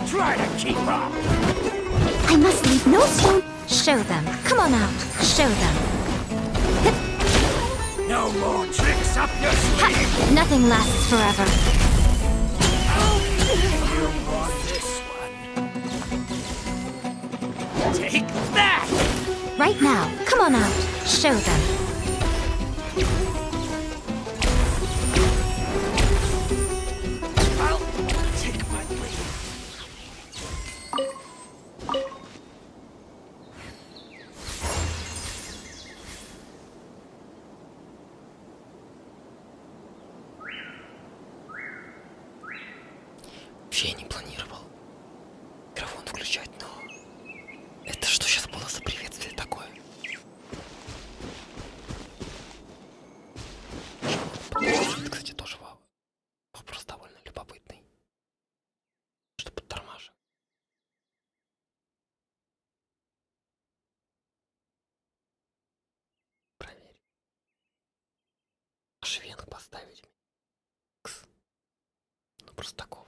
Try to keep up. I must leave no stone. Show them. Come on out. Show them. No more tricks up your sleeve. Nothing lasts forever. You want this one? Take that. Right now. Come on out. Show them. I'll take my leave. Вообще я не планировал микрофон включать, но это что сейчас было за приветствие такое? Это, кстати, тоже вопрос довольно любопытный. Что подтормаживает? Проверь. Швенг поставить. Ну просто такого.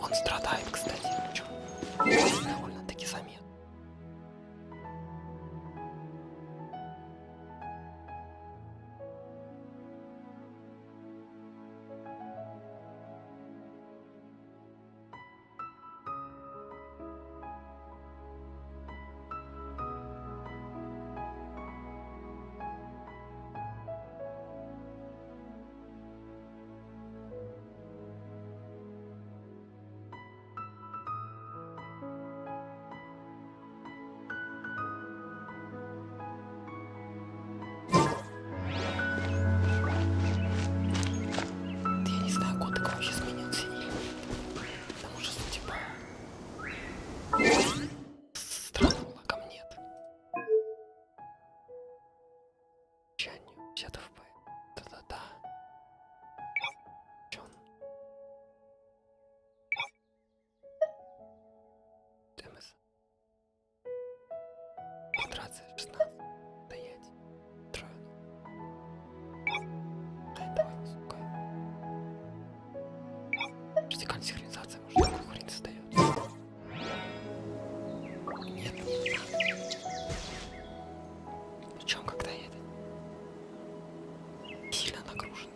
Он страдает, кстати, довольно-таки заметно. Я не знаю, код так вообще сменился или нет. Потому что, типа, странного лагом нет. Чанию 50 FPS. Да-да-да. Чё он? ТМС. Квадрация 16. Стоять. Трое. Ай, давай высокая. Вертикальная синхронизация, может, такую хрень создает. Нет. Причем, когда я это сильно нагружен.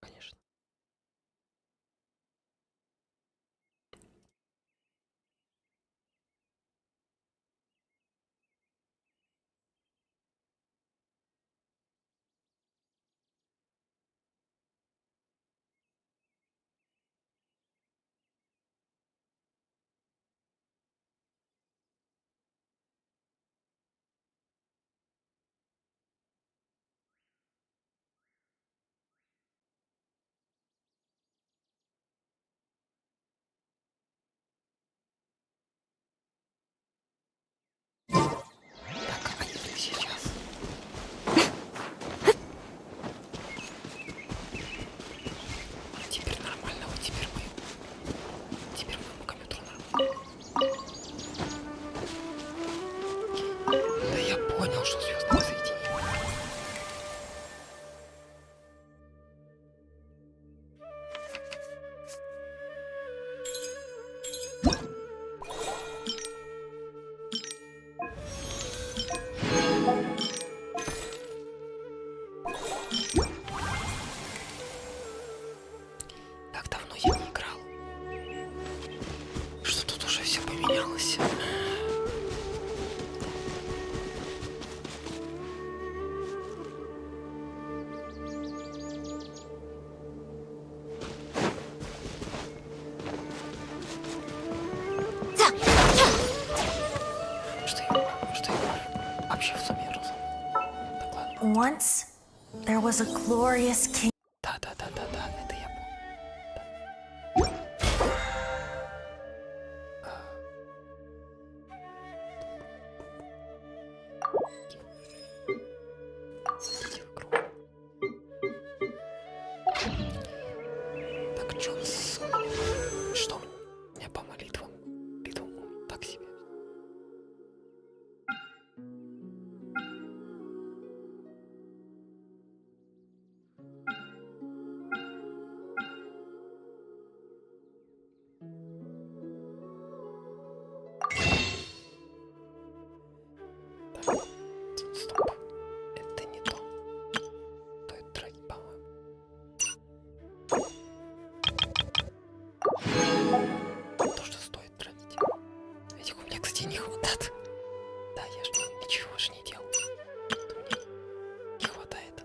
Конечно. Once, there was a glorious king. Да, это я помню. Так, Джонс, что у меня по молитвам? Так себе. Стоп. Это не то. Стоит тратить, по-моему. То, что стоит тратить. Этих у меня, кстати, не хватает. Да, я ж ничего же не делал. Мне не хватает.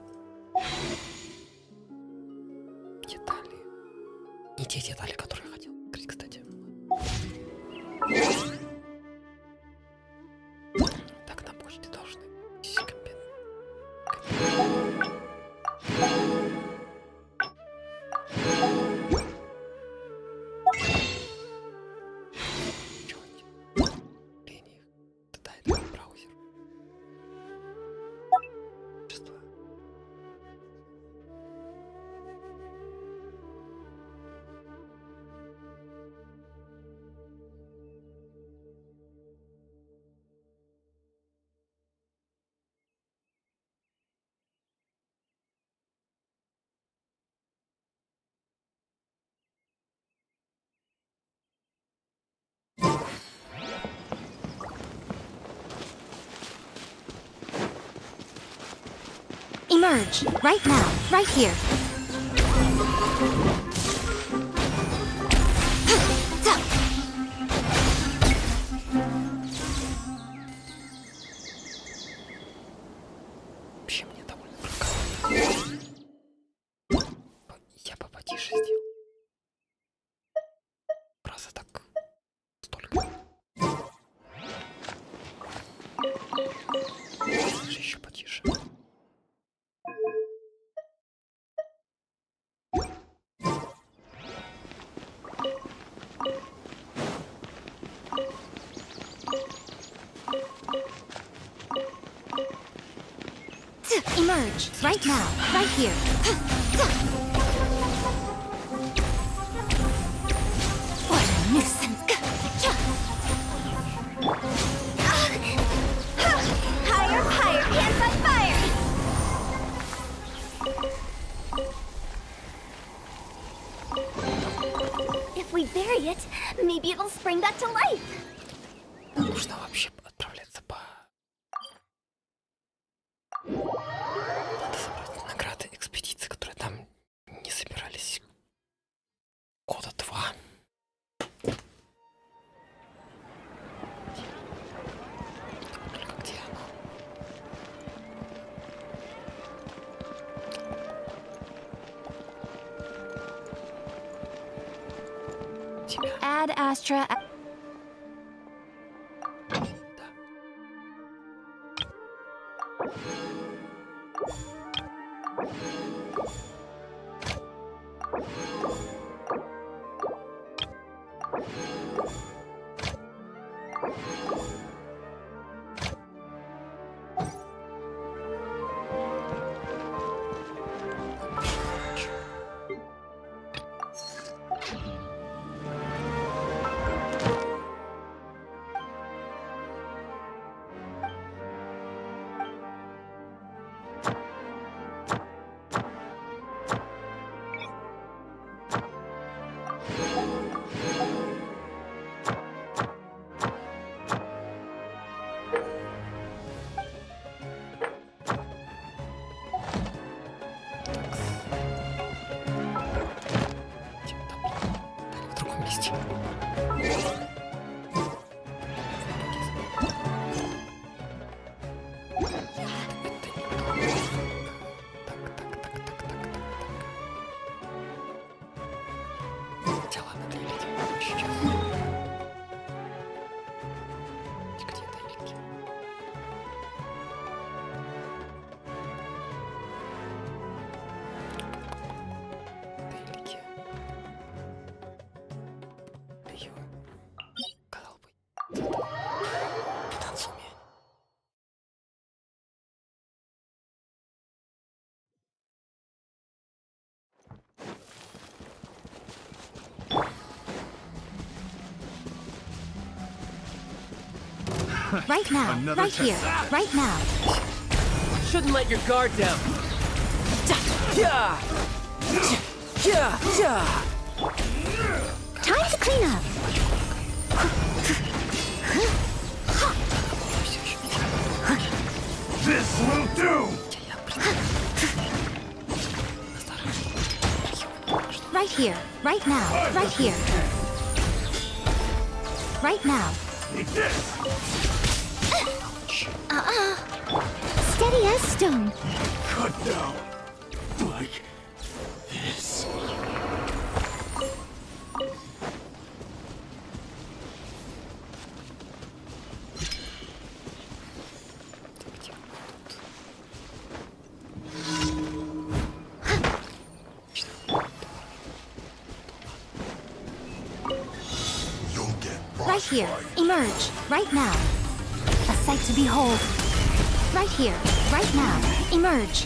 Детали. Не те детали, которые я хотел открыть, кстати. Так, на почте должны браузер. Emerge, right now, right here. Вообще мне довольно прикольно. Я бы потише сделал. Просто так столько. Даже еще потише. Emerge, right now, right here. What a nuisance. Higher, higher, hands on fire. If we bury it, maybe it'll spring back to life. Нужно вообще отправляться по... Надо собрать награды экспедиции, которые там не собирались года 2. Только где оно? Тебя. Add Astra. Да. В другом месте. Хотя ладно, это я видел сейчас. Где-то елки. Right now. Another Right here. test. Right now. Shouldn't let your guard down. Yeah. Yeah. Yeah. Time to clean up. This will do! Right here. Right now. Right here. Right now. Take this! Steady as stone. Cut down. Like this. Right here. Emerge. Right now. A sight to behold. Right here. Right now. Emerge.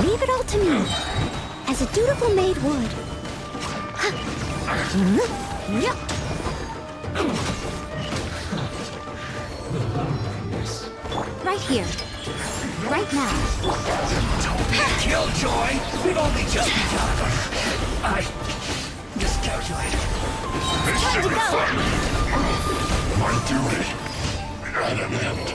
Leave it all to me, as a dutiful maid would. Right here. Right now. Don't be a killjoy! We've only just begun. I miscalculated. Time to go. My duty at an end.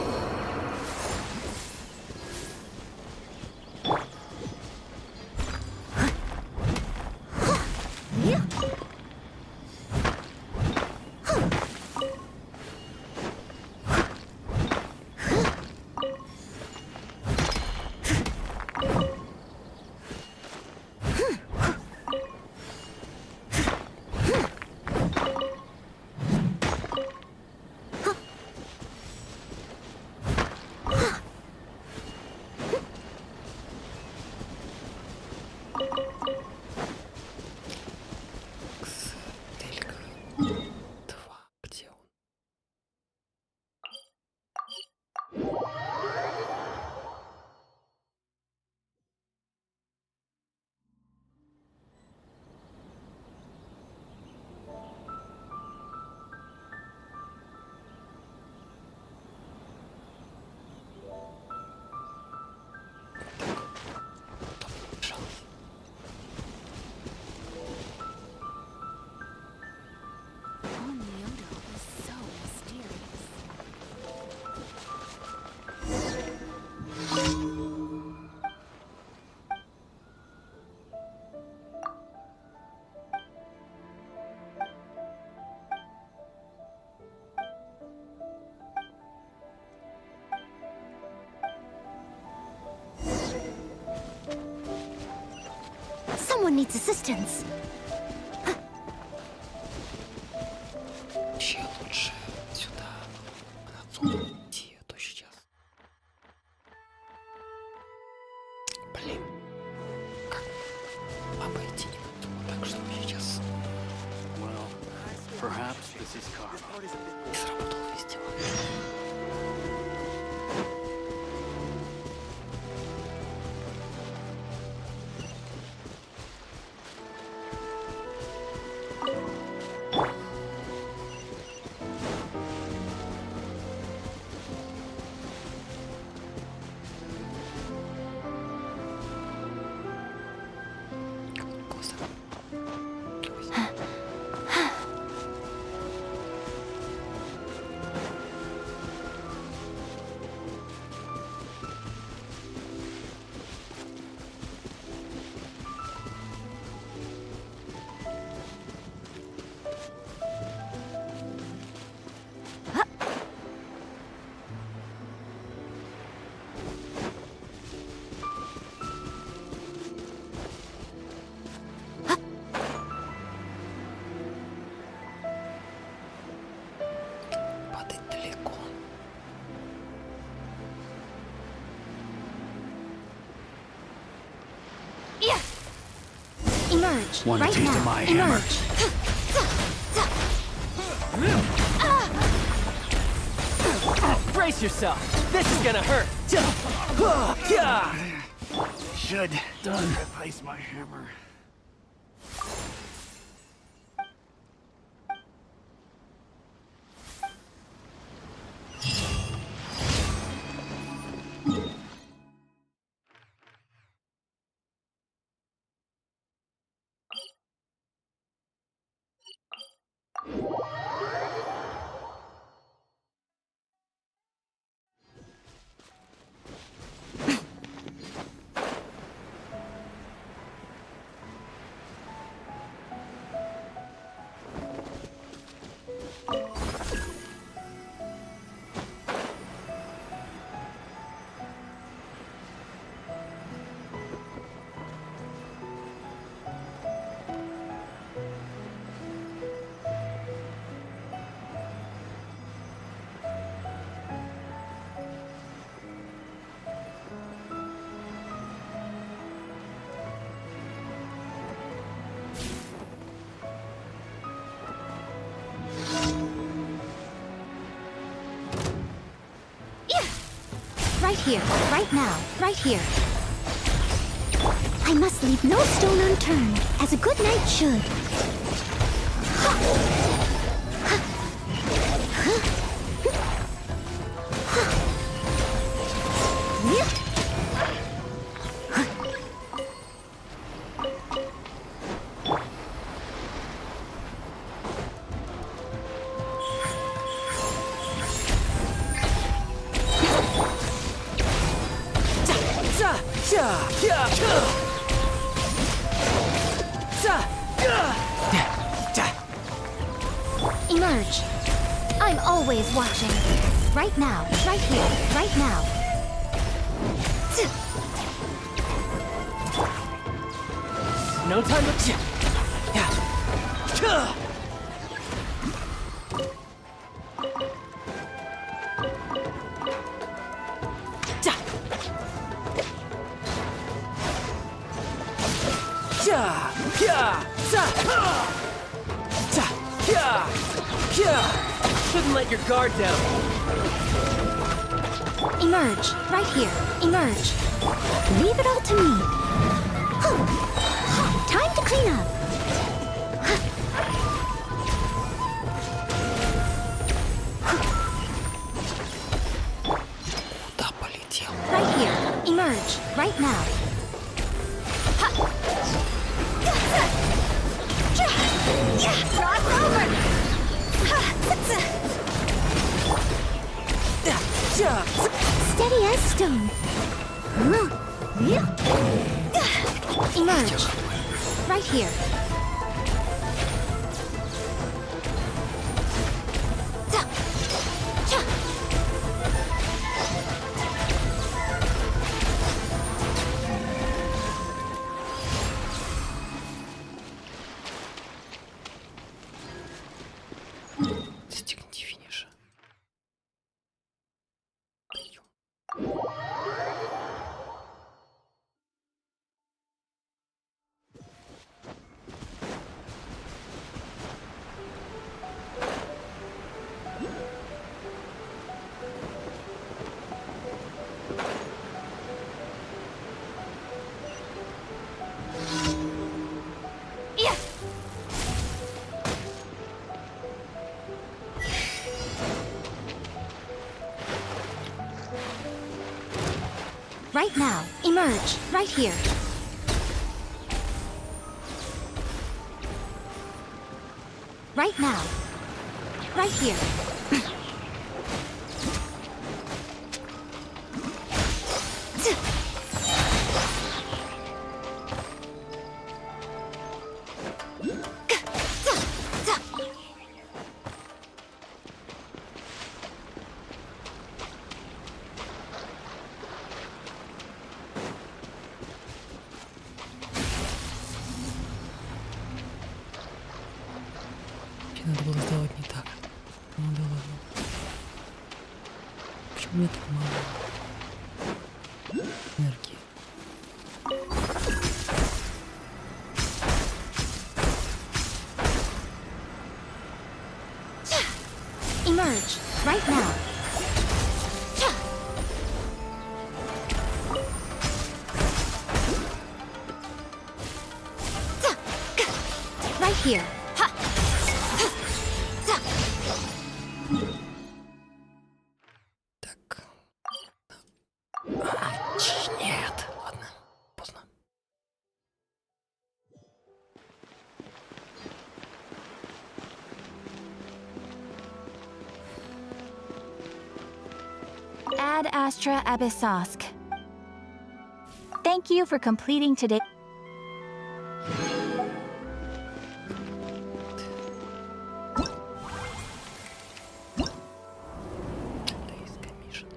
Someone needs assistance. Вообще лучше сюда, на зону идти, а то сейчас. Блин, как обойти не буду, так что сейчас Well, perhaps this is karma. не сработал фестиваль. Голоса. Падать далеко. Emerge. Want a Right taste of now. my hammer? Emerge. Brace yourself. This is gonna hurt. should replace my hammer. Right here, right now, right here. I must leave no stone unturned, as a good knight should. Emerge. I'm always watching. Right now, right here, right now. No time to... Shouldn't let your guard down. Emerge. Right here. Emerge. Leave it all to me. Time to clean up. Куда полетел? Right here. Emerge. Right now. Cross over. Steady as stone. Emerge. Right here. Достигните финиша. Right now. Emerge. Right here. Right now. Right here. Надо было сделать не так. Ну да ладно. Почему мне так мало энергии? Emerge. Right now. here. Ha! Так. Нет. Ладно. Поздно. Ad Astra Abyssosk. Thank you for completing today. Days commission.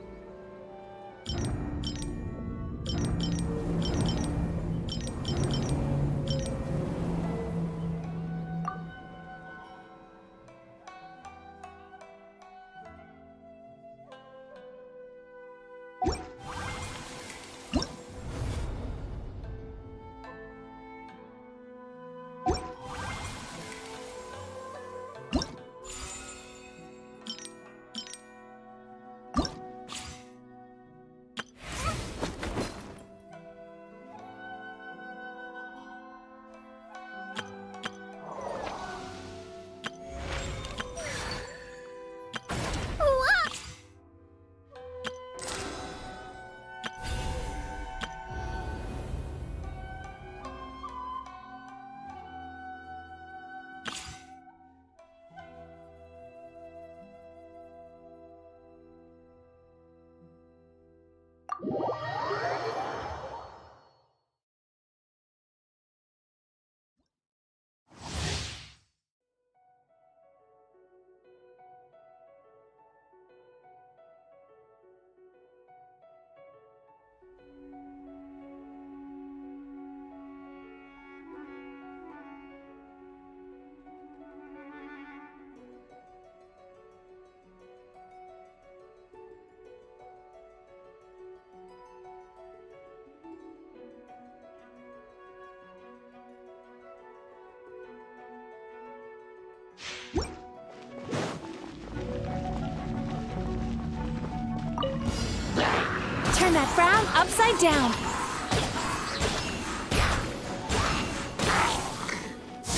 Turn that frown upside down.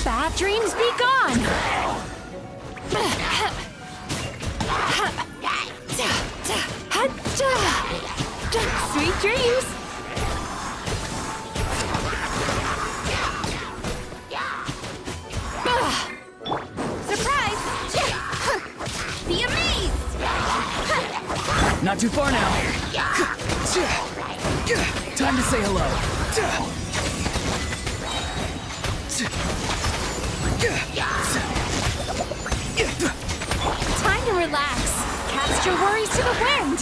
Bad dreams be gone. Sweet dreams. Surprise! Be amazed! Not too far now. Time to say hello. Time to relax. Cast your worries to the wind.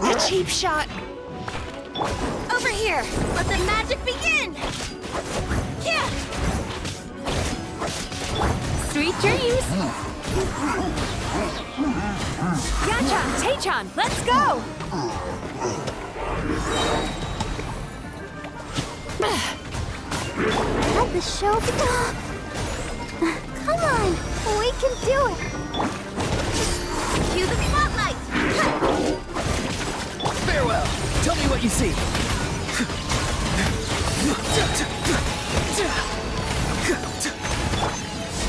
A cheap shot. Over here. Let the magic begin. Yeah. Sweet dreams. Yachan, Taechan, let's go. Had the show. Come on, we can do it. Cue the spotlight. Farewell. Tell me what you see.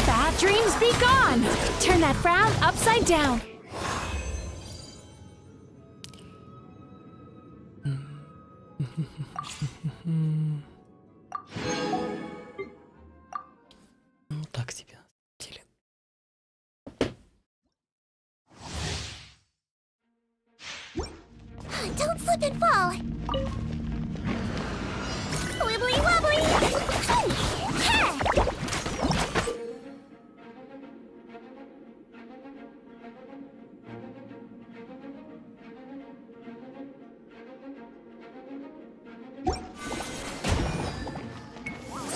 Bad dreams be gone. Turn that frown upside down. Ну, так себе. Теле. Don't slip and fall. Wibbly wobbly.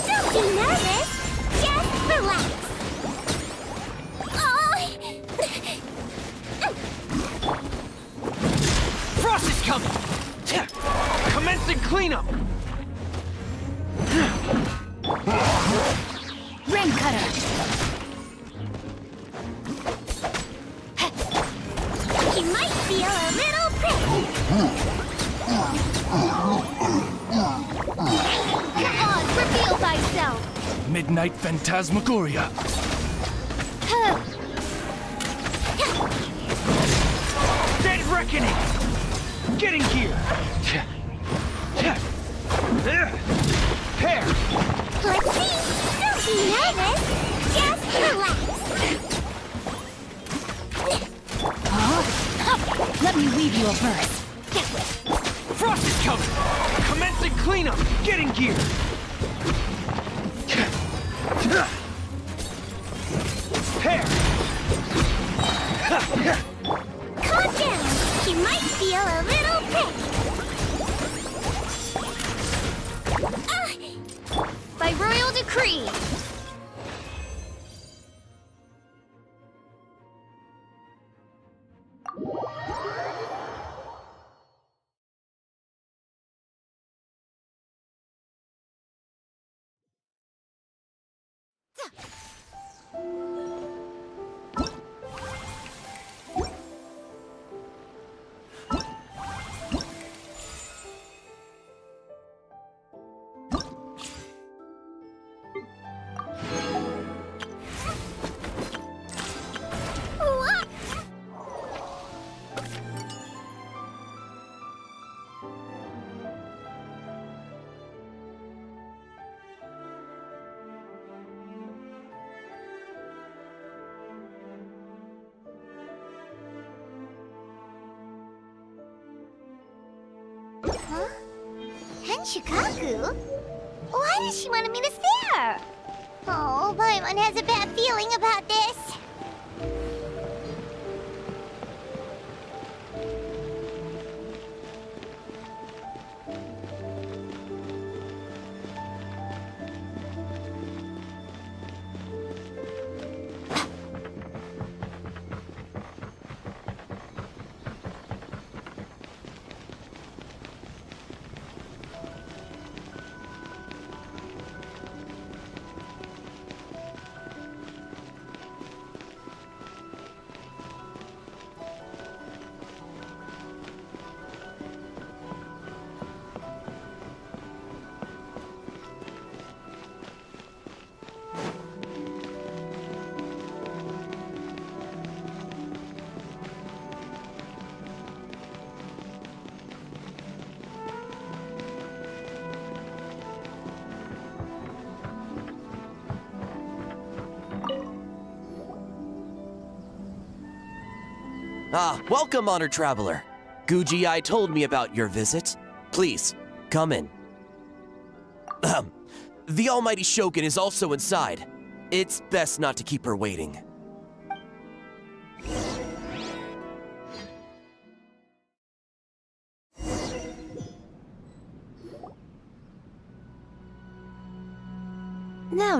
Don't be nervous. Just relax. Frost is coming. Commencing cleanup. Ring cutter. You might feel a little prick. reveal thyself! Midnight Phantasmagoria. Dead Reckoning! Getting here! Hair! Let's see! Don't be nervous! Just relax! Let me weave you a verse. Frost is coming! Commencing cleanup! Getting gear! Hair! Calm down! You might feel a little prick. By royal decree! Huh? Henshikaku? Why does she want me to stare? Oh, Paimon has a bad feeling about this. Ah, welcome, honored traveler. Guji-ai told me about your visit. Please, come in. The almighty Shogun is also inside. It's best not to keep her waiting.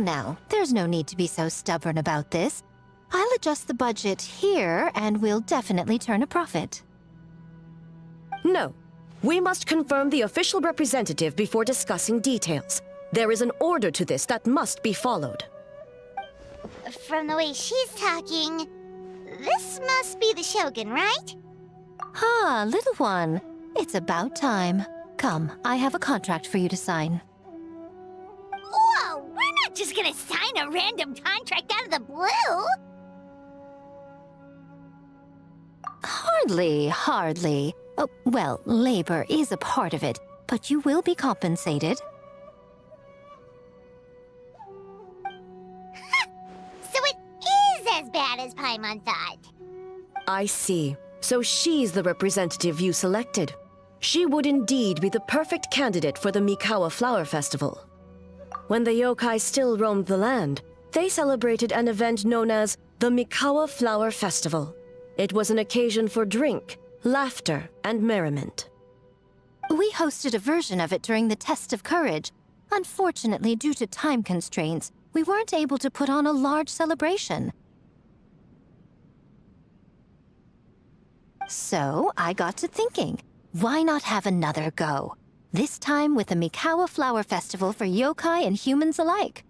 Now, there's no need to be so stubborn about this. I'll adjust the budget here, and we'll definitely turn a profit. No. We must confirm the official representative before discussing details. There is an order to this that must be followed. From the way she's talking, this must be the Shogun, right? Ah, little one. It's about time. Come, I have a contract for you to sign. Whoa! We're not just gonna sign a random contract out of the blue! Hardly. Oh, well, labor is a part of it, but you will be compensated. So it is as bad as Paimon thought. I see. So she's the representative you selected. She would indeed be the perfect candidate for the Mikawa Flower Festival. When the yokai still roamed the land, they celebrated an event known as the Mikawa Flower Festival. It was an occasion for drink, laughter, and merriment. We hosted a version of it during the Test of Courage. Unfortunately, due to time constraints, we weren't able to put on a large celebration. So, I got to thinking, why not have another go? This time with a Mikawa Flower Festival for yokai and humans alike.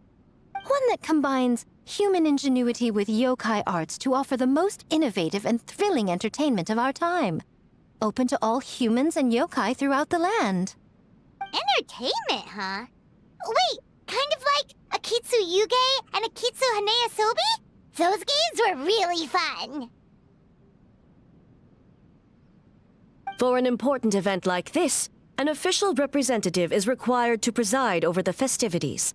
One that combines human ingenuity with yokai arts to offer the most innovative and thrilling entertainment of our time. open to all humans and yokai throughout the land. Entertainment, huh? Wait, kind of like Akitsu Yuge and Akitsu Hanea Sobi? Those games were really fun. For an important event like this, an official representative is required to preside over the festivities.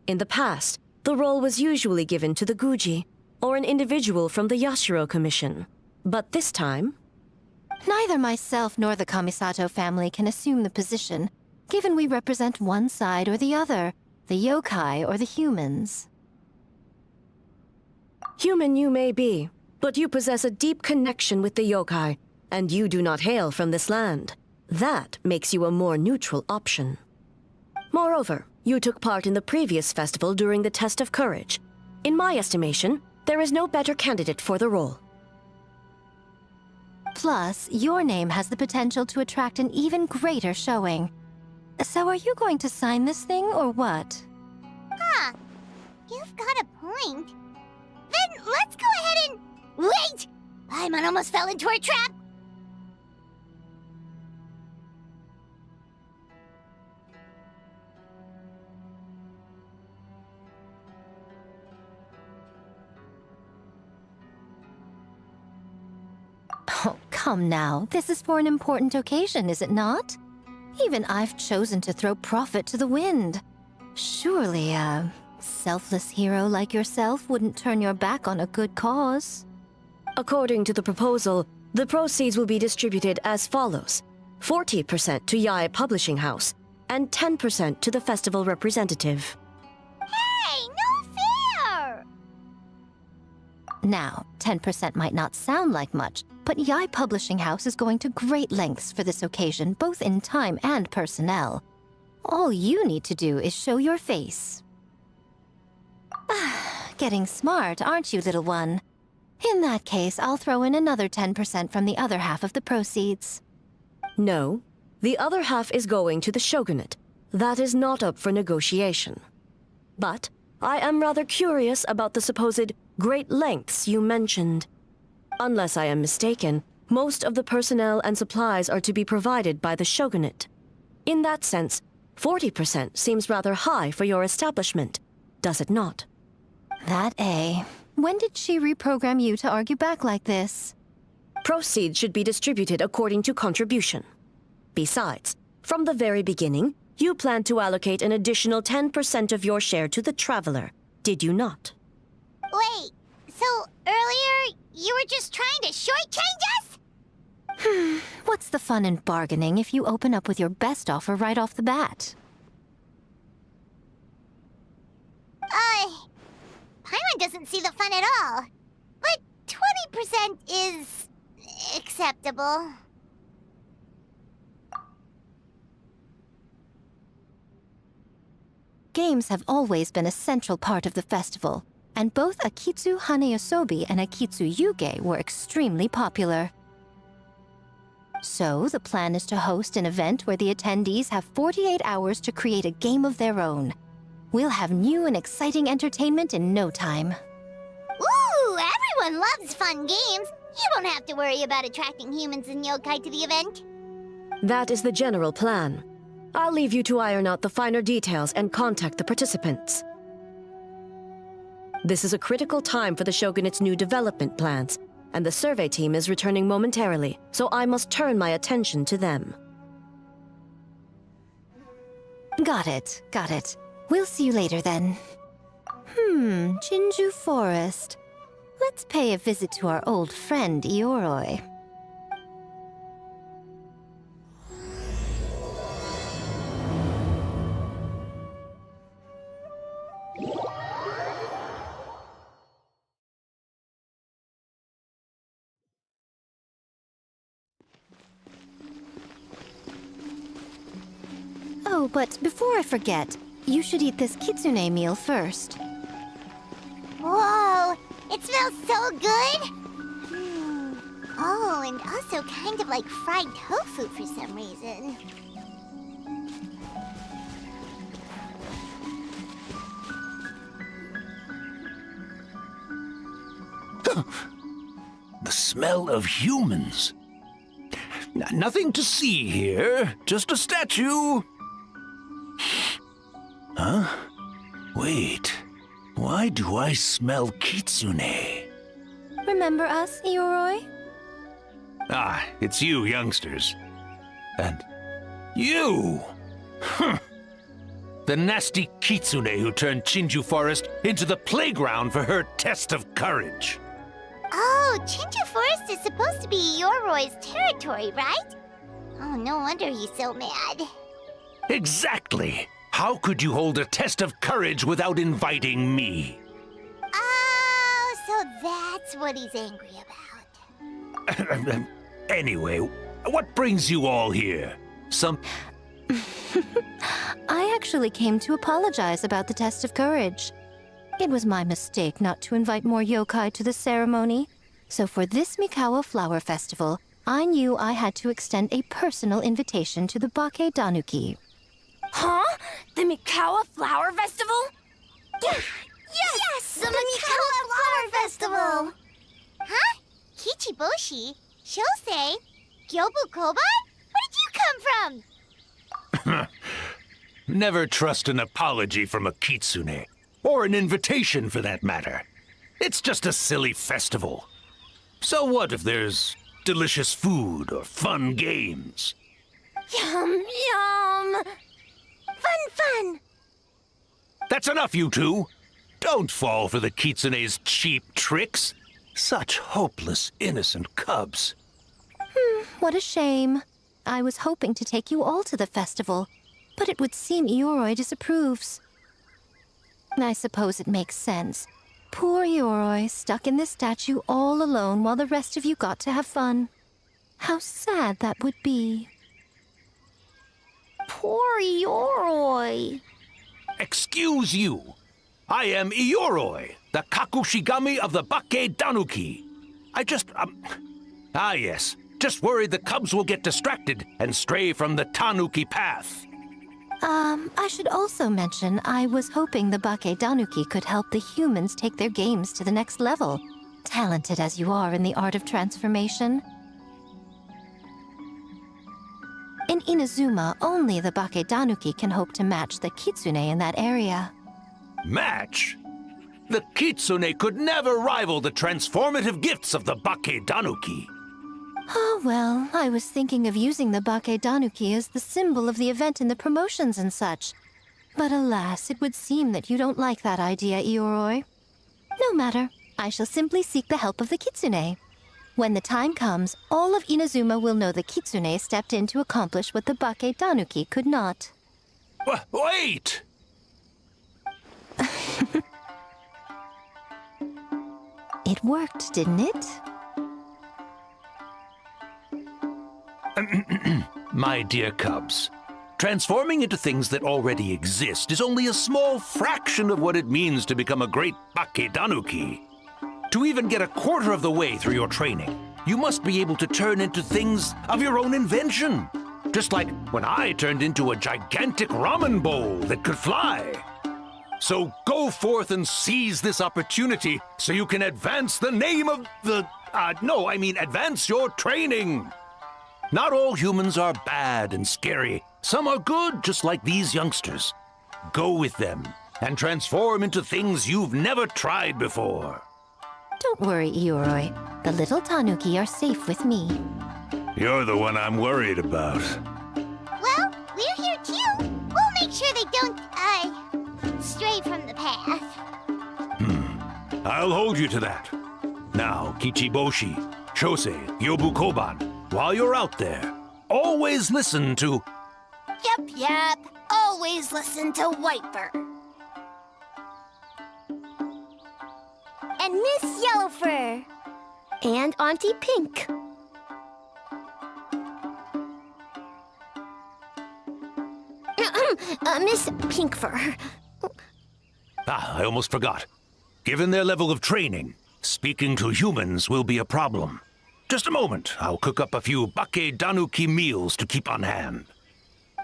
In the past, the role was usually given to the Guji, or an individual from the Yashiro Commission. But this time... Neither myself nor the Kamisato family can assume the position, given we represent one side or the other, the yokai or the humans. Human you may be, but you possess a deep connection with the yokai, and you do not hail from this land. That makes you a more neutral option. Moreover, you took part in the previous festival during the test of courage. In my estimation, there is no better candidate for the role. Plus, your name has the potential to attract an even greater showing. So are you going to sign this thing, or what? Huh. You've got a point. Then let's go ahead and... Wait! Paimon almost fell into our trap! Oh, come now. This is for an important occasion, is it not? Even I've chosen to throw profit to the wind. Surely a selfless hero like yourself wouldn't turn your back on a good cause. According to the proposal, the proceeds will be distributed as follows. 40% to Yae Publishing House, and 10% to the festival representative. Hey, no fair! Now, 10% might not sound like much, but Yae Publishing House is going to great lengths for this occasion, both in time and personnel. All you need to do is show your face. Getting smart, aren't you, little one? In that case, I'll throw in another 10% from the other half of the proceeds. No, the other half is going to the shogunate. That is not up for negotiation. But I am rather curious about the supposed great lengths you mentioned. Unless I am mistaken, most of the personnel and supplies are to be provided by the shogunate. In that sense, 40% seems rather high for your establishment, does it not? That A. When did she reprogram you to argue back like this? Proceeds should be distributed according to contribution. Besides, from the very beginning, you planned to allocate an additional 10% of your share to the Traveler, did you not? Wait, so earlier you were just trying to shortchange us? What's the fun in bargaining if you open up with your best offer right off the bat? Paimon doesn't see the fun at all. But 20% is... acceptable. Games have always been a central part of the festival, and both Akitsu Haneyosobi and Akitsu Yuge were extremely popular. So, the plan is to host an event where the attendees have 48 hours to create a game of their own. We'll have new and exciting entertainment in no time. Ooh, everyone loves fun games. You won't have to worry about attracting humans and yokai to the event. That is the general plan. I'll leave you to iron out the finer details and contact the participants. This is a critical time for the Shogunate's new development plans, and the survey team is returning momentarily, so I must turn my attention to them. Got it, got it. We'll see you later then. Jinju Forest. Let's pay a visit to our old friend Ioroi. Oh, but before I forget, you should eat this kitsune meal first. Whoa! It smells so good! Oh, and also kind of like fried tofu for some reason. The smell of humans. Nothing to see here, just a statue. Huh? Wait, why do I smell kitsune? Remember us, Ioroi? Ah, it's you youngsters. And you! Huh. The nasty kitsune who turned Chinju Forest into the playground for her test of courage. Oh, Chinju Forest is supposed to be Ioroi's territory, right? Oh, no wonder he's so mad. Exactly! How could you hold a test of courage without inviting me? Oh, so that's what he's angry about. Anyway, what brings you all here? I actually came to apologize about the test of courage. It was my mistake not to invite more yokai to the ceremony. So for this Mikawa Flower Festival, I knew I had to extend a personal invitation to the Bake Danuki. Huh? The Mikawa Flower Festival? Yes! The Mikawa Flower Festival! Huh? Kichiboshi? Shosei? Gyobu Koban? Where did you come from? Never trust an apology from a kitsune. Or an invitation, for that matter. It's just a silly festival. So what if there's delicious food or fun games? Yum, yum! Fun! That's enough, you two! Don't fall for the kitsune's cheap tricks. Such hopeless, innocent cubs. What a shame. I was hoping to take you all to the festival, but it would seem Ioroi disapproves. I suppose it makes sense. Poor Ioroi, stuck in this statue all alone while the rest of you got to have fun. How sad that would be. Poor Ioroi. Excuse you. I am Ioroi, the Kakushigami of the Bake Danuki. Yes. Just worried the cubs will get distracted and stray from the Tanuki path. I should also mention I was hoping the Bake Danuki could help the humans take their games to the next level, talented as you are in the art of transformation. In Inazuma, only the Bake Danuki can hope to match the Kitsune in that area. Match? The Kitsune could never rival the transformative gifts of the Bake Danuki. Oh, well, I was thinking of using the Bake Danuki as the symbol of the event in the promotions and such. But alas, it would seem that you don't like that idea, Ioroi. No matter. I shall simply seek the help of the Kitsune. When the time comes, all of Inazuma will know the Kitsune stepped in to accomplish what the Bake Danuki could not. Wait! It worked, didn't it? My dear cubs, transforming into things that already exist is only a small fraction of what it means to become a great Bake Danuki. To even get a quarter of the way through your training, you must be able to turn into things of your own invention. Just like when I turned into a gigantic ramen bowl that could fly. So go forth and seize this opportunity so you can advance the name of the... advance your training. Not all humans are bad and scary. Some are good, just like these youngsters. Go with them and transform into things you've never tried before. Don't worry, Ioroi. The little Tanuki are safe with me. You're the one I'm worried about. Well, we're here too. We'll make sure they don't, stray from the path. I'll hold you to that. Now, Kichiboshi, Shosei, Yobu Koban, while you're out there, always listen to... Yep. Always listen to Whitefur. And Miss Yellowfur. And Auntie Pink. Miss Pinkfur. I almost forgot. Given their level of training, speaking to humans will be a problem. Just a moment, I'll cook up a few Bake Danuki meals to keep on hand.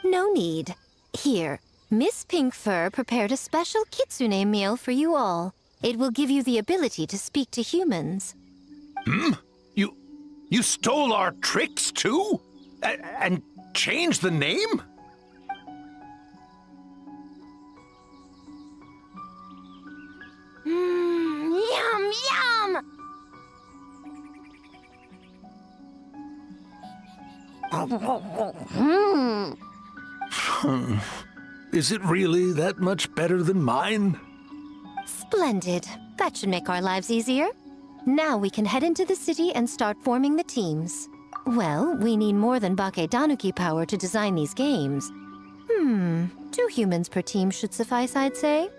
No need. Here, Miss Pinkfur prepared a special kitsune meal for you all. It will give you the ability to speak to humans. You stole our tricks too? And change the name? Yum, yum! Is it really that much better than mine? Splendid. That should make our lives easier. Now we can head into the city and start forming the teams. Well, we need more than Bakedanuki power to design these games. 2 humans per team should suffice, I'd say.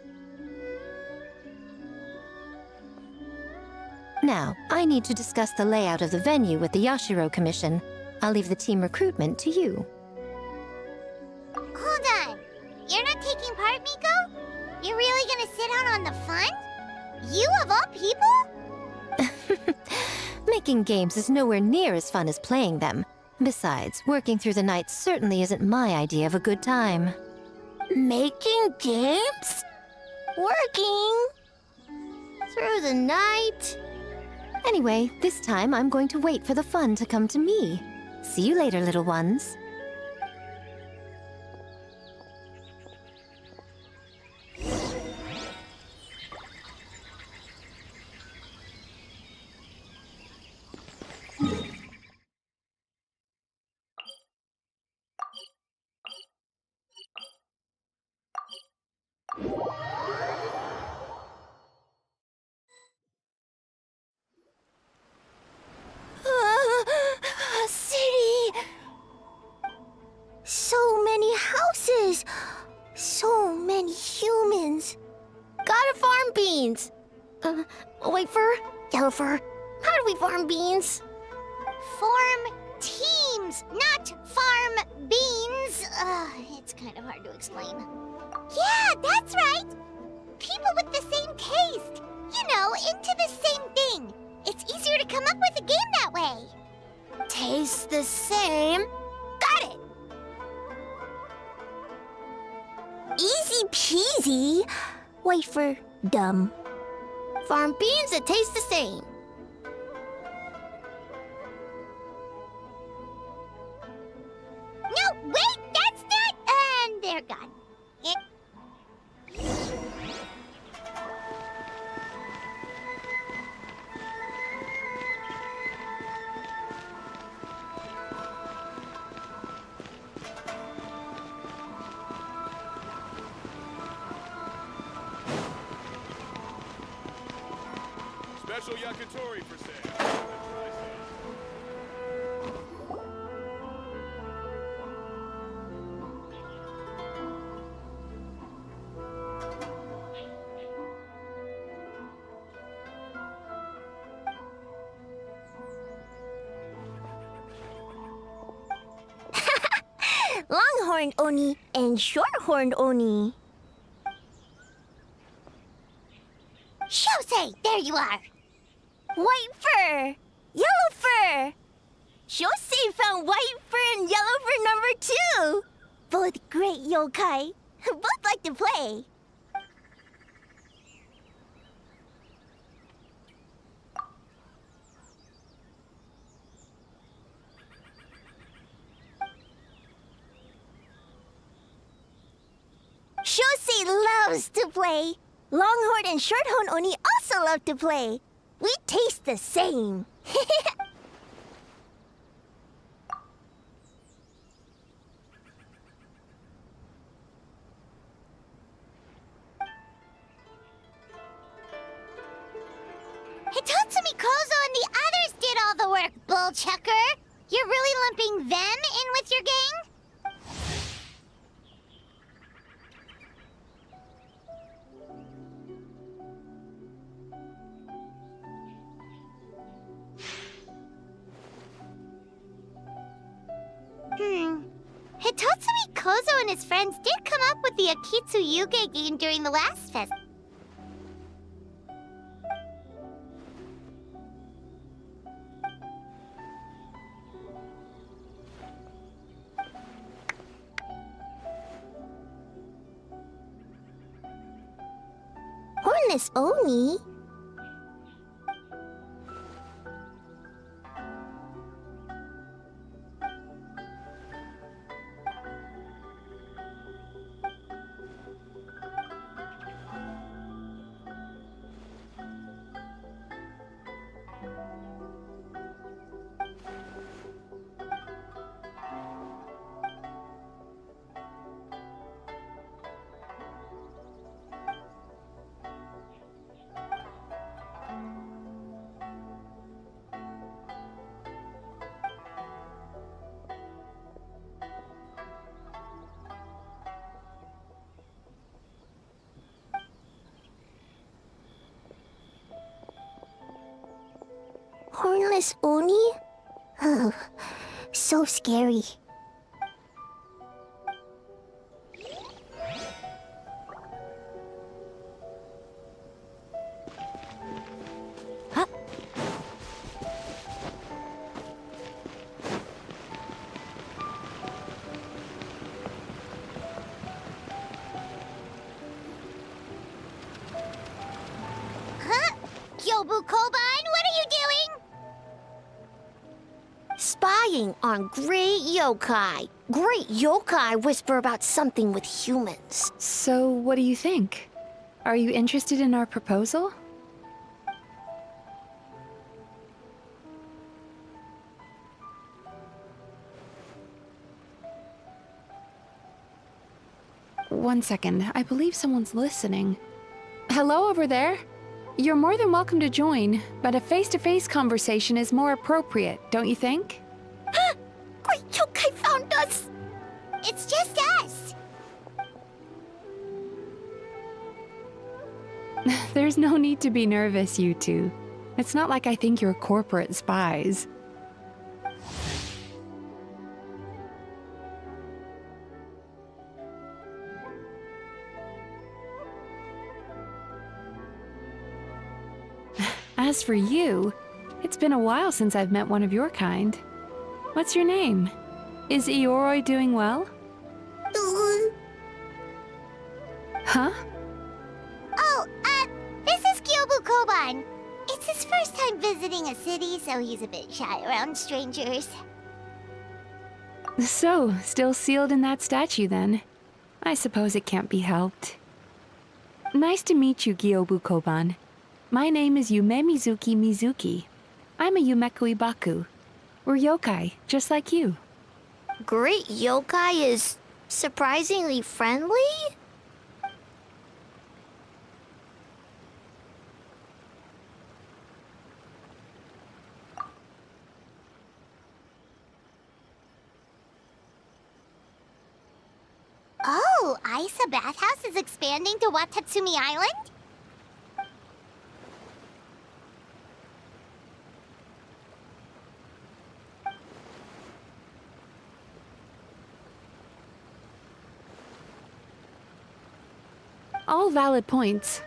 Now, I need to discuss the layout of the venue with the Yashiro Commission. I'll leave the team recruitment to you. Hold on. You're not taking part, Miko? You're really gonna sit out on the fun? You of all people? Making games is nowhere near as fun as playing them. Besides, working through the night certainly isn't my idea of a good time. Making games? Working? Through the night? Anyway, this time I'm going to wait for the fun to come to me. See you later, little ones. City! So many houses! So many humans! Gotta farm beans! White fur? Yellow fur? How do we farm beans? Form teams, not farm beans. It's kind of hard to explain. Yeah, that's right. People with the same taste. You know, into the same thing. It's easier to come up with a game that way. Tastes the same. Got it! Easy peasy. Wait for dumb. Farm beans that taste the same. No, wait, that's not... And they're gone. Special yakitori for sale. Longhorned Oni and short-horned Oni. Shosei, there you are. White fur! Yellow fur! Shosei found white fur and yellow fur number 2! Both great yokai. Both like to play. Shosei loves to play. Longhorn and shorthorn Oni also love to play. We taste the same. Hitotsumi Kozo and the others did all the work, bullchucker. You're really lumping them in with your gang? Hitotsumi Kozo and his friends did come up with the Akitsu Yuge game during the last fest. Hornless Oni? Villainous Oni? Oh, so scary. Huh? Huh? Kyobu Koban, what are you doing? Spying on great yokai. Great yokai whisper about something with humans. So, what do you think? Are you interested in our proposal? One second, I believe someone's listening. Hello over there? You're more than welcome to join, but a face-to-face conversation is more appropriate, don't you think? Great yokai found us! It's just us! There's no need to be nervous, you two. It's not like I think you're corporate spies. As for you, it's been a while since I've met one of your kind. What's your name? Is Ioroi doing well? Huh? Oh, this is Kyobu Koban. It's his first time visiting a city, so he's a bit shy around strangers. So, still sealed in that statue then. I suppose it can't be helped. Nice to meet you, Kyobu Koban. My name is Yume Mizuki Mizuki. I'm a Yumeku Ibaku. We're yokai, just like you. Great yokai is surprisingly friendly? Oh, Aisa Bathhouse is expanding to Watatsumi Island? All valid points.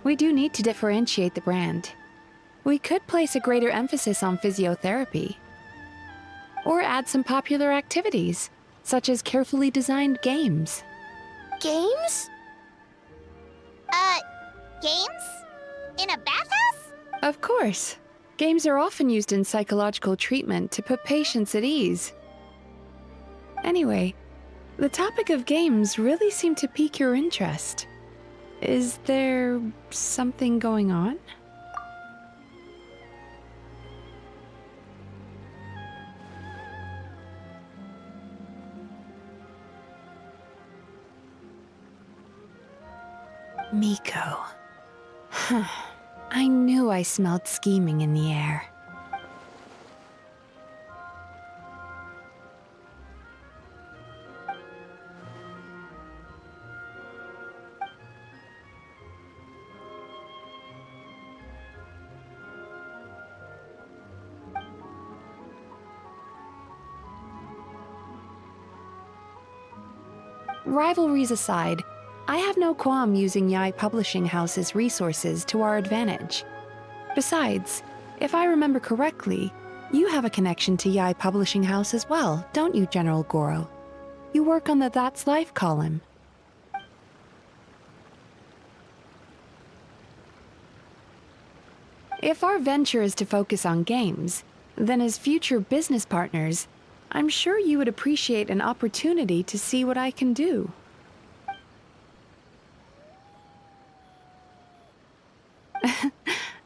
We do need to differentiate the brand. We could place a greater emphasis on physiotherapy. Or add some popular activities, such as carefully designed games. Games? Games? In a bathhouse? Of course. Games are often used in psychological treatment to put patients at ease. Anyway, the topic of games really seemed to pique your interest. Is there something going on? Miko. Huh. I knew I smelled scheming in the air. Rivalries aside, I have no qualm using Yai Publishing House's resources to our advantage. Besides, if I remember correctly, you have a connection to Yai Publishing House as well, don't you, General Goro? You work on the That's Life column. If our venture is to focus on games, then as future business partners, I'm sure you would appreciate an opportunity to see what I can do.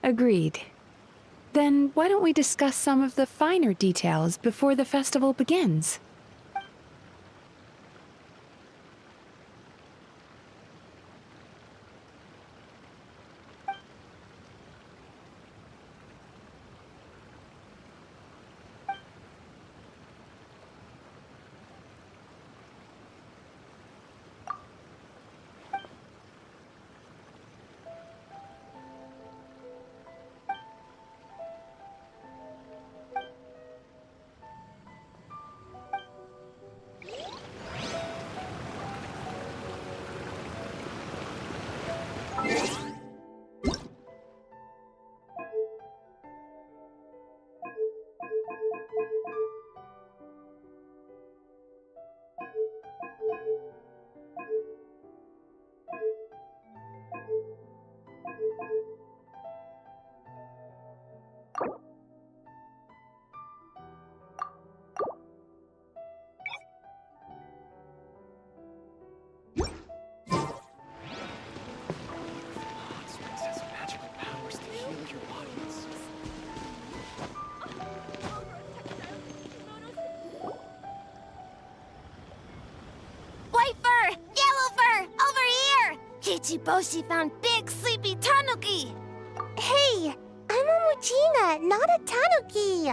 Agreed. Then why don't we discuss some of the finer details before the festival begins? Kichiboshi found big sleepy tanuki! Hey, I'm a Mujina, not a Tanuki.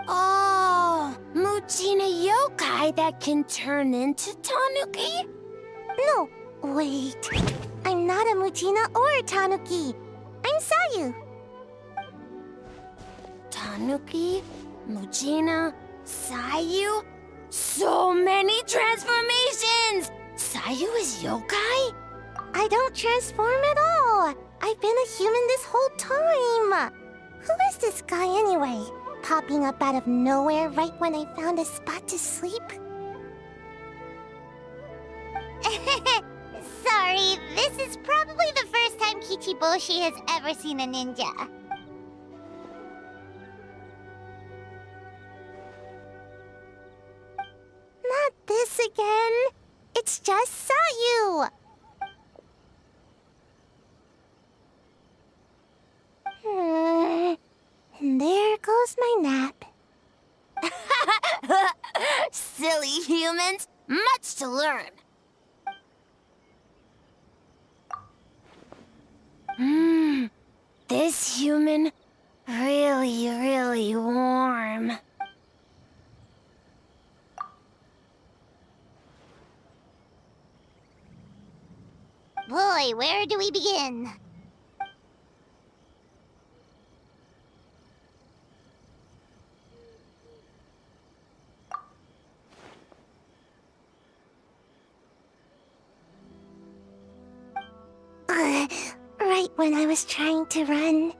Oh, Mujina yokai that can turn into tanuki? No, wait. I'm not a Mujina or a Tanuki. I'm Sayu. Tanuki, Mujina, Sayu? So many transformations! Sayu is yokai? I don't transform at all. I've been a human this whole time. Who is this guy anyway? Popping up out of nowhere right when I found a spot to sleep? Sorry, this is probably the first time Kichiboshi has ever seen a ninja. Not this again. It's just Sayu. And there goes my nap. Silly humans, much to learn. This human, really warm. Boy, where do we begin? Right when I was trying to run.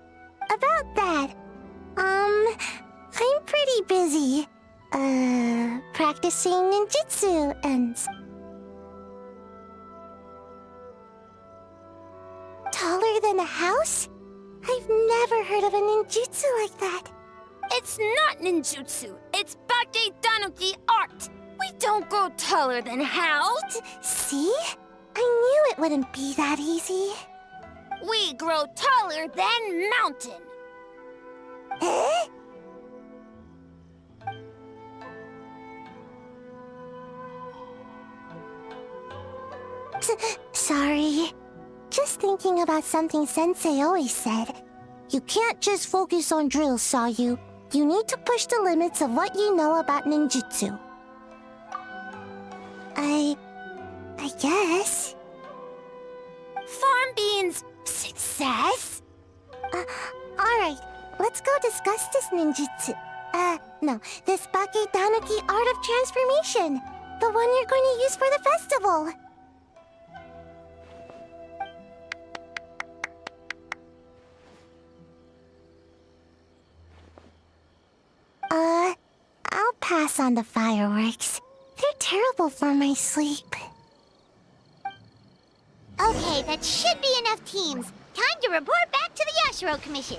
About that, I'm pretty busy. Practicing ninjutsu and... Taller than a house? I've never heard of a ninjutsu like that. It's not ninjutsu, it's Bake Tanuki art. We don't go taller than house. See? I knew it wouldn't be that easy. We grow taller than mountain. Eh? Sorry. Just thinking about something Sensei always said. You can't just focus on drills, Sayu. You need to push the limits of what you know about ninjutsu. I guess. Farm beans, success? Alright, let's go discuss this ninjutsu. No, this Bake Tanuki art of transformation. The one you're going to use for the festival. I'll pass on the fireworks. They're terrible for my sleep. Okay, that should be enough teams. Time to report back to the Yashiro Commission.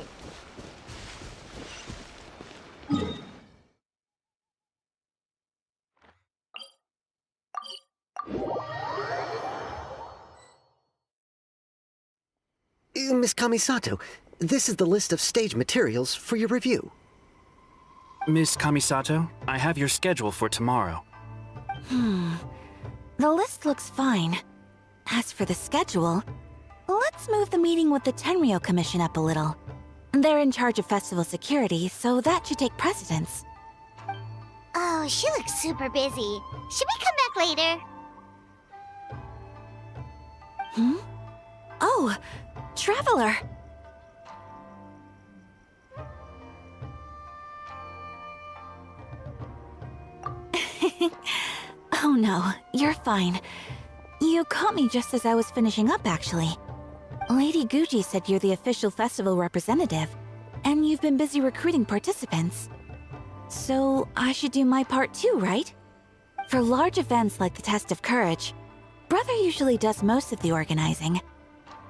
Miss Kamisato, this is the list of stage materials for your review. Miss Kamisato, I have your schedule for tomorrow. The list looks fine. As for the schedule, let's move the meeting with the Tenryo Commission up a little. They're in charge of festival security, so that should take precedence. Oh, she looks super busy. Should we come back later? Oh, Traveler! Oh no, you're fine. You caught me just as I was finishing up, actually. Lady Guji said you're the official festival representative, and you've been busy recruiting participants. So I should do my part too, right? For large events like the Test of Courage, Brother usually does most of the organizing.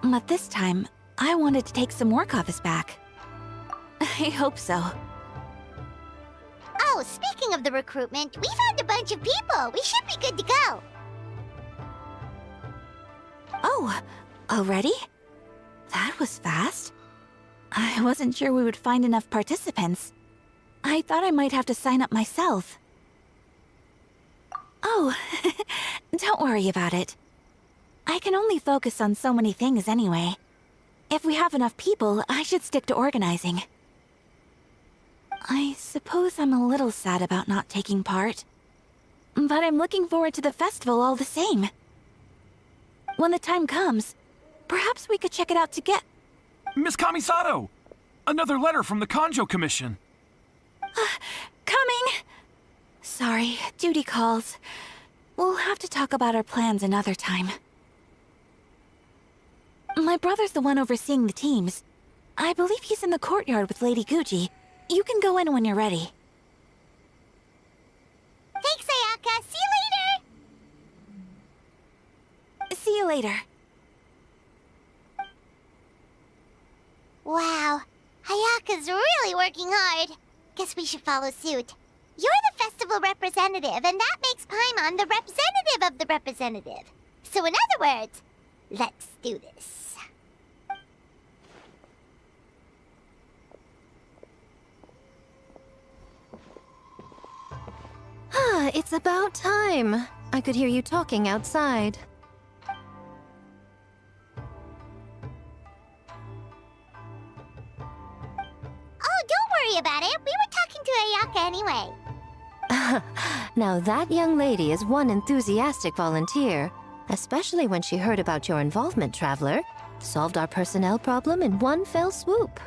But this time, I wanted to take some work off his back. I hope so. Oh, speaking of the recruitment, we found a bunch of people. We should be good to go. Oh, already? That was fast. I wasn't sure we would find enough participants. I thought I might have to sign up myself. Oh, don't worry about it. I can only focus on so many things anyway. If we have enough people, I should stick to organizing. I suppose I'm a little sad about not taking part. But I'm looking forward to the festival all the same. When the time comes, perhaps we could check it out together. Miss Kamisato! Another letter from the Kanjo Commission. Coming! Sorry, duty calls. We'll have to talk about our plans another time. My brother's the one overseeing the teams. I believe he's in the courtyard with Lady Guji. You can go in when you're ready. Thanks, Ayaka. See you later. See you later. Wow, Ayaka's really working hard. Guess we should follow suit. You're the festival representative, and that makes Paimon the representative of the representative. So in other words, let's do this. It's about time. I could hear you talking outside. Oh, don't worry about it. We were talking to Ayaka anyway. Now that young lady is one enthusiastic volunteer, especially when she heard about your involvement, Traveler. Solved our personnel problem in one fell swoop.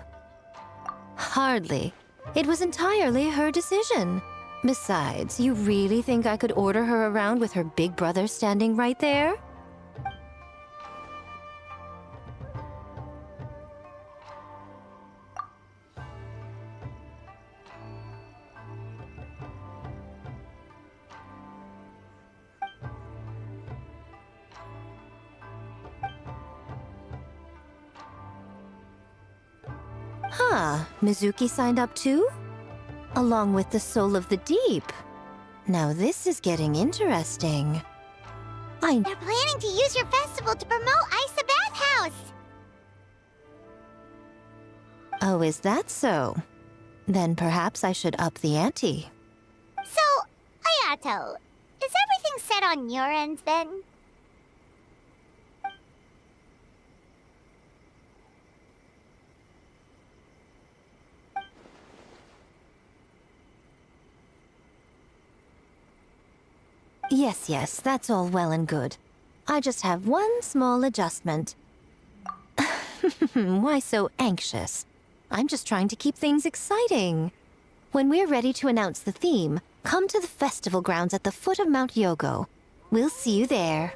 Hardly. It was entirely her decision. Besides, you really think I could order her around with her big brother standing right there? Huh, Mizuki signed up too? Along with the Soul of the Deep. Now this is getting interesting. They're planning to use your festival to promote Isa Bathhouse! Oh, is that so? Then perhaps I should up the ante. So, Ayato, is everything set on your end then? Yes, that's all well and good. I just have one small adjustment. Why so anxious? I'm just trying to keep things exciting. When we're ready to announce the theme, come to the festival grounds at the foot of Mount Yogo. We'll see you there.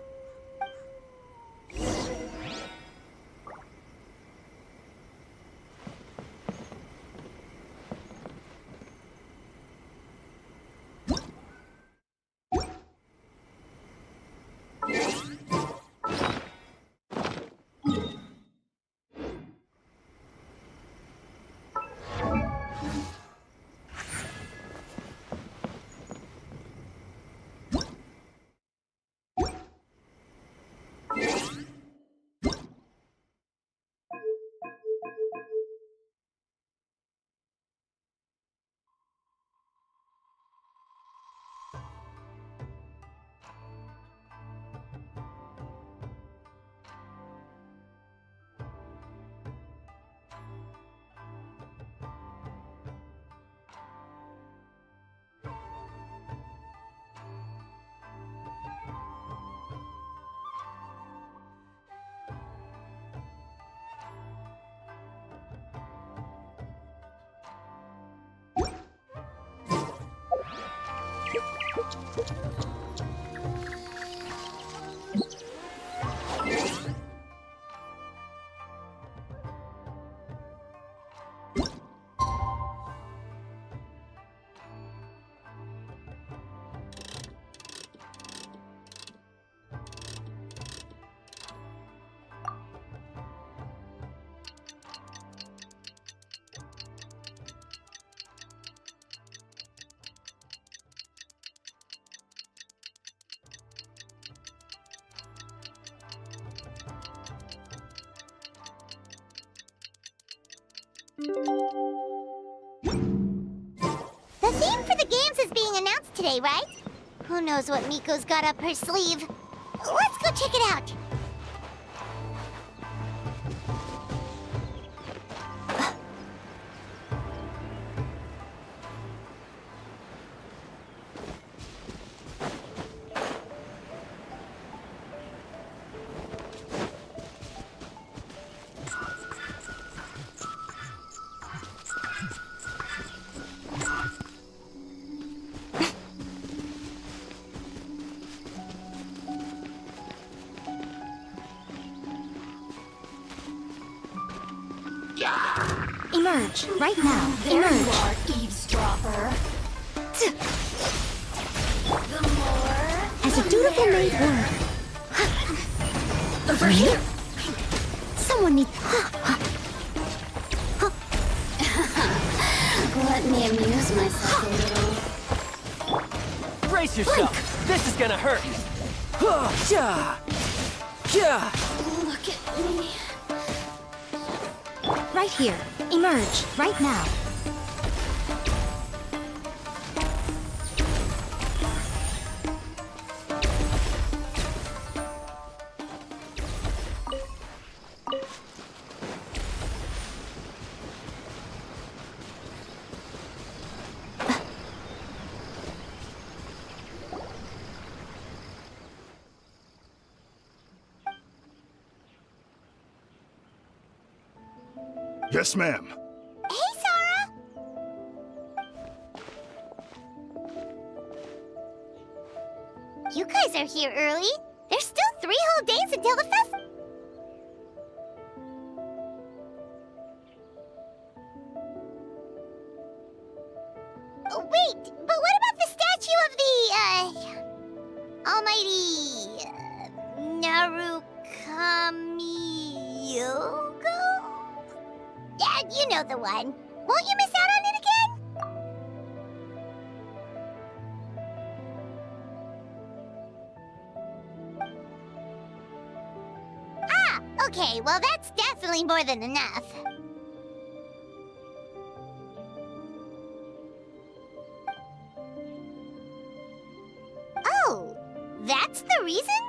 The theme for the games is being announced today, right? Who knows what Miko's got up her sleeve? Let's go check it out. Emerge, right now. Emerge. Eavesdropper. As a dutiful maid would. Over here. Someone needs... Let me amuse myself a little. Brace yourself! This is gonna hurt! Look at me. Right here. Emerge, right now. Yes, ma'am. Hey, Sarah! You guys are here early. There's still 3 whole days until the festival. Wait, but what about the statue of the, almighty, Narukami-yoga? Yeah, you know the one. Won't you miss out on it again? Ah, okay, well that's definitely more than enough. Oh, that's the reason?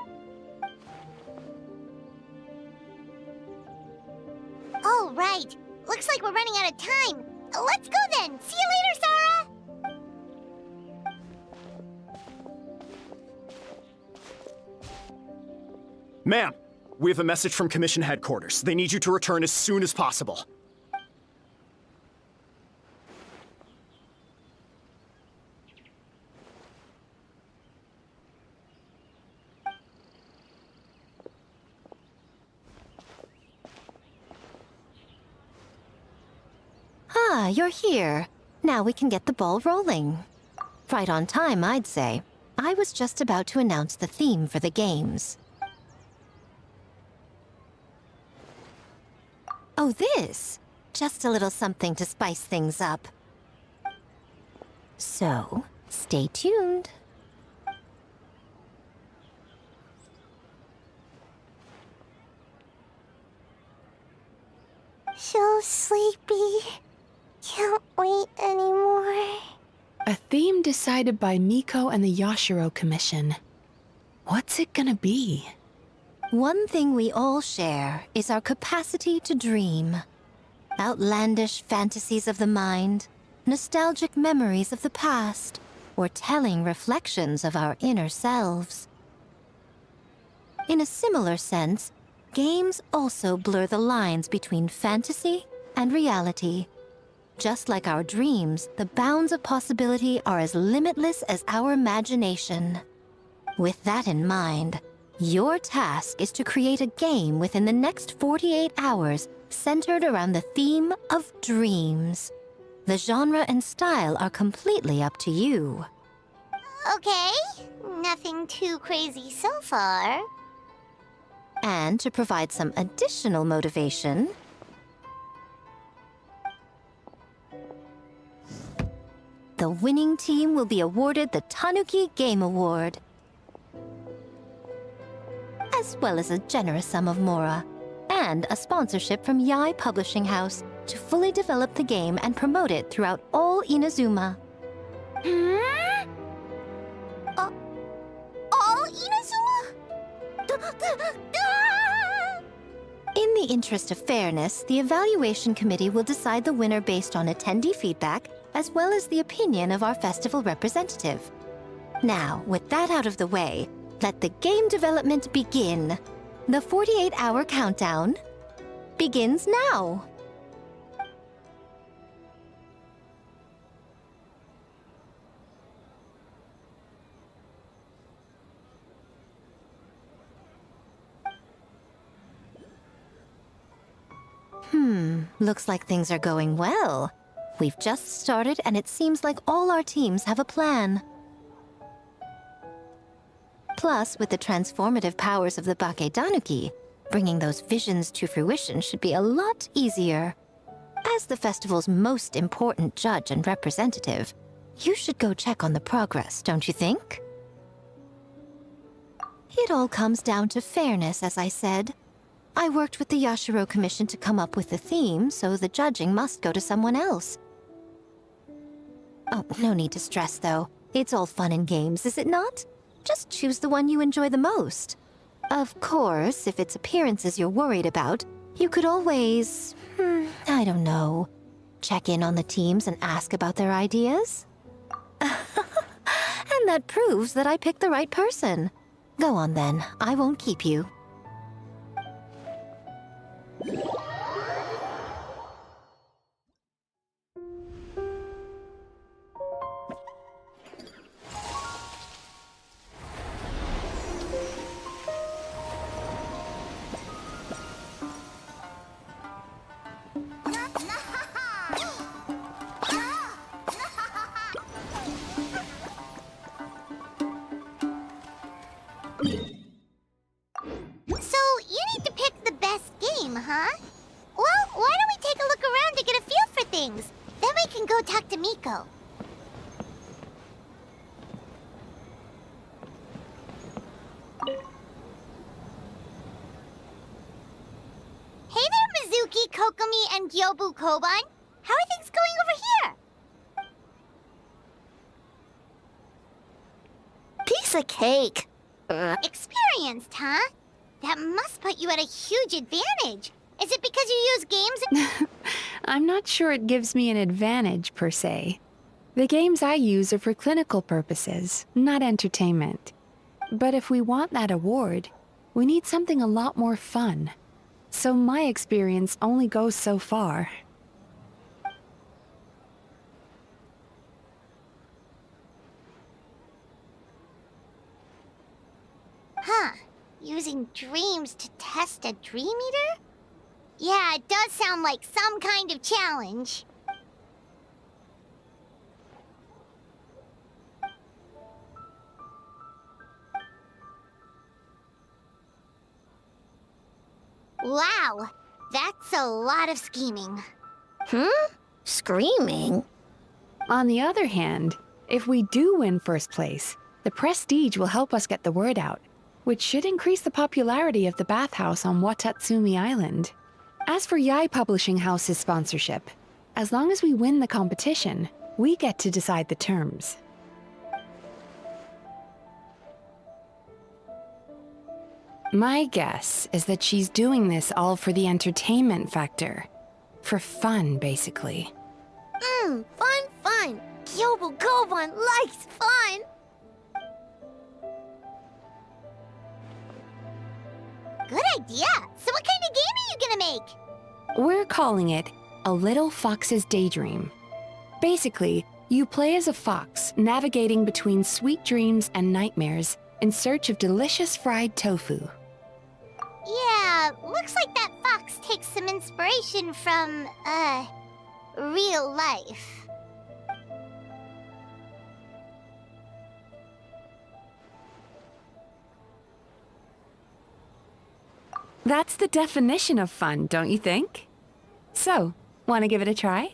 Oh, right. Looks like we're running out of time. Let's go then. See you later, Sarah. Ma'am, we have a message from Commission Headquarters. They need you to return as soon as possible. Ah, you're here. Now we can get the ball rolling. Right on time, I'd say. I was just about to announce the theme for the games. Oh, this? Just a little something to spice things up. So, stay tuned. So sleepy. Can't wait anymore. A theme decided by Miko and the Yashiro Commission. What's it gonna be? One thing we all share is our capacity to dream. Outlandish fantasies of the mind, nostalgic memories of the past, or telling reflections of our inner selves. In a similar sense, games also blur the lines between fantasy and reality. Just like our dreams, the bounds of possibility are as limitless as our imagination. With that in mind, your task is to create a game within the next 48 hours centered around the theme of dreams. The genre and style are completely up to you. Okay, nothing too crazy so far. And to provide some additional motivation, the winning team will be awarded the Tanuki Game Award, as well as a generous sum of mora, and a sponsorship from Yae Publishing House to fully develop the game and promote it throughout all Inazuma. All Inazuma? In the interest of fairness, the evaluation committee will decide the winner based on attendee feedback, as well as the opinion of our festival representative. Now, with that out of the way, let the game development begin. The 48-hour countdown begins now. Looks like things are going well. We've just started, and it seems like all our teams have a plan. Plus, with the transformative powers of the Bakedanuki, bringing those visions to fruition should be a lot easier. As the festival's most important judge and representative, you should go check on the progress, don't you think? It all comes down to fairness, as I said. I worked with the Yashiro Commission to come up with the theme, so the judging must go to someone else. Oh, no need to stress, though. It's all fun and games, is it not? Just choose the one you enjoy the most. Of course, if it's appearances you're worried about, you could always, I don't know, check in on the teams and ask about their ideas. And that proves that I picked the right person. Go on then, I won't keep you. So, you need to pick the best game, huh? Well, why don't we take a look around to get a feel for things? Then we can go talk to Miko. Hey there, Mizuki, Kokomi, and Gyobu Koban. How are things going over here? Piece of cake. Experienced, huh? That must put you at a huge advantage. Is it because you use games? I'm not sure it gives me an advantage, per se. The games I use are for clinical purposes, not entertainment. But if we want that award, we need something a lot more fun. So my experience only goes so far. Huh. Using dreams to test a dream eater? Yeah, it does sound like some kind of challenge. Wow, that's a lot of scheming. Screaming? On the other hand, if we do win first place, the prestige will help us get the word out, which should increase the popularity of the bathhouse on Watatsumi Island. As for Yae Publishing House's sponsorship, as long as we win the competition, we get to decide the terms. My guess is that she's doing this all for the entertainment factor. For fun, basically. Fun. Gyobu Koban likes fun. Good idea. So what kind of game are you gonna make? We're calling it A Little Fox's Daydream. Basically, you play as a fox navigating between sweet dreams and nightmares in search of delicious fried tofu. Yeah, looks like that fox takes some inspiration from, real life. That's the definition of fun, don't you think? So, want to give it a try?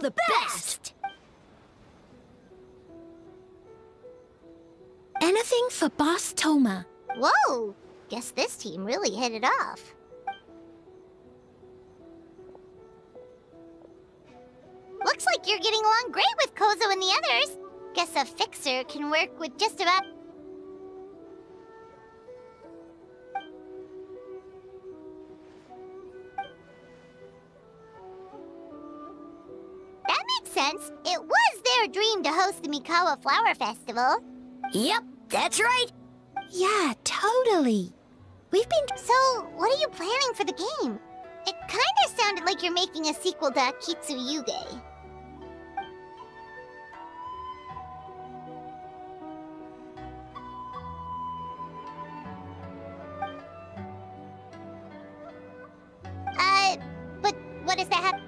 the best! Anything for Boss Toma. Whoa! Guess this team really hit it off. Looks like you're getting along great with Kozo and the others. Guess a fixer can work with just about... That makes sense. It was their dream to host the Mikawa Flower Festival. Yep, that's right. Yeah, totally. We've been... So, what are you planning for the game? It kinda sounded like you're making a sequel to Kitsuyuge. But what does that have...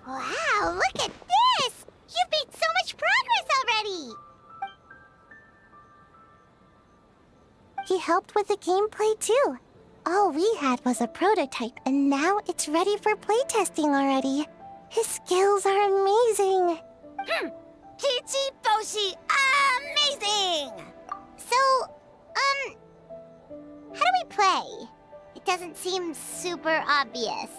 Wow, look at this! You've made so much progress already! He helped with the gameplay too. All we had was a prototype, and now it's ready for playtesting already. His skills are amazing. Kichi Boshi, amazing! So, how do we play? It doesn't seem super obvious.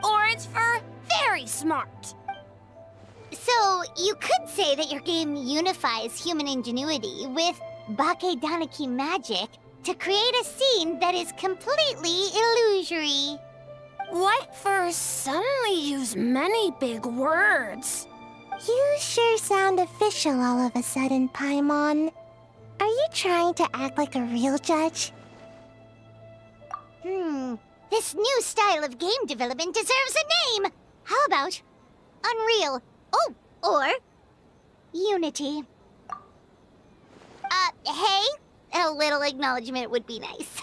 Orange for very smart. So, you could say that your game unifies human ingenuity with Bakedanaki magic to create a scene that is completely illusory. White furs suddenly use many big words. You sure sound official all of a sudden, Paimon. Are you trying to act like a real judge? This new style of game development deserves a name! How about Unreal? Oh, or Unity. Hey? A little acknowledgement would be nice.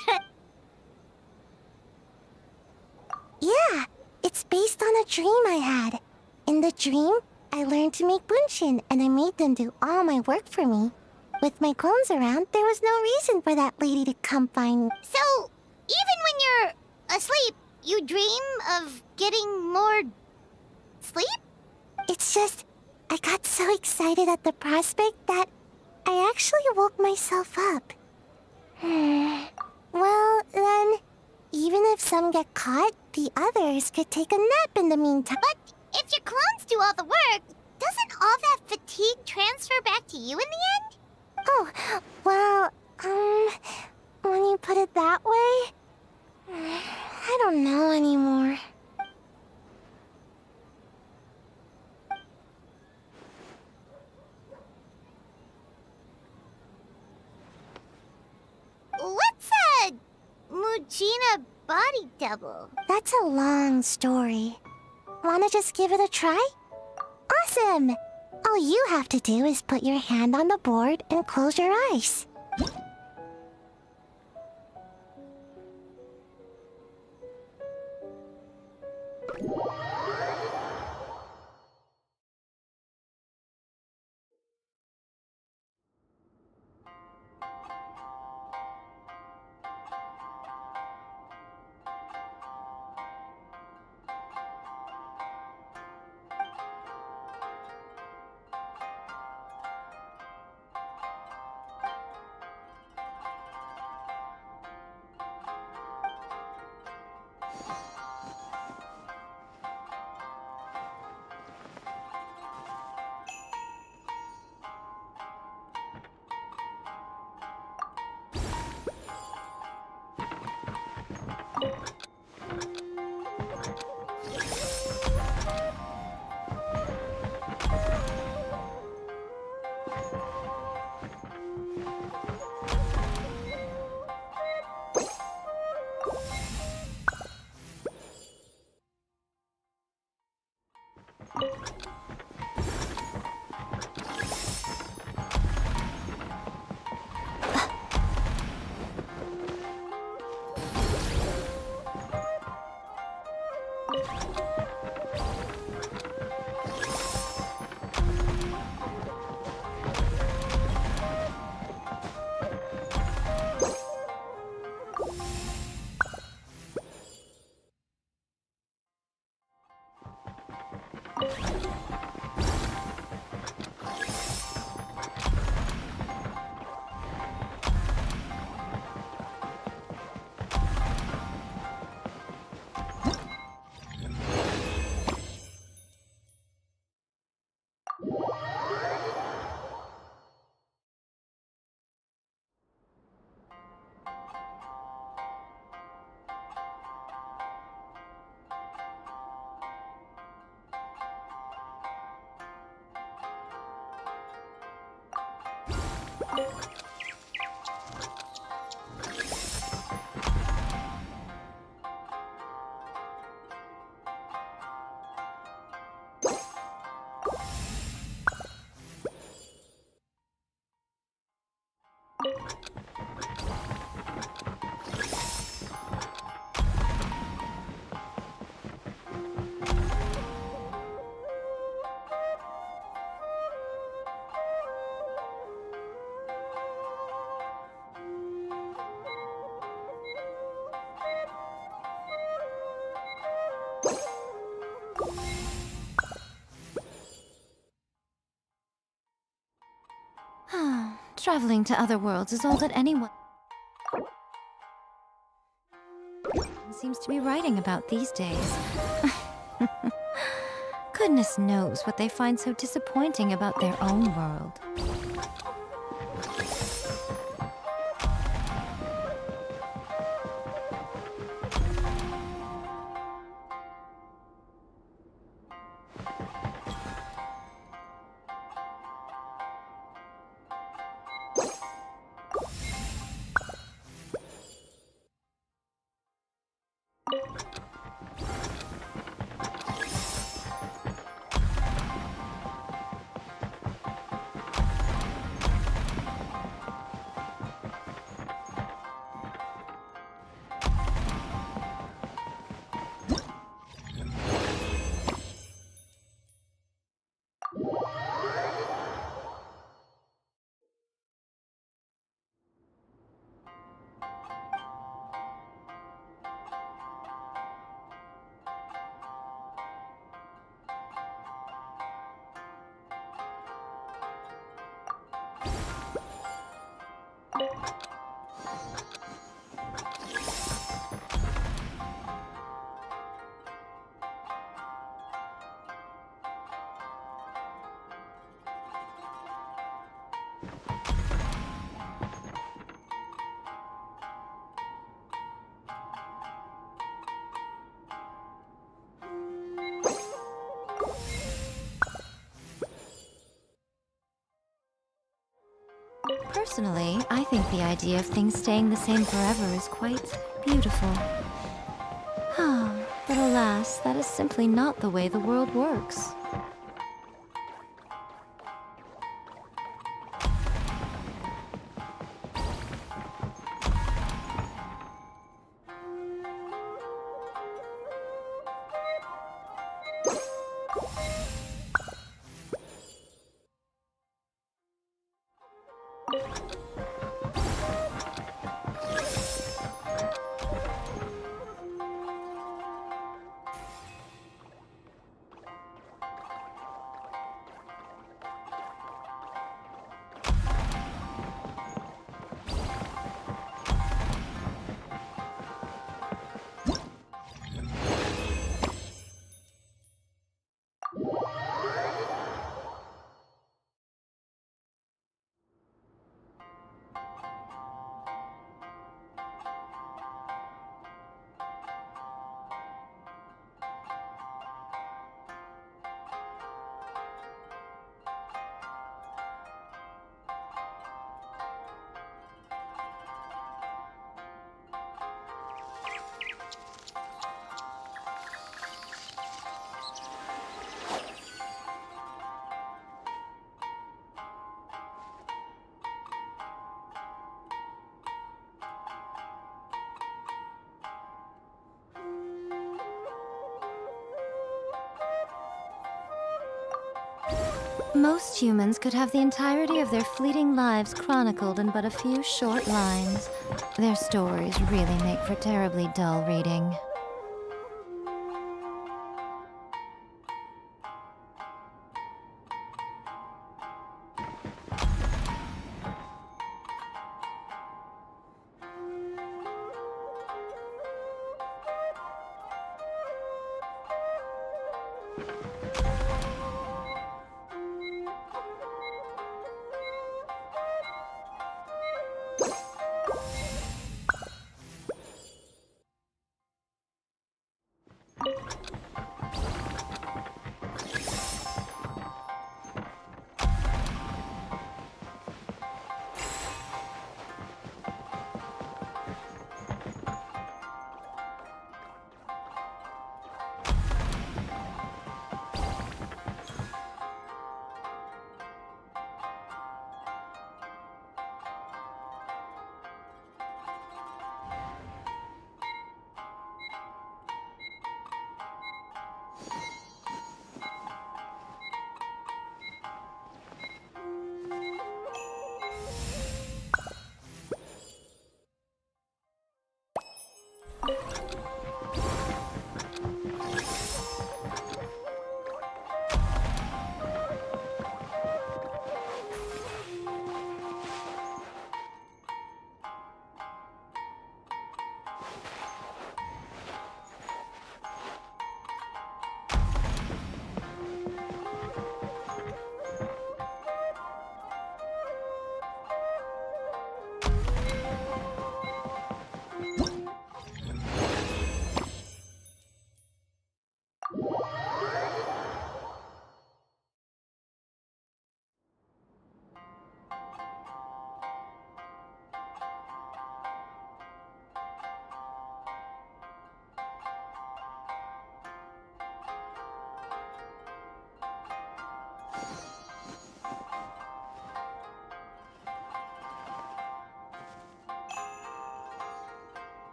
Yeah, it's based on a dream I had. In the dream, I learned to make bunshin, and I made them do all my work for me. With my clones around, there was no reason for that lady to come find me. So, even when you're asleep, you dream of getting more sleep? It's just, I got so excited at the prospect that I actually woke myself up. Well, then, even if some get caught, the others could take a nap in the meantime. But if your clones do all the work, doesn't all that fatigue transfer back to you in the end? Oh, well, when you put it that way, I don't know anymore. What's a Mujina body double? That's a long story. Wanna just give it a try? Awesome! All you have to do is put your hand on the board and close your eyes. Traveling to other worlds is all that anyone seems to be writing about these days. Goodness knows what they find so disappointing about their own world. Personally, I think the idea of things staying the same forever is quite beautiful. But alas, that is simply not the way the world works. Most humans could have the entirety of their fleeting lives chronicled in but a few short lines. Their stories really make for terribly dull reading.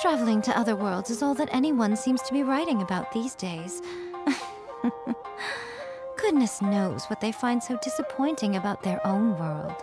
Traveling to other worlds is all that anyone seems to be writing about these days. Goodness knows what they find so disappointing about their own world.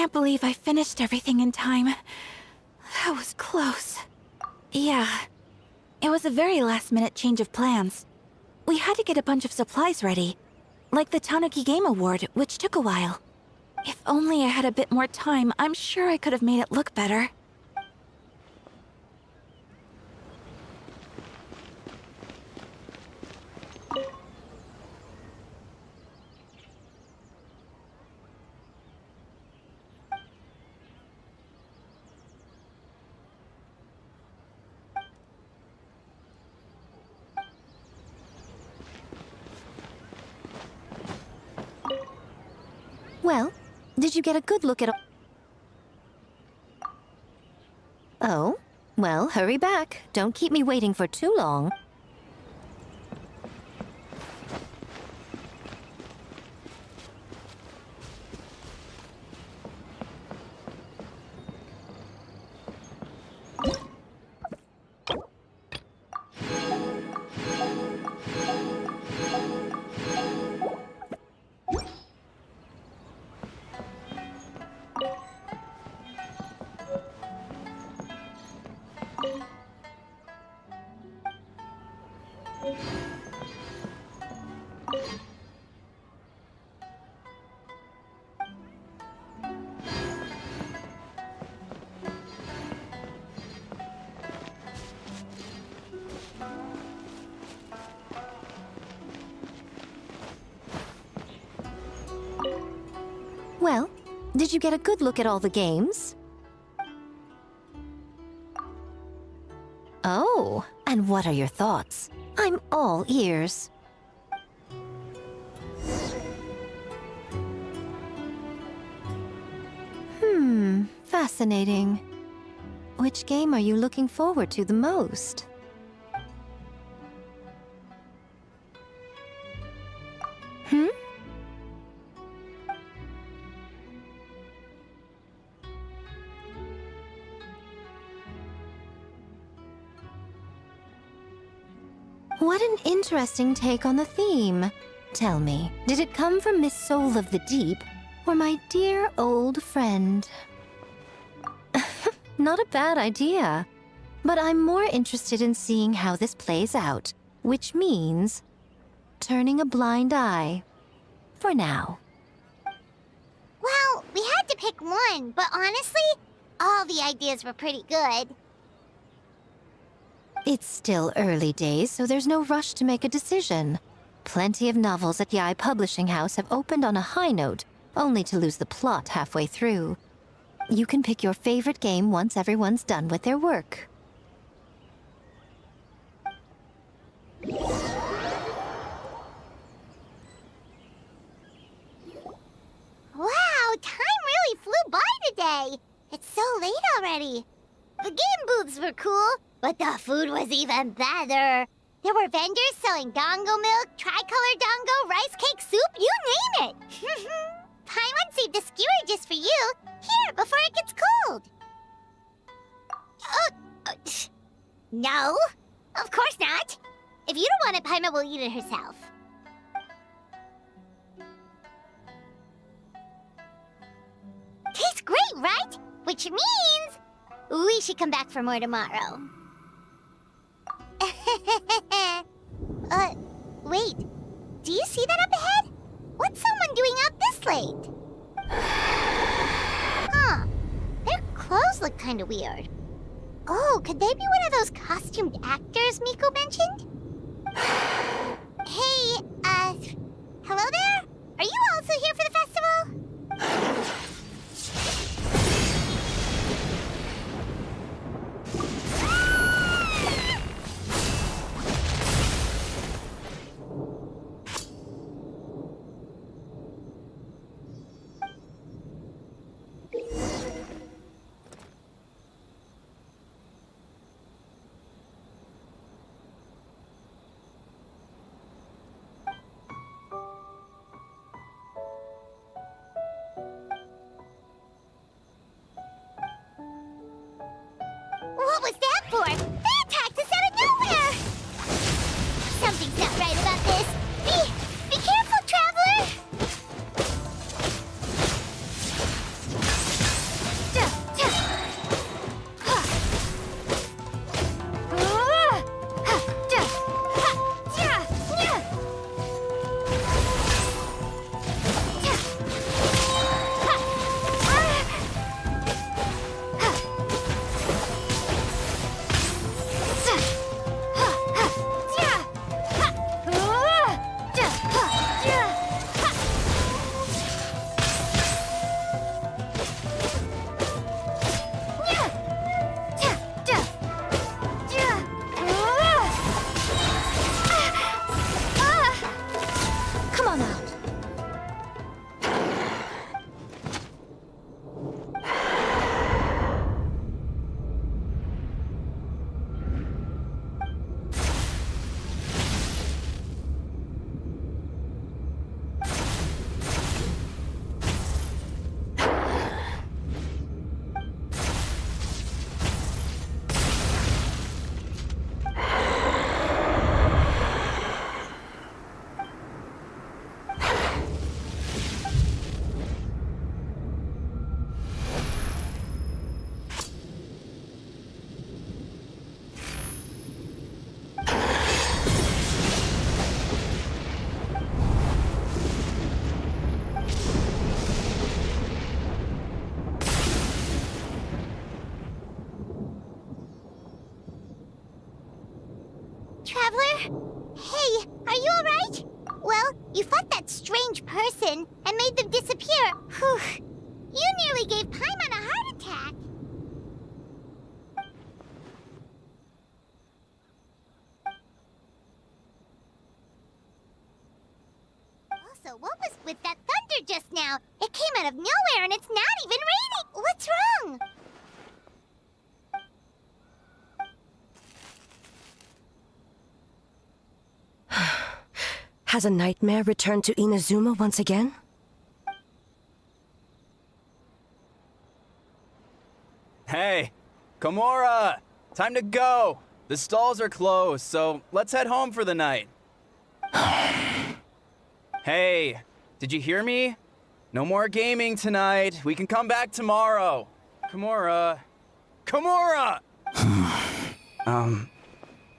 can't believe I finished everything in time. That was close. Yeah, it was a very last-minute change of plans. We had to get a bunch of supplies ready, like the Tanuki Game Award, which took a while. If only I had a bit more time, I'm sure I could have made it look better. Well, did you get a good look at... Oh? Well, hurry back. Don't keep me waiting for too long. Well, did you get a good look at all the games? Oh, and what are your thoughts? I'm all ears. Fascinating. Which game are you looking forward to the most? What an interesting take on the theme. Tell me, did it come from Miss Soul of the Deep, or my dear old friend? Not a bad idea. But I'm more interested in seeing how this plays out, which means turning a blind eye. For now. Well, we had to pick one, but honestly, all the ideas were pretty good. It's still early days, so there's no rush to make a decision. Plenty of novels at Yae Publishing House have opened on a high note, only to lose the plot halfway through. You can pick your favorite game once everyone's done with their work. Wow, time really flew by today. It's so late already. The game booths were cool, but the food was even better. There were vendors selling dongo milk, tricolor dongo, rice cake soup, you name it. Paimon saved a skewer just for you. Here, before it gets cold. No, of course not. If you don't want it, Paimon will eat it herself. Tastes great, right? Which means we should come back for more tomorrow. Wait. Do you see that up ahead? What's someone doing out this late? Huh. Their clothes look kind of weird. Oh, could they be one of those costumed actors Miko mentioned? Hey, hello there? Are you also here for the festival? Traveler? Hey, are you alright? Well, you fought that strange person and made them disappear. Whew. You nearly gave Paimon a heart attack. Also, what was with that thunder just now? It came out of nowhere and it's not even raining. What's wrong? Has a nightmare returned to Inazuma once again? Hey, Komura! Time to go! The stalls are closed, so let's head home for the night. Hey, did you hear me? No more gaming tonight. We can come back tomorrow. Komura. Komura!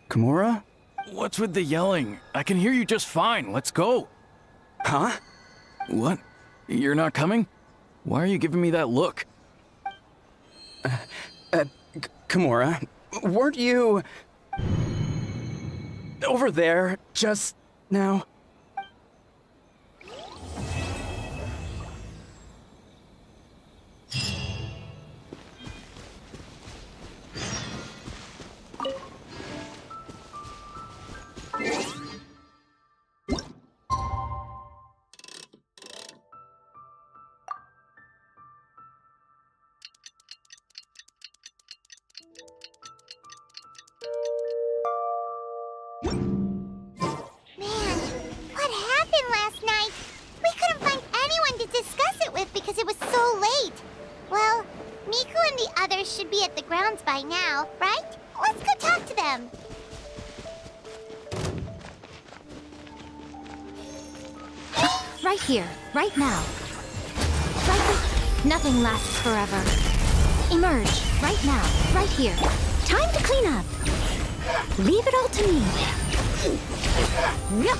Komura? What's with the yelling? I can hear you just fine. Let's go. Huh? What? You're not coming? Why are you giving me that look? Komura, weren't you over there just now? Should be at the grounds by now, right? Let's go talk to them. Right here, right now. Nothing lasts forever. Emerge, right now, right here. Time to clean up. Leave it all to me. Yep.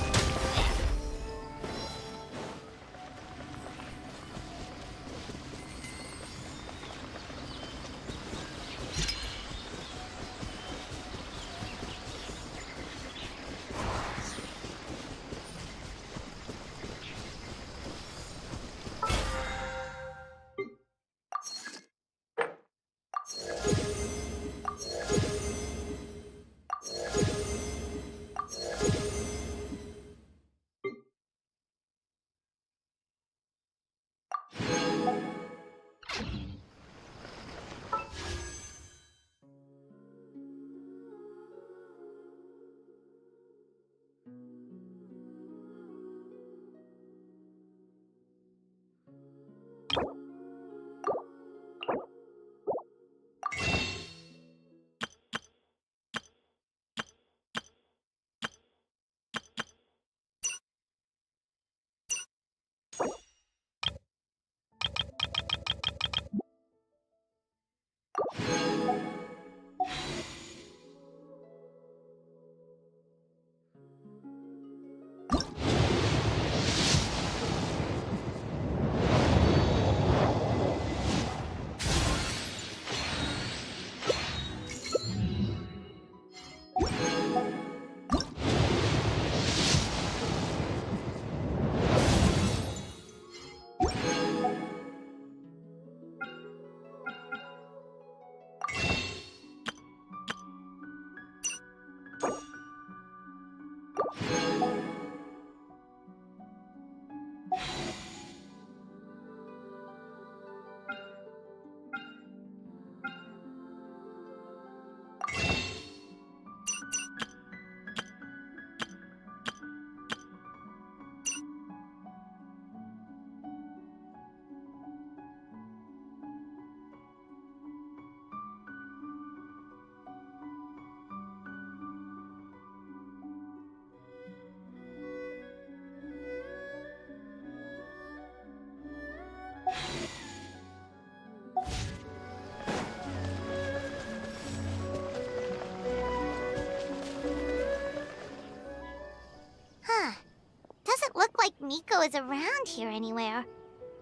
Miko is around here anywhere.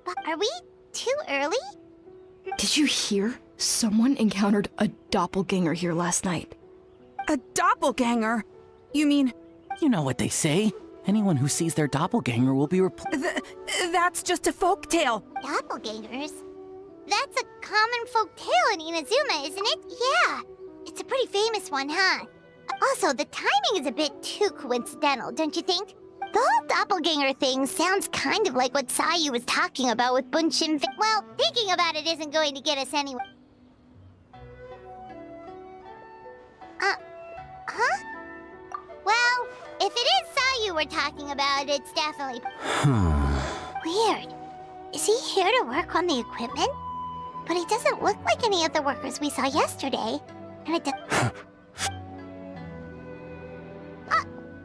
But are we too early? Did you hear? Someone encountered a doppelganger here last night. A doppelganger? You mean... You know what they say. Anyone who sees their doppelganger will be That's just a folk tale. Doppelgangers? That's a common folk tale in Inazuma, isn't it? Yeah. It's a pretty famous one, huh? Also, the timing is a bit too coincidental, don't you think? The whole doppelganger thing sounds kind of like what Sayu was talking about with Bunshin. Well, thinking about it isn't going to get us anywhere. Huh? Well, if it is Sayu we're talking about, it's definitely... Weird. Is he here to work on the equipment? But he doesn't look like any of the workers we saw yesterday. And it does...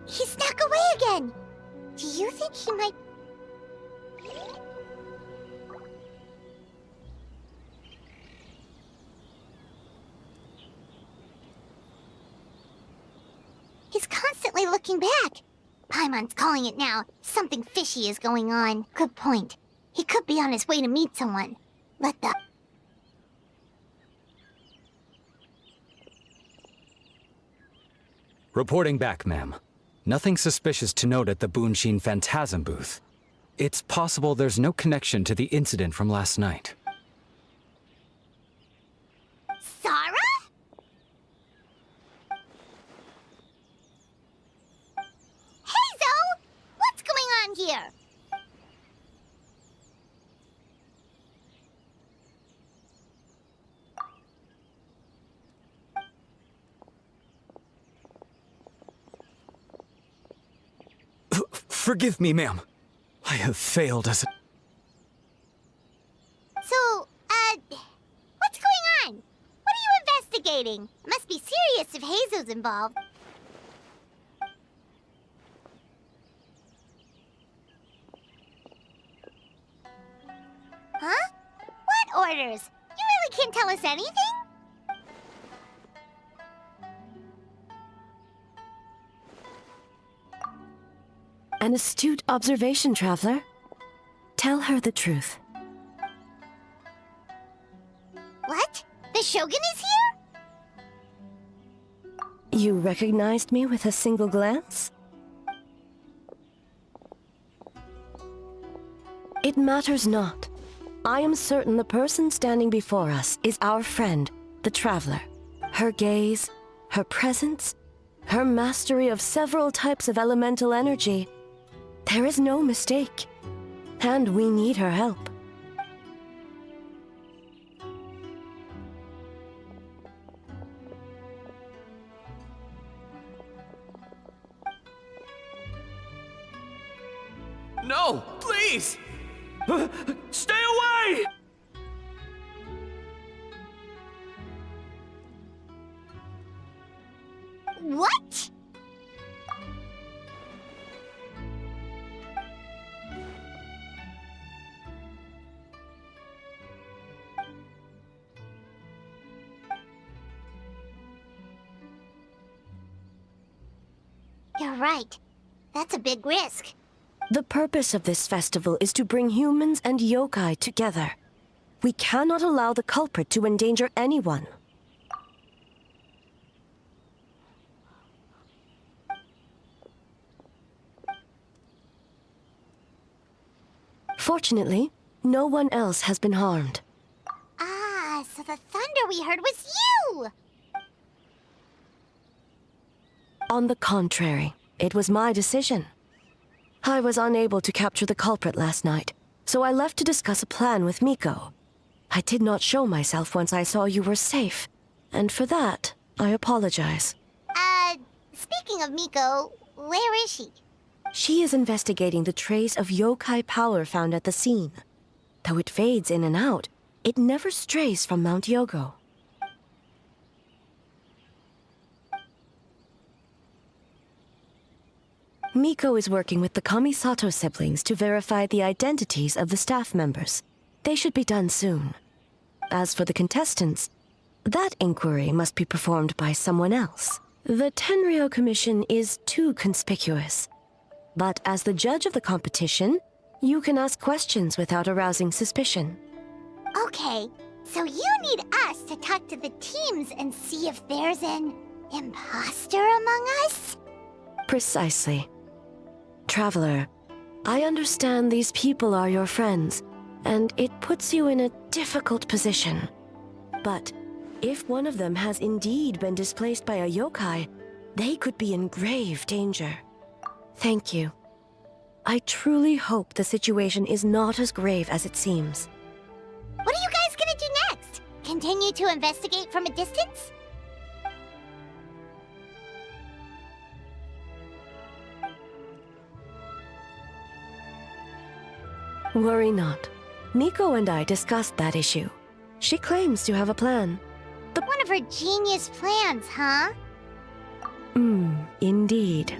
He snuck away again! Do you think he might... He's constantly looking back. Paimon's calling it now. Something fishy is going on. Good point. He could be on his way to meet someone. Let the... Reporting back, ma'am. Nothing suspicious to note at the Bunshin Phantasm booth. It's possible there's no connection to the incident from last night. Sarah? Hazel! What's going on here? Forgive me, ma'am. I have failed as a... So, what's going on? What are you investigating? It must be serious if Hazel's involved. Huh? What orders? You really can't tell us anything? An astute observation, traveler. Tell her the truth. What? The Shogun is here? You recognized me with a single glance? It matters not. I am certain the person standing before us is our friend, the traveler. Her gaze, her presence, her mastery of several types of elemental energy. There is no mistake, and we need her help. No, please! Stay away! What? You're right. That's a big risk. The purpose of this festival is to bring humans and yokai together. We cannot allow the culprit to endanger anyone. Fortunately, no one else has been harmed. Ah, so the thunder we heard was you! On the contrary, it was my decision. I was unable to capture the culprit last night, so I left to discuss a plan with Miko. I did not show myself once I saw you were safe, and for that, I apologize. Speaking of Miko, where is she? She is investigating the trace of yokai power found at the scene. Though it fades in and out, it never strays from Mount Yogo. Miko is working with the Kamisato siblings to verify the identities of the staff members. They should be done soon. As for the contestants, that inquiry must be performed by someone else. The Tenryo Commission is too conspicuous. But as the judge of the competition, you can ask questions without arousing suspicion. Okay, so you need us to talk to the teams and see if there's an imposter among us? Precisely. Traveler, I understand these people are your friends, and it puts you in a difficult position. But if one of them has indeed been displaced by a yokai, they could be in grave danger. Thank you. I truly hope the situation is not as grave as it seems. What are you guys gonna do next? Continue to investigate from a distance? Worry not. Miko and I discussed that issue. She claims to have a plan. One of her genius plans, huh? Indeed.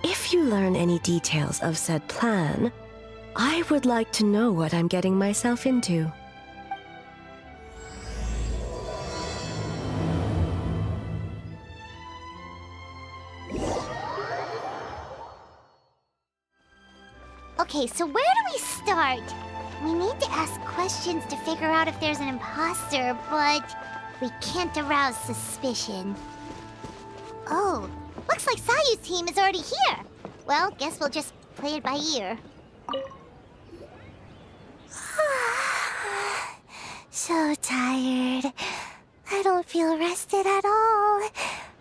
If you learn any details of said plan, I would like to know what I'm getting myself into. Okay, so where do we start? We need to ask questions to figure out if there's an imposter, but we can't arouse suspicion. Oh, looks like Sayu's team is already here. Well, guess we'll just play it by ear. So tired. I don't feel rested at all.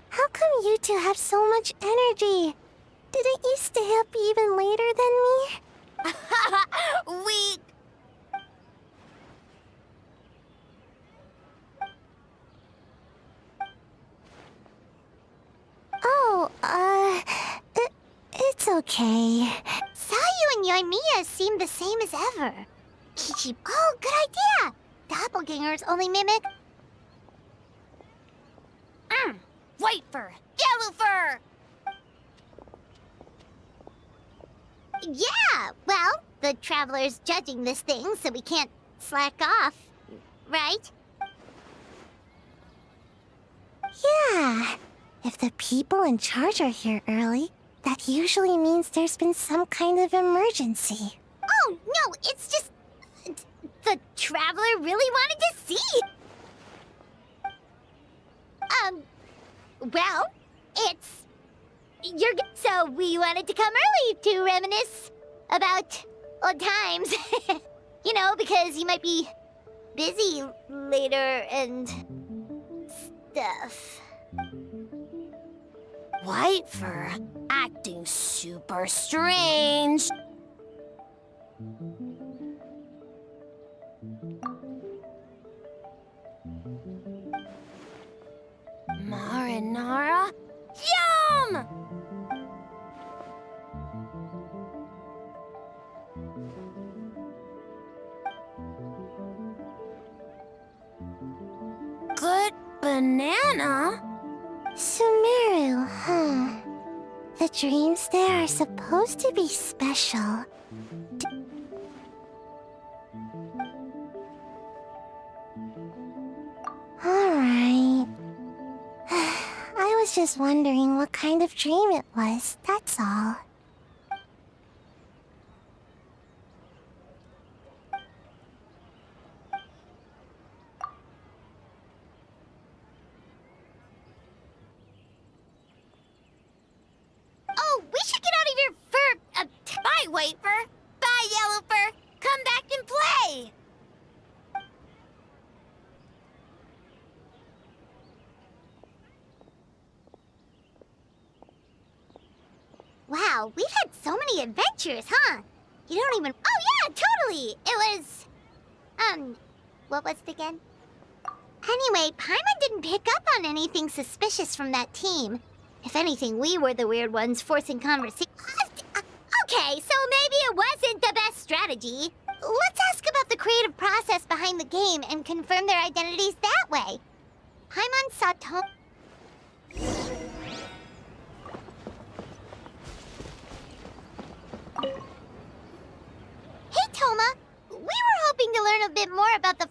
How come you two have so much energy? Didn't you stay up even later than me? Weak. Oh, it's okay. Sayu and Yoimiya seem the same as ever. Kichi. Oh, good idea. Doppelgangers only mimic. White fur. Yellow fur. Yeah, well, the Traveler's judging this thing, so we can't slack off, right? Yeah. If the people in charge are here early, that usually means there's been some kind of emergency. Oh, no, it's just... the Traveler really wanted to see. Well, it's... So we wanted to come early to reminisce about old times. You know, because you might be busy later and... stuff. White fur, acting super strange. Marinara? Yum! Good banana? Sumeru, huh? The dreams there are supposed to be special. Alright. I was just wondering what kind of dream it was, that's all. Oh, we should get out of here for... bye, White Fur. Bye, Yellow Fur. Come back and play. Wow, we've had so many adventures, huh? You don't even... Oh, yeah, totally! It was... what was it again? Anyway, Paimon didn't pick up on anything suspicious from that team. If anything, we were the weird ones forcing conversation. Okay, so maybe it wasn't the best strategy. Let's ask about the creative process behind the game and confirm their identities that way. Paimon saw Hey, Toma! We were hoping to learn a bit more about the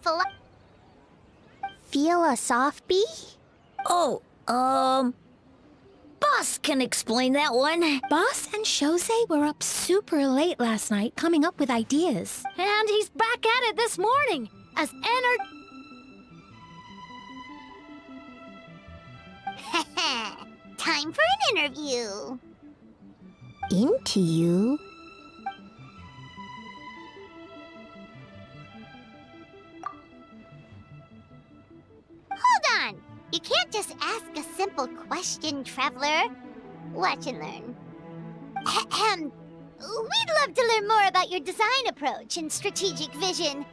Philosophy? Oh, Boss can explain that one. Boss and Shosei were up super late last night coming up with ideas. And he's back at it this morning, as time for an interview. Into you? Hold on! You can't just ask a simple question, Traveler. Watch and learn. Ahem. We'd love to learn more about your design approach and strategic vision.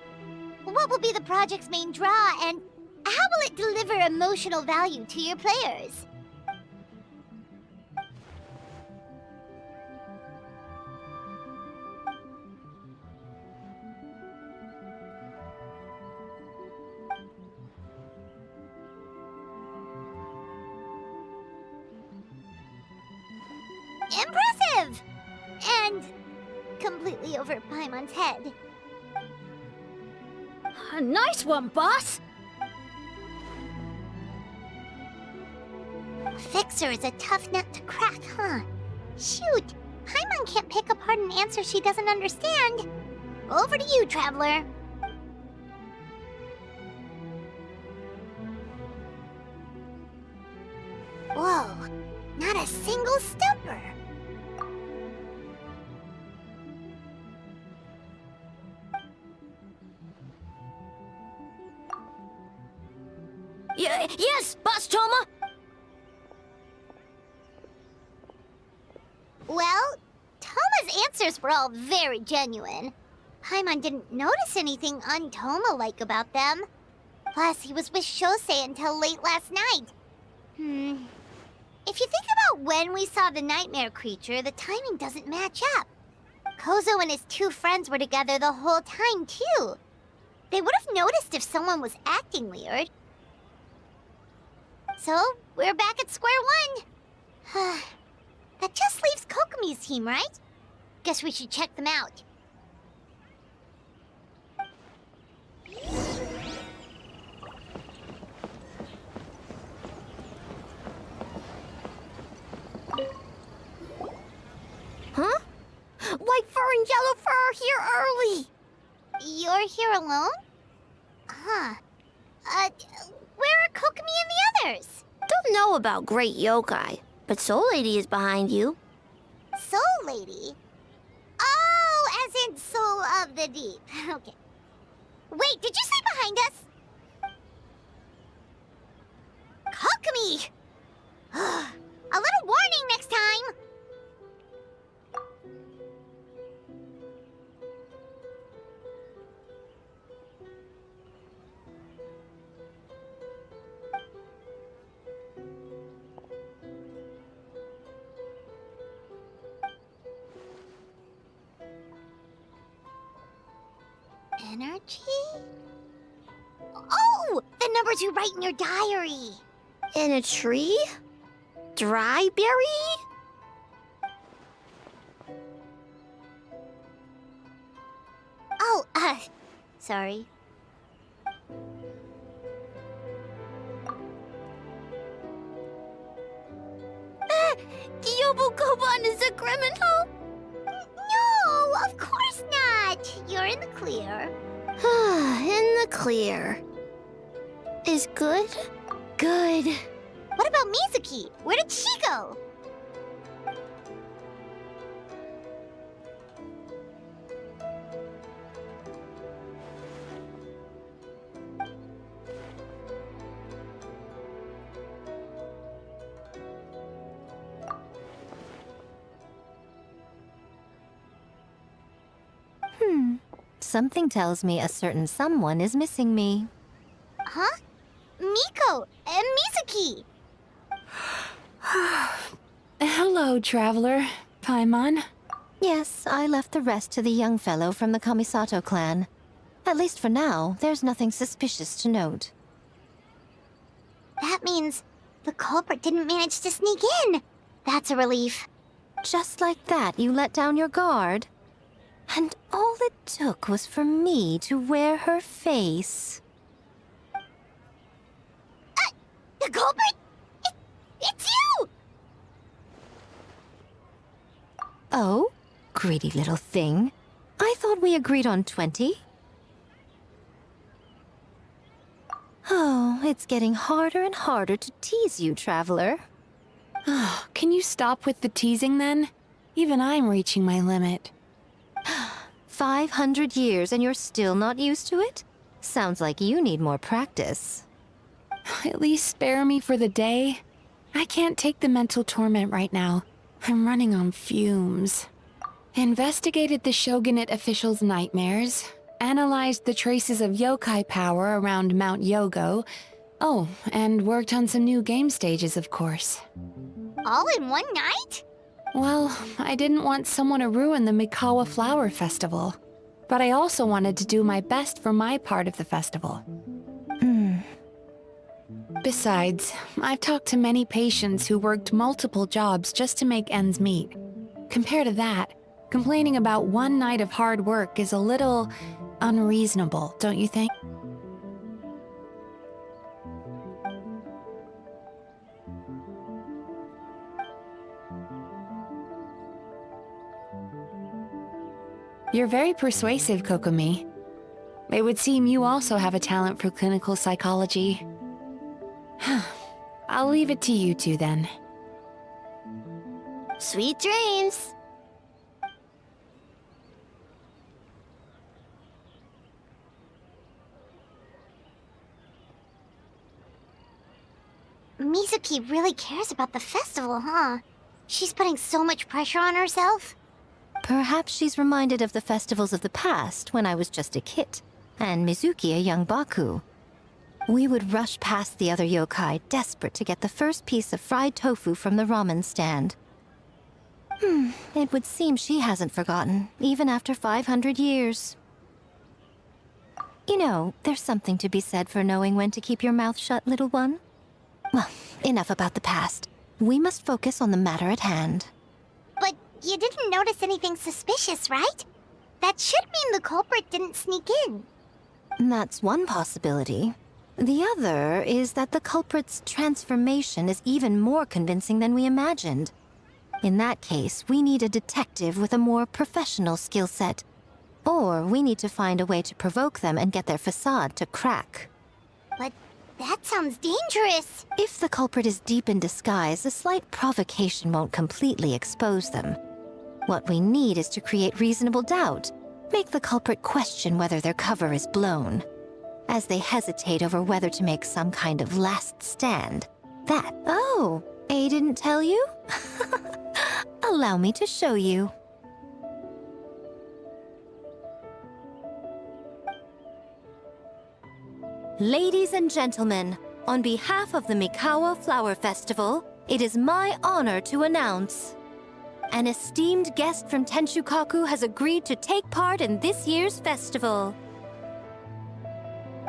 What will be the project's main draw, and how will it deliver emotional value to your players? Impressive! And completely over Paimon's head. A nice one, boss! Fixer is a tough nut to crack, huh? Shoot! Paimon can't pick apart an answer she doesn't understand. Over to you, Traveler. Whoa, not a single stumper. Yes, Boss Toma! Well, Toma's answers were all very genuine. Paimon didn't notice anything un-Toma-like about them. Plus, he was with Shosei until late last night. If you think about when we saw the nightmare creature, the timing doesn't match up. Kozo and his two friends were together the whole time, too. They would have noticed if someone was acting weird. So, we're back at square one. That just leaves Kokomi's team, right? Guess we should check them out. Huh? White fur and yellow fur are here early! You're here alone? Huh. Where are Kokomi and the others? Don't know about Great Yokai, but Soul Lady is behind you. Soul Lady? Oh, as in Soul of the Deep. Okay. Wait, did you say behind us? Kokomi! A little warning next time! Energy? Oh! The numbers you write in your diary! In a tree? Dry berry? Oh, sorry. Yobukoban is a criminal? No, of course not! You're in the clear. In the clear. Is good? Good. What about Mizuki? Where did she go? Something tells me a certain someone is missing me. Huh? Miko and Mizuki! Hello, Traveler. Paimon? Yes, I left the rest to the young fellow from the Kamisato clan. At least for now, there's nothing suspicious to note. That means the culprit didn't manage to sneak in. That's a relief. Just like that, you let down your guard? And all it took was for me to wear her face. The culprit? It's you! Oh? Greedy little thing. I thought we agreed on 20. Oh, it's getting harder and harder to tease you, Traveler. Can you stop with the teasing then? Even I'm reaching my limit. 500 years and you're still not used to it? Sounds like you need more practice. At least spare me for the day. I can't take the mental torment right now. I'm running on fumes. Investigated the shogunate officials' nightmares, analyzed the traces of yokai power around Mount Yogo. Oh, and worked on some new game stages, of course. All in one night? Well, I didn't want someone to ruin the Mikawa Flower Festival. But I also wanted to do my best for my part of the festival. Besides, I've talked to many patients who worked multiple jobs just to make ends meet. Compared to that, complaining about one night of hard work is a little unreasonable, don't you think? You're very persuasive, Kokomi. It would seem you also have a talent for clinical psychology. I'll leave it to you two then. Sweet dreams! Mizuki really cares about the festival, huh? She's putting so much pressure on herself. Perhaps she's reminded of the festivals of the past when I was just a kid, and Mizuki a young Baku. We would rush past the other yokai, desperate to get the first piece of fried tofu from the ramen stand. It would seem she hasn't forgotten, even after 500 years. You know, there's something to be said for knowing when to keep your mouth shut, little one. Well, enough about the past. We must focus on the matter at hand. But you didn't notice anything suspicious, right? That should mean the culprit didn't sneak in. That's one possibility. The other is that the culprit's transformation is even more convincing than we imagined. In that case, we need a detective with a more professional skill set. Or we need to find a way to provoke them and get their facade to crack. But that sounds dangerous. If the culprit is deep in disguise, a slight provocation won't completely expose them. What we need is to create reasonable doubt. Make the culprit question whether their cover is blown. As they hesitate over whether to make some kind of last stand. That... Oh, A didn't tell you? Allow me to show you. Ladies and gentlemen, on behalf of the Mikawa Flower Festival, it is my honor to announce... An esteemed guest from Tenshukaku has agreed to take part in this year's festival.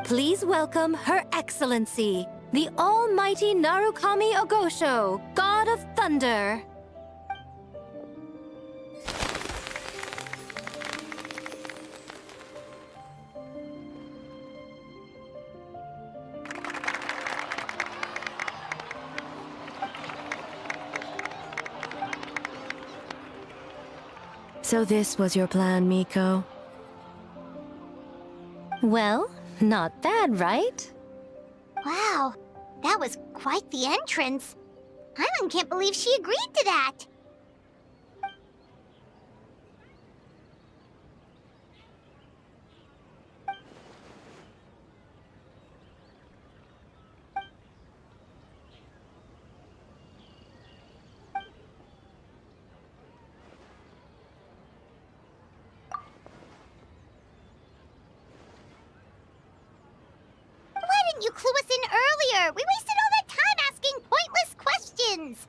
Please welcome Her Excellency, the Almighty Narukami Ogosho, God of Thunder. So this was your plan, Miko? Well, not bad, right? Wow, that was quite the entrance. Hyman can't believe she agreed to that. Why didn't you clue us in earlier? We wasted all that time asking pointless questions.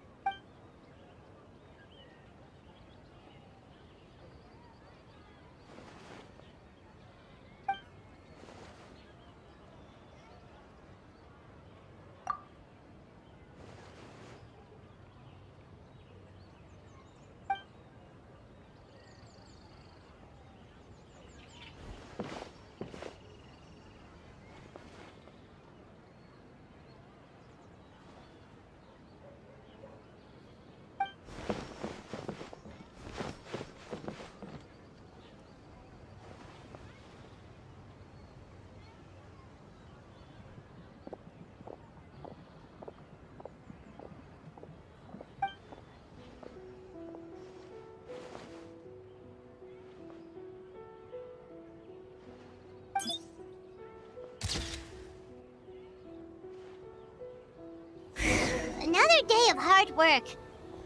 another day of hard work.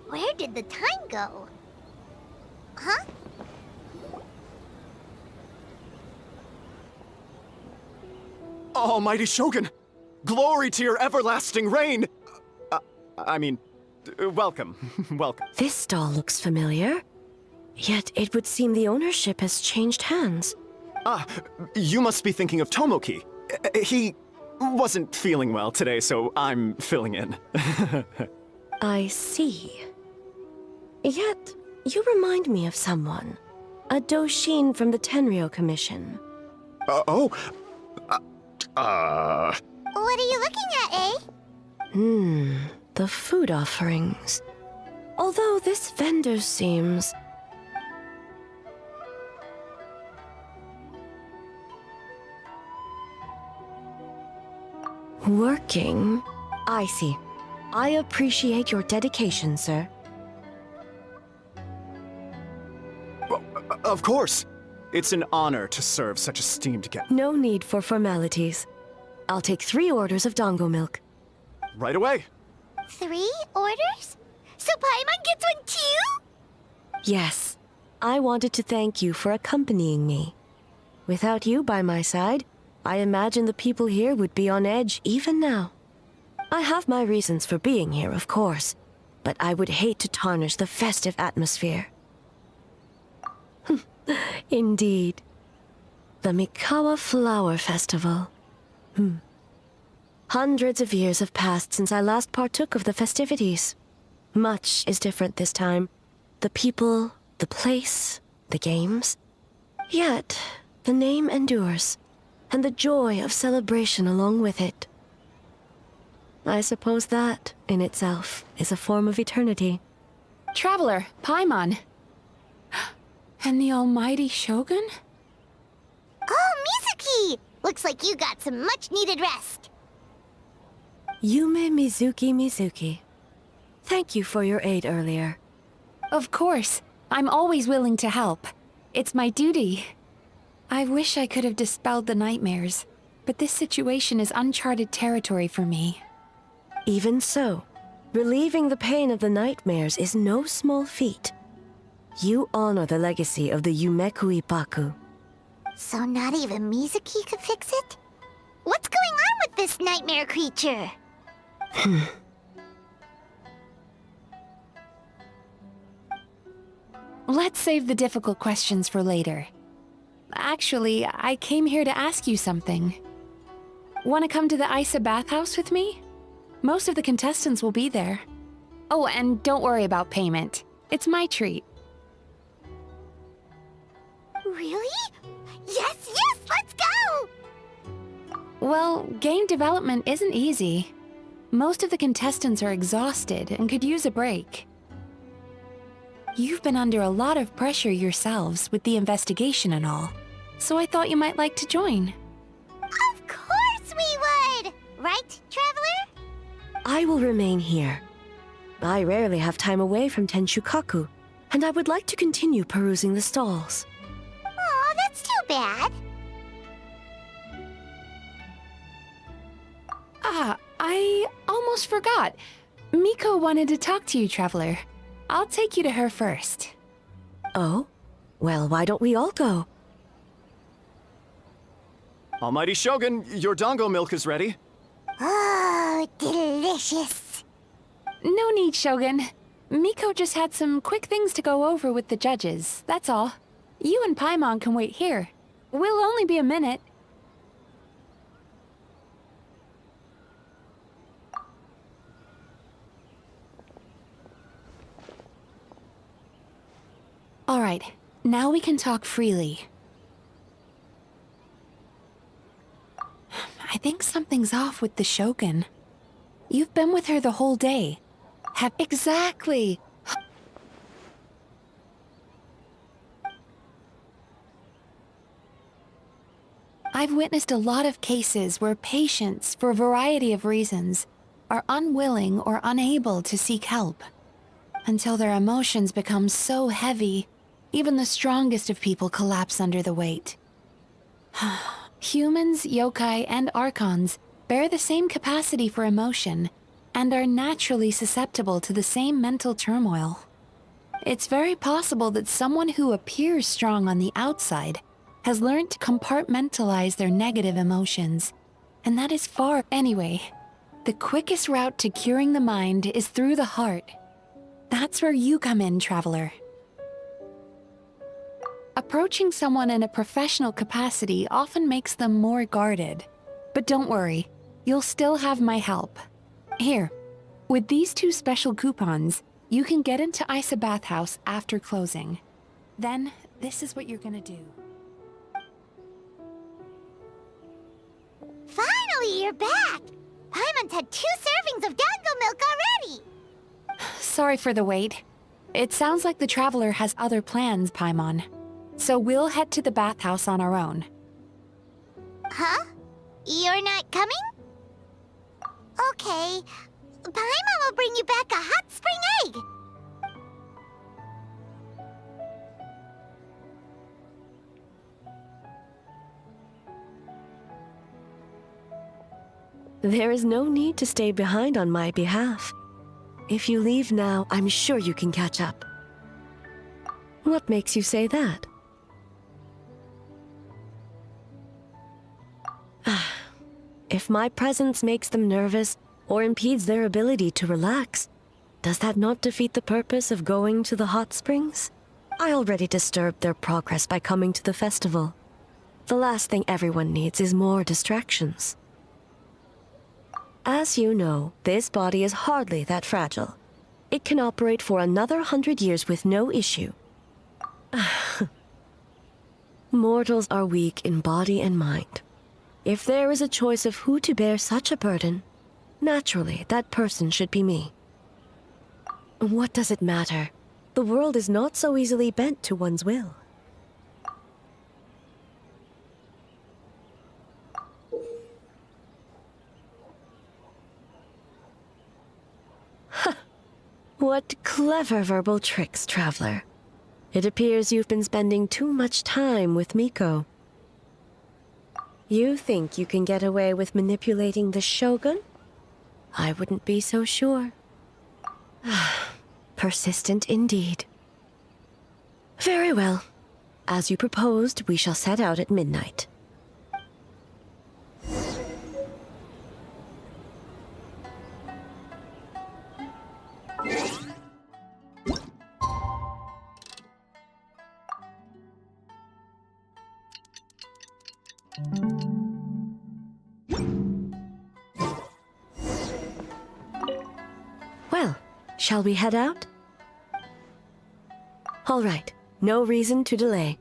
Where did the time go? Huh? Almighty Shogun! Glory to your everlasting reign! Welcome. Welcome. This stall looks familiar. Yet it would seem the ownership has changed hands. You must be thinking of Tomoki. He wasn't feeling well today, so I'm filling in. I see. Yet, you remind me of someone. A Doshin from the Tenryo Commission. What are you looking at, eh? The food offerings. Although this vendor seems... working? I see. I appreciate your dedication, sir. Of course. It's an honor to serve such esteemed guests. No need for formalities. I'll take 3 orders of dongo milk. Right away. 3 orders? So Paimon gets one too? Yes. I wanted to thank you for accompanying me. Without you by my side, I imagine the people here would be on edge even now. I have my reasons for being here, of course, but I would hate to tarnish the festive atmosphere. Indeed. The Mikawa Flower Festival. Hundreds of years have passed since I last partook of the festivities. Much is different this time. The people, the place, the games. Yet, the name endures, and the joy of celebration along with it. I suppose that, in itself, is a form of eternity. Traveler, Paimon. And the almighty Shogun? Oh, Mizuki! Looks like you got some much-needed rest. Yume Mizuki. Thank you for your aid earlier. Of course. I'm always willing to help. It's my duty. I wish I could have dispelled the nightmares, but this situation is uncharted territory for me. Even so, relieving the pain of the nightmares is no small feat. You honor the legacy of the Yumeku Ippaku. So not even Mizuki could fix it? What's going on with this nightmare creature? Let's save the difficult questions for later. Actually, I came here to ask you something. Want to come to the Isa bathhouse with me? Most of the contestants will be there. Oh, and don't worry about payment. It's my treat. Really? Yes, let's go! Well, game development isn't easy. Most of the contestants are exhausted and could use a break. You've been under a lot of pressure yourselves with the investigation and all, so I thought you might like to join. Of course we would! Right, Traveler? I will remain here. I rarely have time away from Tenshukaku, and I would like to continue perusing the stalls. Aw, that's too bad. I almost forgot. Miko wanted to talk to you, Traveler. I'll take you to her first. Oh? Well, why don't we all go? Almighty Shogun, your dongo milk is ready. Oh, delicious. No need, Shogun. Miko just had some quick things to go over with the judges, that's all. You and Paimon can wait here. We'll only be a minute. All right, now we can talk freely. I think something's off with the Shogun. You've been with her the whole day. Exactly! I've witnessed a lot of cases where patients, for a variety of reasons, are unwilling or unable to seek help. Until their emotions become so heavy, even the strongest of people collapse under the weight. Humans, yokai, and archons bear the same capacity for emotion, and are naturally susceptible to the same mental turmoil. It's very possible that someone who appears strong on the outside has learned to compartmentalize their negative emotions, and that is far anyway. The quickest route to curing the mind is through the heart. That's where you come in, traveler. Approaching someone in a professional capacity often makes them more guarded. But don't worry, you'll still have my help. Here, with these 2 special coupons, you can get into Isa Bathhouse after closing. Then, this is what you're gonna do. Finally, you're back! Paimon's had 2 servings of dango milk already! Sorry for the wait. It sounds like the traveler has other plans, Paimon. So we'll head to the bathhouse on our own. Huh? You're not coming? Okay. Paimon will bring you back a hot spring egg! There is no need to stay behind on my behalf. If you leave now, I'm sure you can catch up. What makes you say that? If my presence makes them nervous or impedes their ability to relax, does that not defeat the purpose of going to the hot springs? I already disturbed their progress by coming to the festival. The last thing everyone needs is more distractions. As you know, this body is hardly that fragile. It can operate for another 100 years with no issue. Mortals are weak in body and mind. If there is a choice of who to bear such a burden, naturally that person should be me. What does it matter? The world is not so easily bent to one's will. What clever verbal tricks, traveler. It appears you've been spending too much time with Miko. You think you can get away with manipulating the Shogun? I wouldn't be so sure. Persistent indeed. Very well. As you proposed, we shall set out at midnight. Well, shall we head out? All right, no reason to delay.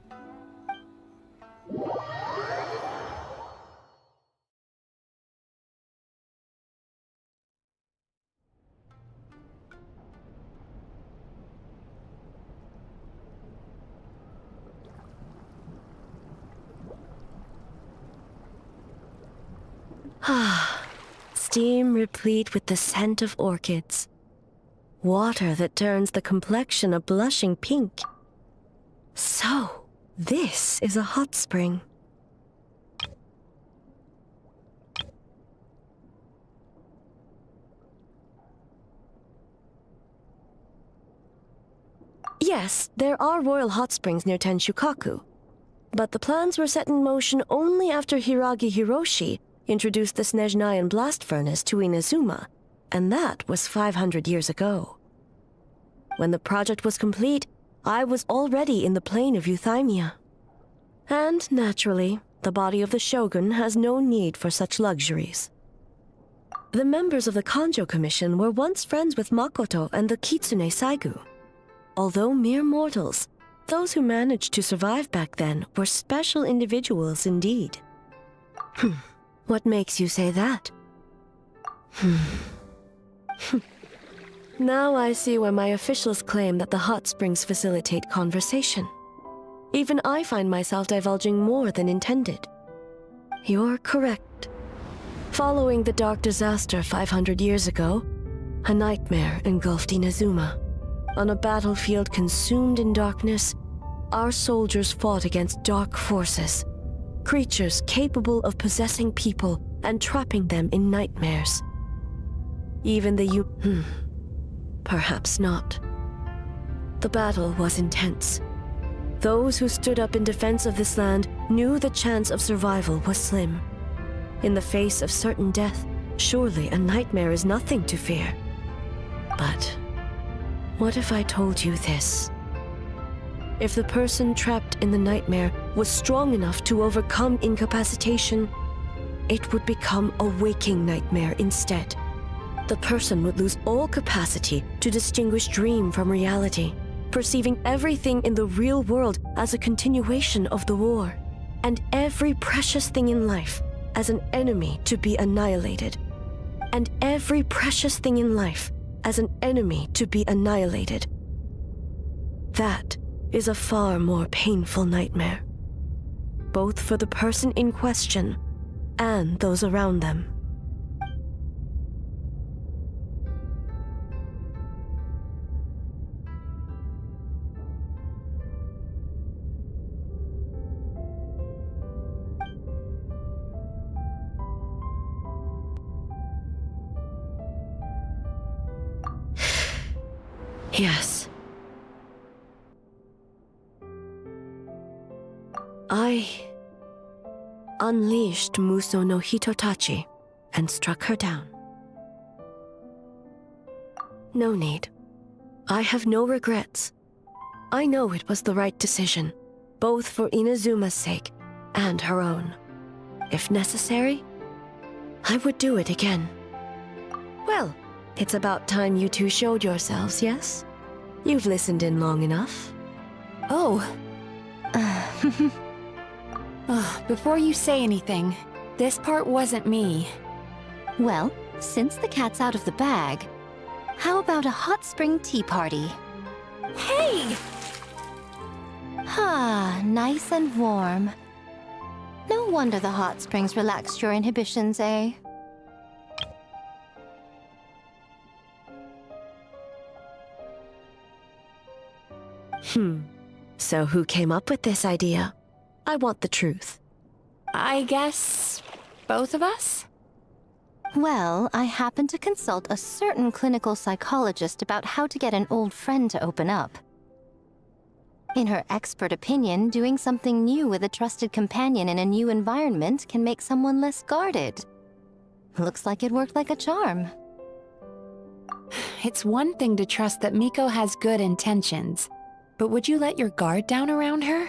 Steam replete with the scent of orchids. Water that turns the complexion a blushing pink. So, this is a hot spring. Yes, there are royal hot springs near Tenshukaku, but the plans were set in motion only after Hiragi Hiroshi introduced the Snezhnayan blast furnace to Inazuma, and that was 500 years ago. When the project was complete, I was already in the plain of Euthymia. And naturally, the body of the Shogun has no need for such luxuries. The members of the Kanjo Commission were once friends with Makoto and the Kitsune Saigu. Although mere mortals, those who managed to survive back then were special individuals indeed. What makes you say that? Now I see why my officials claim that the hot springs facilitate conversation. Even I find myself divulging more than intended. You're correct. Following the dark disaster 500 years ago, a nightmare engulfed Inazuma. On a battlefield consumed in darkness, our soldiers fought against dark forces, creatures capable of possessing people and trapping them in nightmares. Even the perhaps not. The battle was intense. Those who stood up in defense of this land knew the chance of survival was slim. In the face of certain death, surely a nightmare is nothing to fear. But what if I told you this? If the person trapped in the nightmare was strong enough to overcome incapacitation, it would become a waking nightmare instead. The person would lose all capacity to distinguish dream from reality, perceiving everything in the real world as a continuation of the war, and every precious thing in life as an enemy to be annihilated. And every precious thing in life as an enemy to be annihilated. That is a far more painful nightmare, both for the person in question and those around them. Yes. I unleashed Muso no Hitotachi and struck her down. No need. I have no regrets. I know it was the right decision, both for Inazuma's sake and her own. If necessary, I would do it again. Well, it's about time you two showed yourselves, yes? You've listened in long enough. Oh. Before you say anything, this part wasn't me. Well, since the cat's out of the bag, how about a hot spring tea party? Hey! Ah, nice and warm. No wonder the hot springs relaxed your inhibitions, eh? So who came up with this idea? I want the truth. I guess both of us? Well, I happened to consult a certain clinical psychologist about how to get an old friend to open up. In her expert opinion, doing something new with a trusted companion in a new environment can make someone less guarded. Looks like it worked like a charm. It's one thing to trust that Miko has good intentions, but would you let your guard down around her?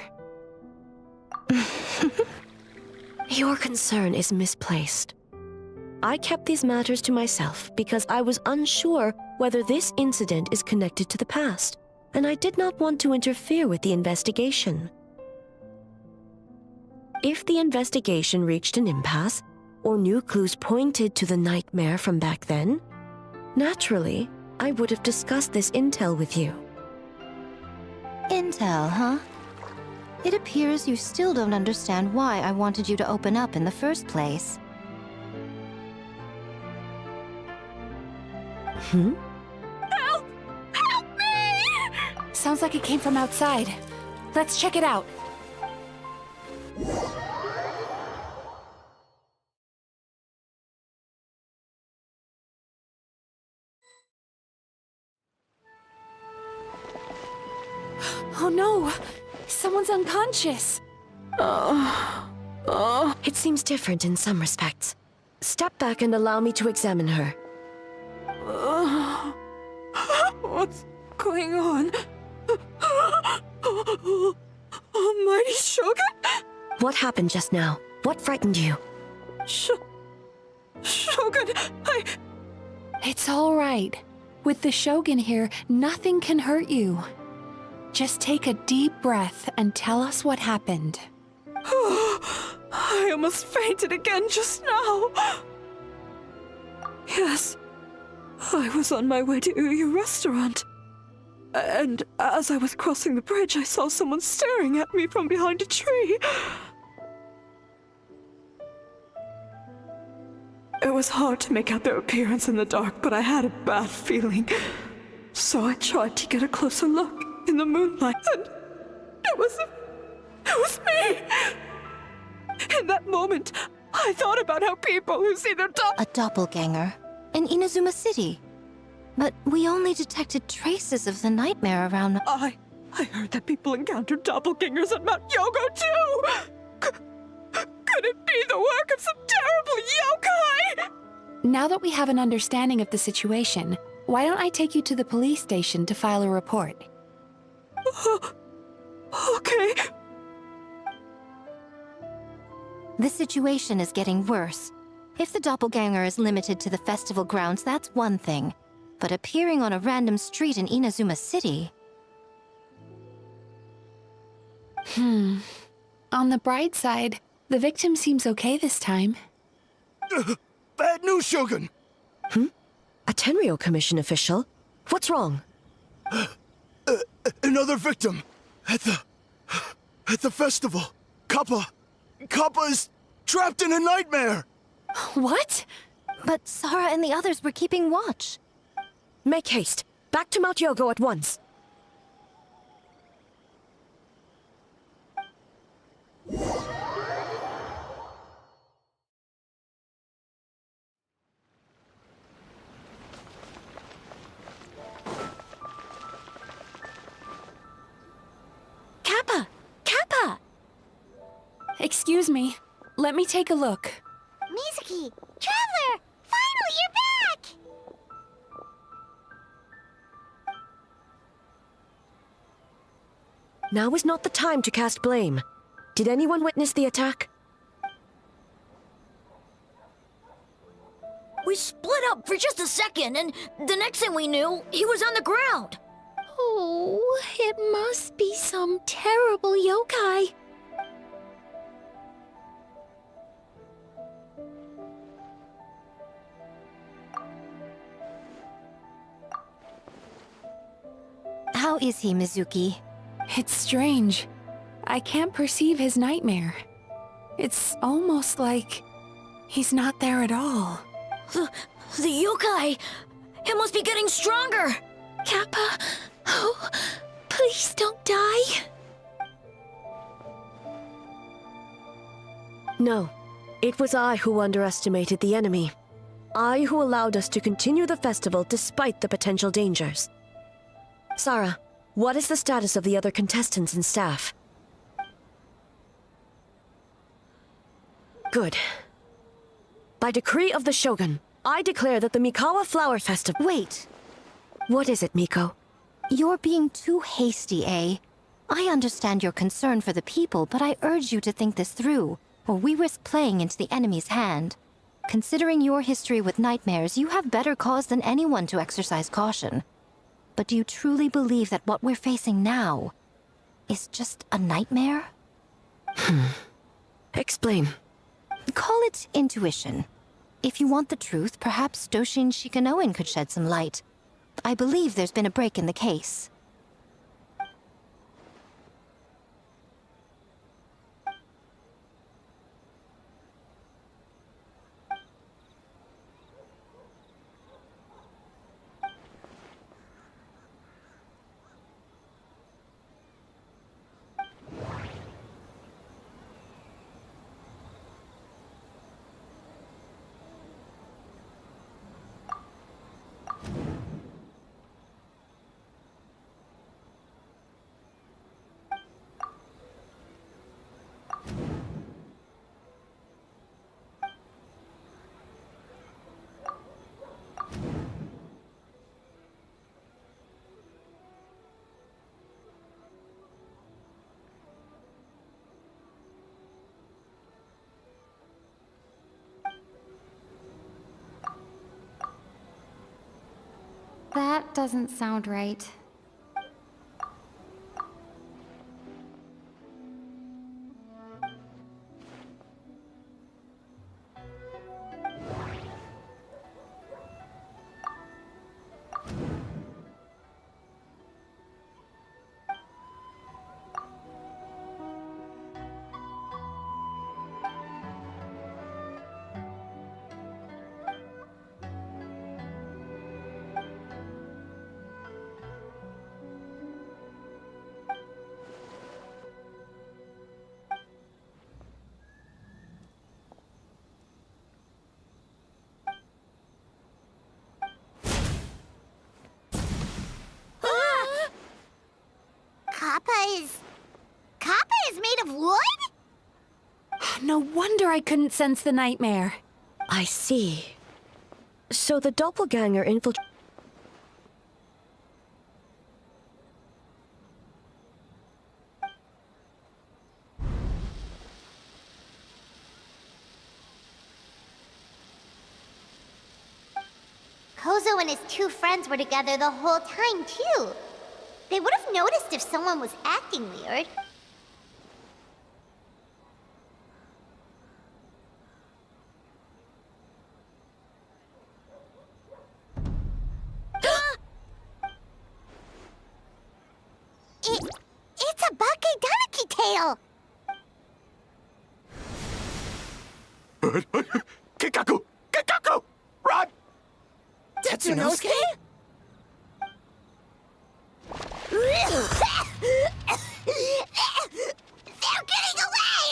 Your concern is misplaced. I kept these matters to myself because I was unsure whether this incident is connected to the past, and I did not want to interfere with the investigation. If the investigation reached an impasse, or new clues pointed to the nightmare from back then, naturally, I would have discussed this intel with you. Intel, huh? It appears you still don't understand why I wanted you to open up in the first place. Help! Help me! Sounds like it came from outside. Let's check it out. Oh no! Someone's unconscious! It seems different in some respects. Step back and allow me to examine her. What's going on? Almighty Shogun? What happened just now? What frightened you? Shogun, It's all right. With the Shogun here, nothing can hurt you. Just take a deep breath and tell us what happened. I almost fainted again just now. Yes, I was on my way to Uyu restaurant. And as I was crossing the bridge, I saw someone staring at me from behind a tree. It was hard to make out their appearance in the dark, but I had a bad feeling. So I tried to get a closer look in the moonlight, and it was me! In that moment, I thought about how people who see their A doppelganger. in Inazuma City. But we only detected traces of the nightmare around... I heard that people encountered doppelgangers at Mount Yogo too! Could it be the work of some terrible yokai? Now that we have an understanding of the situation, why don't I take you to the police station to file a report? Okay. The situation is getting worse. If the doppelganger is limited to the festival grounds, that's one thing. But appearing on a random street in Inazuma City... On the bright side, the victim seems okay this time. Bad news, Shogun! A Tenryo Commission official? What's wrong? Another victim! At the festival! Kappa is trapped in a nightmare! What? But Sara and the others were keeping watch. Make haste. Back to Mount Yogo at once. Kappa! Kappa! Excuse me. Let me take a look. Mizuki! Traveler! Finally, you're back! Now is not the time to cast blame. Did anyone witness the attack? We split up for just a second, and the next thing we knew, he was on the ground. Oh, it must be some terrible yokai. How is he, Mizuki? It's strange. I can't perceive his nightmare. It's almost like he's not there at all. The yokai! It must be getting stronger! Kappa, oh, please don't die. No. It was I who underestimated the enemy. I who allowed us to continue the festival despite the potential dangers. Sara, what is the status of the other contestants and staff? Good. By decree of the Shogun, I declare that the Mikawa Flower Festival— Wait. What is it, Miko? You're being too hasty, eh? I understand your concern for the people, but I urge you to think this through, or we risk playing into the enemy's hand. Considering your history with nightmares, you have better cause than anyone to exercise caution. But do you truly believe that what we're facing now is just a nightmare? Explain. Call it intuition. If you want the truth, perhaps Doshin Shikanoin could shed some light. I believe there's been a break in the case. That doesn't sound right. Kappa is made of wood? No wonder I couldn't sense the nightmare. I see. So the doppelganger infiltrated. Kozo and his two friends were together the whole time, too. They would have noticed if someone was acting weird. It's a Bakedaniki tail! Kikaku! Kikaku! Run! Tetsunosuke? They're getting away!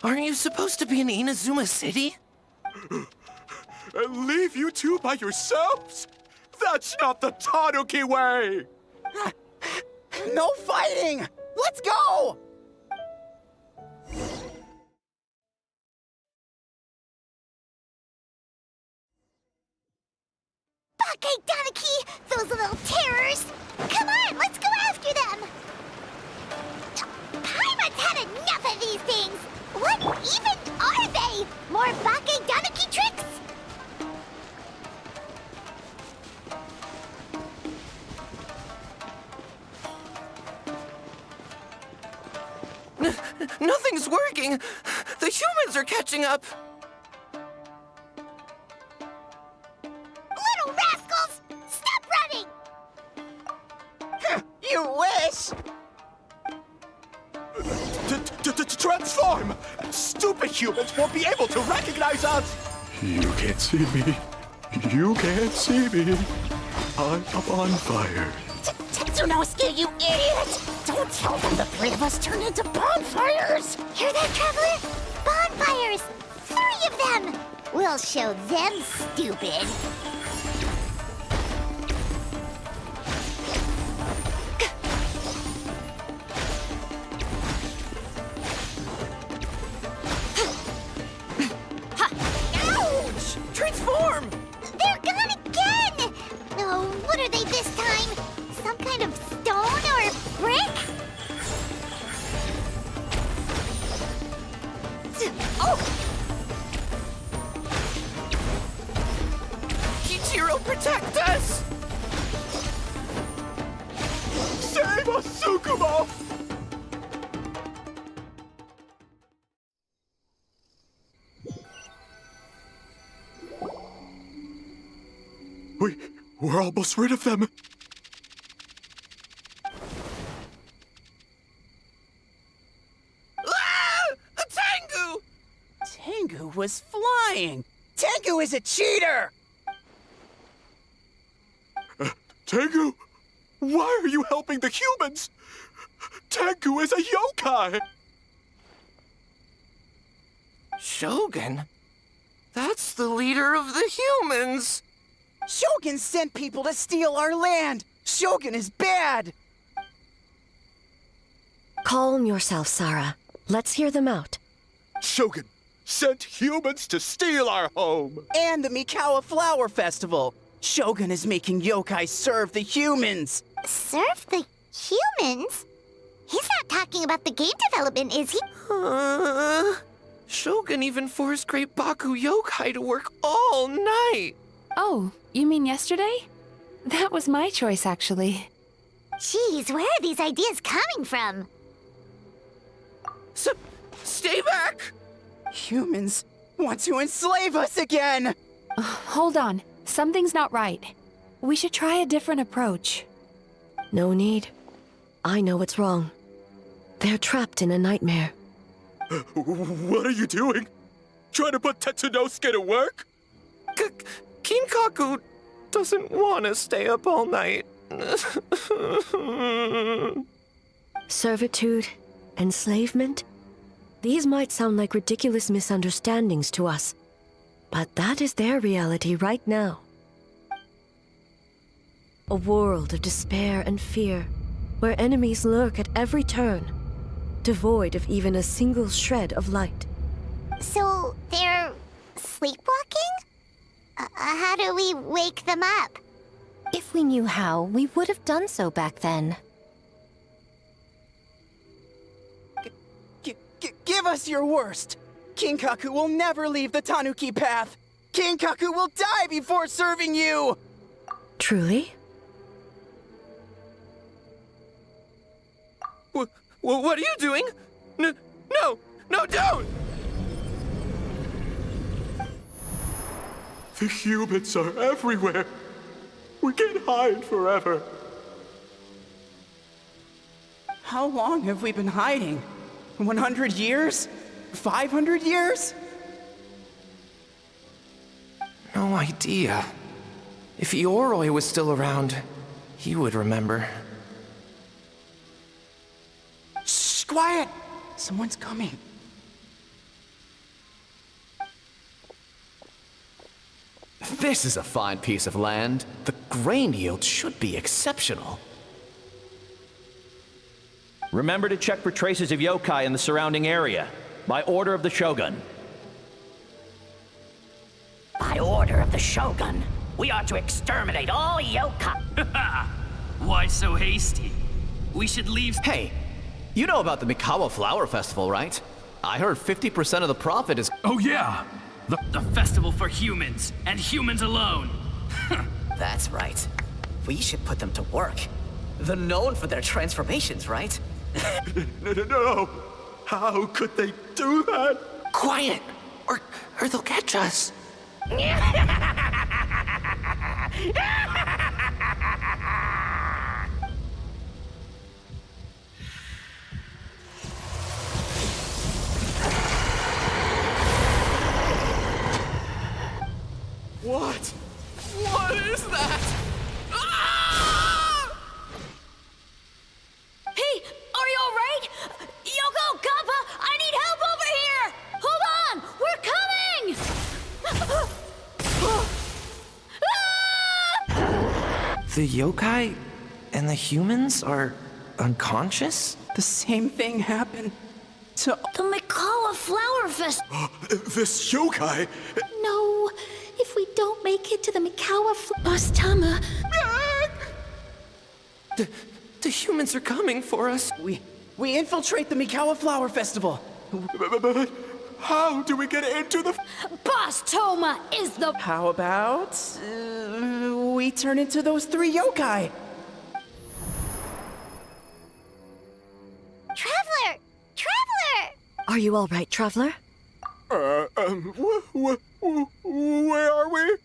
Aren't you supposed to be in Inazuma City? And leave you two by yourselves? That's not the Tanuki way! No fighting! Let's go! Bakedaniki! Those little terrors! Come on, let's go after them! Paimon's had enough of these things! What even are they? More Bakedaniki tricks? Nothing's working! The humans are catching up! Little rascals! Stop running! You wish! Transform! Stupid humans won't be able to recognize us! You can't see me. You can't see me. I'm up on fire. Tetsunosuke, you idiot! Don't tell them the three of us turned into bonfires! Hear that, Traveler? Bonfires! 3 of them! We'll show them, stupid! Ouch! Transform! They're gone again! Oh, what are they this time? Some kind of stone or brick? Oh! Kichiro, protect us! Save us, Tsukumo! We're almost rid of them. Ah! A Tengu! Tengu was flying! Tengu is a cheater! Tengu, why are you helping the humans? Tengu is a yokai! Shogun? That's the leader of the humans! Shogun sent people to steal our land! Shogun is bad! Calm yourself, Sarah. Let's hear them out. Shogun sent humans to steal our home! And the Mikawa Flower Festival! Shogun is making yokai serve the humans! Serve the humans? He's not talking about the game development, is he? Shogun even forced Great Baku yokai to work all night! Oh, you mean yesterday? That was my choice, actually. Jeez, where are these ideas coming from? Stay back! Humans want to enslave us again! Hold on. Something's not right. We should try a different approach. No need. I know what's wrong. They're trapped in a nightmare. What are you doing? Trying to put Tetsunosuke to work? Kinkaku doesn't want to stay up all night. Servitude, enslavement? These might sound like ridiculous misunderstandings to us, but that is their reality right now. A world of despair and fear, where enemies lurk at every turn, devoid of even a single shred of light. So they're sleepwalking? How do we wake them up? If we knew how, we would have done so back then. Give us your worst! Kinkaku will never leave the Tanuki path! Kinkaku will die before serving you! Truly? What are you doing? No, don't! The humans are everywhere. We can't hide forever. How long have we been hiding? 100 years? 500 years? No idea. If Ioroi was still around, he would remember. Shh, quiet! Someone's coming. This is a fine piece of land. The grain yield should be exceptional. Remember to check for traces of yokai in the surrounding area, by order of the Shogun. By order of the Shogun, we are to exterminate all yokai. Why so hasty? We should leave. Hey, you know about the Mikawa Flower Festival, right? I heard 50% of the profit is. Oh yeah! The festival for humans, and humans alone. That's right. We should put them to work. They're known for their transformations, right? No! How could they do that? Quiet! Or they'll catch us. What? What is that? Ah! Hey, are you alright? Yoko, Kappa, I need help over here! Hold on! We're coming! The yokai and the humans are unconscious? The same thing happened to the Mikawa Flower Festival. This yokai? No, if we don't make it to the Mikawa Boss Tama. The humans are coming for us. We infiltrate the Mikawa Flower Festival. But how do we get into the... Boss Toma is the... How about... we turn into those 3 yokai? Traveler! Traveler! Are you all right, Traveler? Where are we?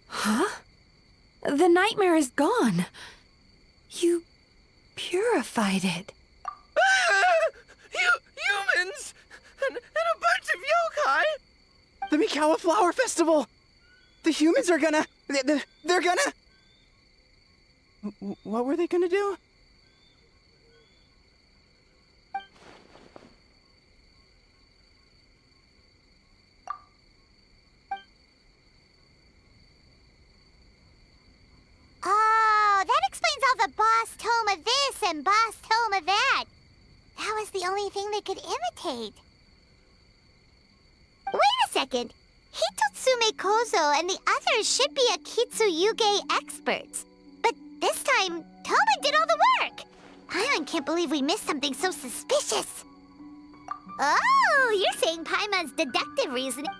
Huh? The nightmare is gone. You purified it. Humans! And a bunch of yokai! The Mikawa Flower Festival! The humans are gonna... They're gonna... What were they gonna do? Oh, that explains all the Boss Toma this and Boss Toma that. That was the only thing they could imitate. Wait a second. Hitotsume Kozo and the others should be Akitsuyuge experts. But this time, Toma did all the work. Paimon can't believe we missed something so suspicious. Oh, you're saying Paimon's deductive reasoning...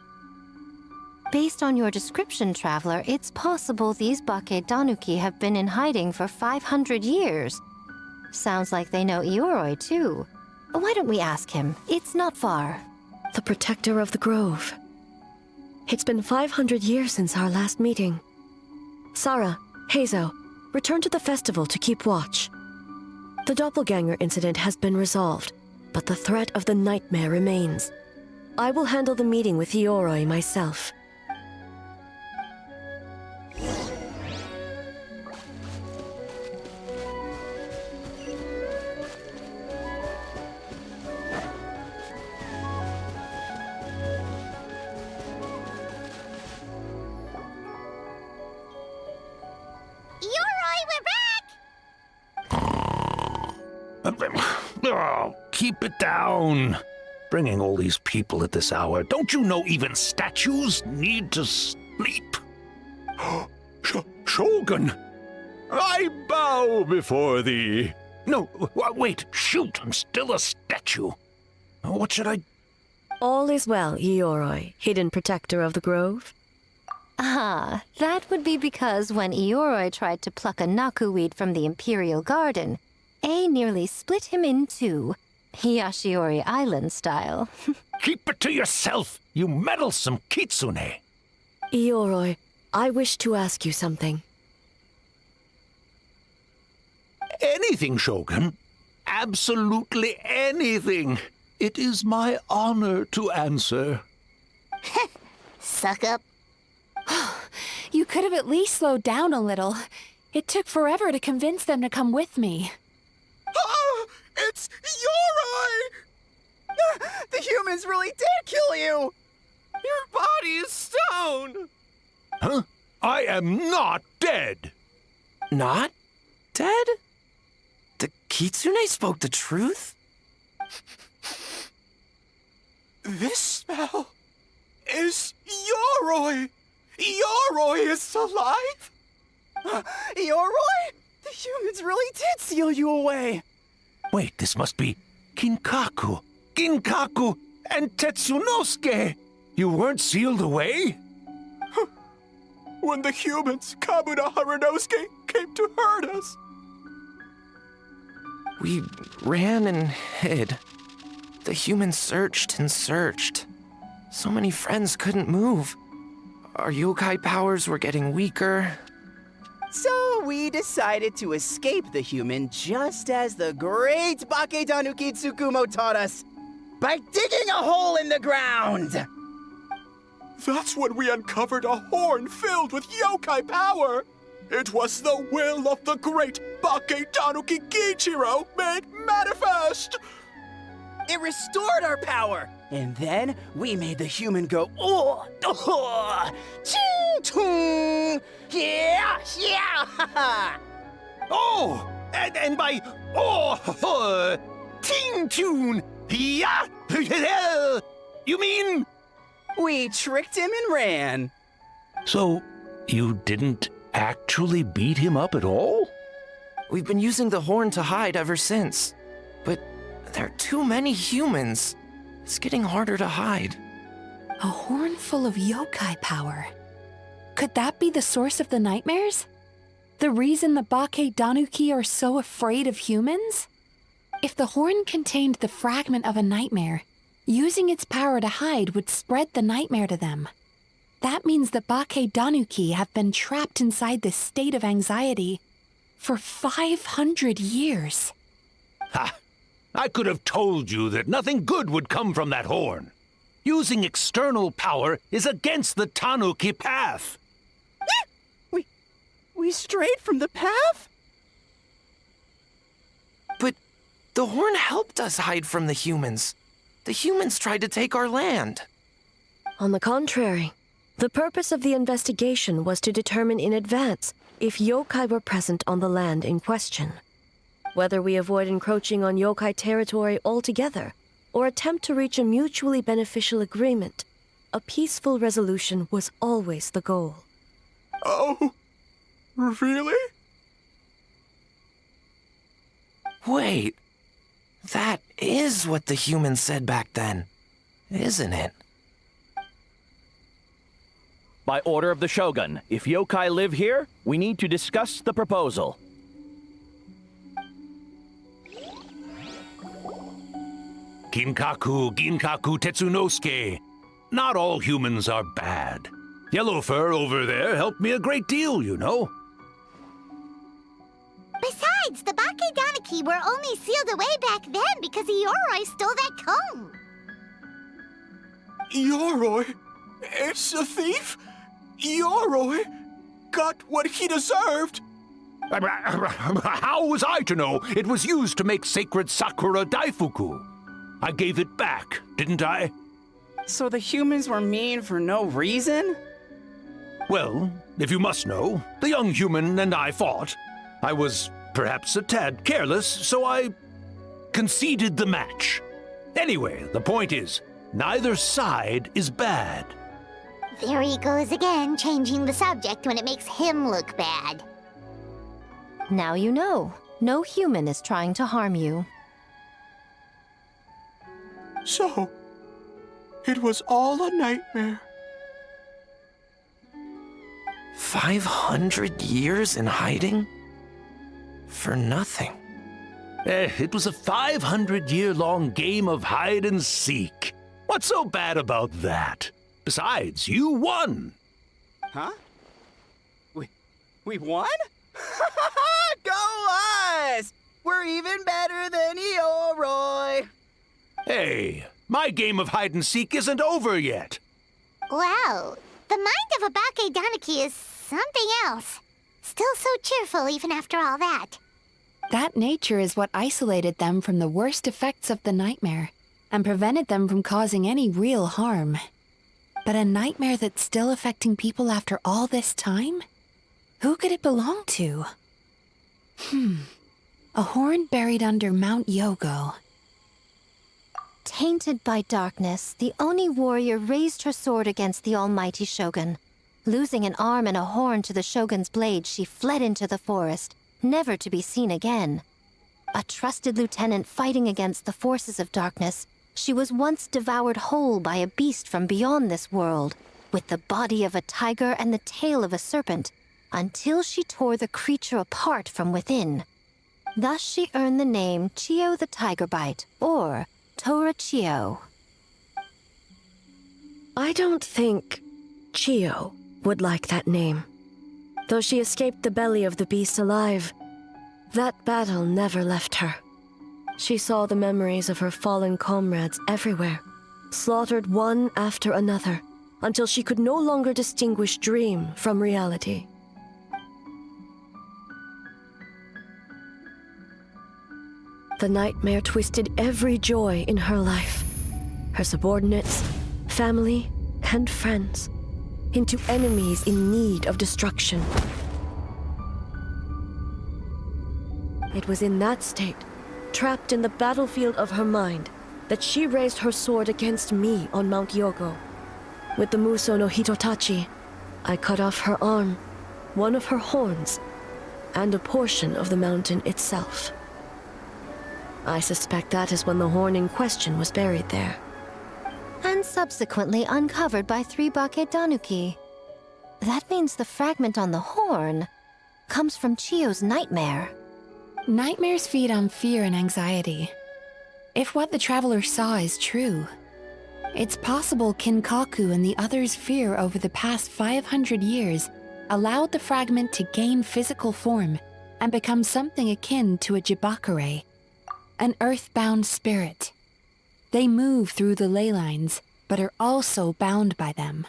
Based on your description, Traveler, it's possible these Bakedanuki have been in hiding for 500 years. Sounds like they know Ioroi, too. Why don't we ask him? It's not far. The protector of the grove. It's been 500 years since our last meeting. Sarah, Heizo, return to the festival to keep watch. The doppelganger incident has been resolved, but the threat of the nightmare remains. I will handle the meeting with Ioroi myself. Oh, keep it down. Bringing all these people at this hour. Don't you know even statues need to sleep? Shogun, I bow before thee. No, wait, shoot, I'm still a statue. What should I... All is well, Ioroi, hidden protector of the grove. Ah, that would be because when Ioroi tried to pluck a naku weed from the Imperial Garden, A nearly split him in two, Yashiori Island style. Keep it to yourself, you meddlesome kitsune. Ioroi, I wish to ask you something. Anything, Shogun. Absolutely anything. It is my honor to answer. Suck up. You could have at least slowed down a little. It took forever to convince them to come with me. Oh, it's Ioroi! The humans really did kill you! Your body is stone! Huh? I am not dead! Not dead? The kitsune spoke the truth? This smell is Ioroi! Ioroi is alive? Ioroi? The humans really did seal you away! Wait, this must be Ginkaku, and Tetsunosuke! You weren't sealed away? When the humans, Kabuna Harunosuke, came to hurt us. We ran and hid. The humans searched and searched. So many friends couldn't move. Our yokai powers were getting weaker. So we decided to escape the human just as the great Baketanuki Tsukumo taught us, by digging a hole in the ground! That's when we uncovered a horn filled with yokai power. It was the will of the great Baketanuki Gichiro made manifest. It restored our power, and then we made the human go, oh, oh, ching, yeah, yeah, Oh, and by, oh, ting tune, yeah, you mean? We tricked him and ran. So, you didn't actually beat him up at all? We've been using the horn to hide ever since. But there are too many humans. It's getting harder to hide. A horn full of yokai power. Could that be the source of the nightmares? The reason the Baketanuki are so afraid of humans? If the horn contained the fragment of a nightmare, using its power to hide would spread the nightmare to them. That means the Baketanuki have been trapped inside this state of anxiety for 500 years. Ha! I could have told you that nothing good would come from that horn. Using external power is against the Tanuki path. We strayed from the path? But the horn helped us hide from the humans. The humans tried to take our land. On the contrary, the purpose of the investigation was to determine in advance if yokai were present on the land in question. Whether we avoid encroaching on yokai territory altogether, or attempt to reach a mutually beneficial agreement, a peaceful resolution was always the goal. Oh, really? Wait, that is what the humans said back then, isn't it? By order of the Shogun, if yokai live here, we need to discuss the proposal. Ginkaku Tetsunosuke. Not all humans are bad. Yellow Fur over there helped me a great deal, you know. Besides, the Baketanuki were only sealed away back then because Ioroi stole that comb. Ioroi is a thief? Ioroi got what he deserved. How was I to know it was used to make sacred Sakura Daifuku? I gave it back, didn't I? So the humans were mean for no reason? Well, if you must know, the young human and I fought. I was perhaps a tad careless, so I conceded the match. Anyway, the point is, neither side is bad. There he goes again, changing the subject when it makes him look bad. Now you know. No human is trying to harm you. So, it was all a nightmare. 500 years in hiding? For nothing. It was a 500-year-long game of hide and seek. What's so bad about that? Besides, you won. Huh? We won? Go us! We're even better than Eoroy! Hey, my game of hide and seek isn't over yet. Wow, the mind of Abake Danaki is something else. Still so cheerful even after all that. That nature is what isolated them from the worst effects of the nightmare and prevented them from causing any real harm. But a nightmare that's still affecting people after all this time? Who could it belong to? A horn buried under Mount Yogo. Tainted by darkness, the Oni warrior raised her sword against the almighty Shogun. Losing an arm and a horn to the Shogun's blade, she fled into the forest, never to be seen again. A trusted lieutenant fighting against the forces of darkness, she was once devoured whole by a beast from beyond this world, with the body of a tiger and the tail of a serpent, until she tore the creature apart from within. Thus she earned the name Chiyo the Tigerbite, or Tora Chiyo. I don't think Chiyo would like that name. Though she escaped the belly of the beast alive, that battle never left her. She saw the memories of her fallen comrades everywhere, slaughtered one after another, until she could no longer distinguish dream from reality. The nightmare twisted every joy in her life, her subordinates, family, and friends, into enemies in need of destruction. It was in that state, trapped in the battlefield of her mind, that she raised her sword against me on Mount Yogo. With the Muso no Hitotachi, I cut off her arm, one of her horns, and a portion of the mountain itself. I suspect that is when the horn in question was buried there. And subsequently uncovered by 3 Bake Danuki. That means the fragment on the horn comes from Chiyo's nightmare. Nightmares feed on fear and anxiety. If what the traveler saw is true, it's possible Kinkaku and the others' fear over the past 500 years allowed the fragment to gain physical form and become something akin to a Jibakure, an earthbound spirit. They move through the ley lines, but are also bound by them.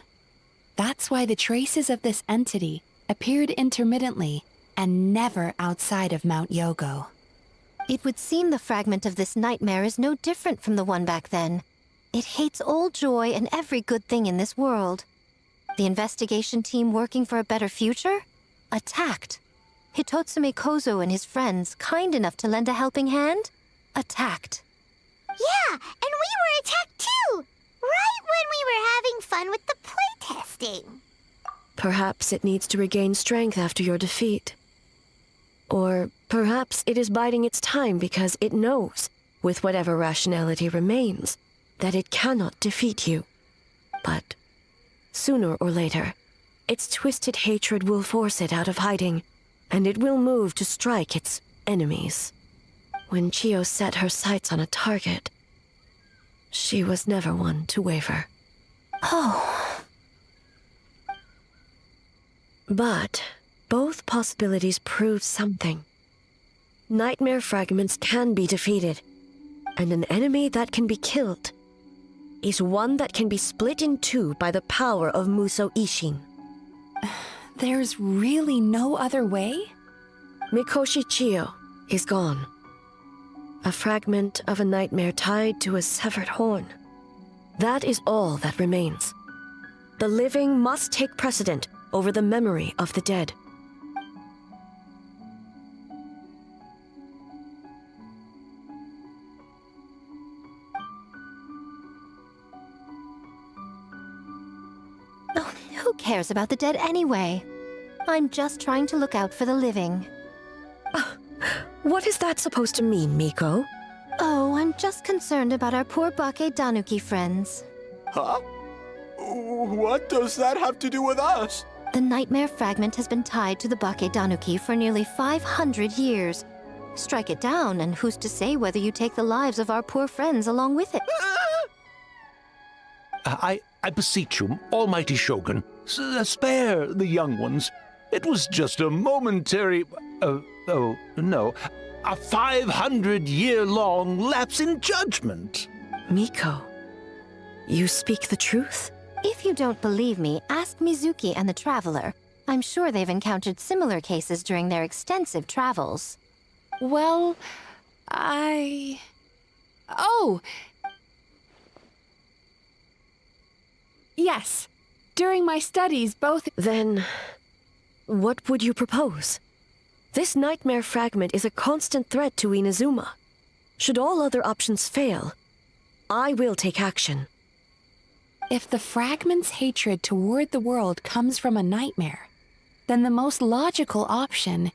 That's why the traces of this entity appeared intermittently and never outside of Mount Yogo. It would seem the fragment of this nightmare is no different from the one back then. It hates all joy and every good thing in this world. The investigation team working for a better future? Attacked. Hitotsume Kozo and his friends, kind enough to lend a helping hand? Attacked. Yeah, and we were attacked too! Right when we were having fun with the playtesting. Perhaps it needs to regain strength after your defeat. Or perhaps it is biding its time because it knows, with whatever rationality remains, that it cannot defeat you. But sooner or later, its twisted hatred will force it out of hiding, and it will move to strike its enemies. When Chiyo set her sights on a target, she was never one to waver. Oh. But both possibilities prove something. Nightmare fragments can be defeated, and an enemy that can be killed is one that can be split in two by the power of Muso Ishin. There's really no other way? Mikoshi Chiyo is gone. A fragment of a nightmare tied to a severed horn. That is all that remains. The living must take precedent over the memory of the dead. Who cares about the dead anyway? I'm just trying to look out for the living. What is that supposed to mean, Miko? Oh, I'm just concerned about our poor Bake Danuki friends. Huh? What does that have to do with us? The nightmare fragment has been tied to the Bake Danuki for nearly 500 years. Strike it down, and who's to say whether you take the lives of our poor friends along with it? I beseech you, Almighty Shogun, spare the young ones. It was just a momentary... oh, no. A 500-year-long lapse in judgment. Miko, you speak the truth? If you don't believe me, ask Mizuki and the Traveler. I'm sure they've encountered similar cases during their extensive travels. Well, Oh! Yes. During my studies, both... Then, what would you propose? This nightmare fragment is a constant threat to Inazuma. Should all other options fail, I will take action. If the fragment's hatred toward the world comes from a nightmare, then the most logical option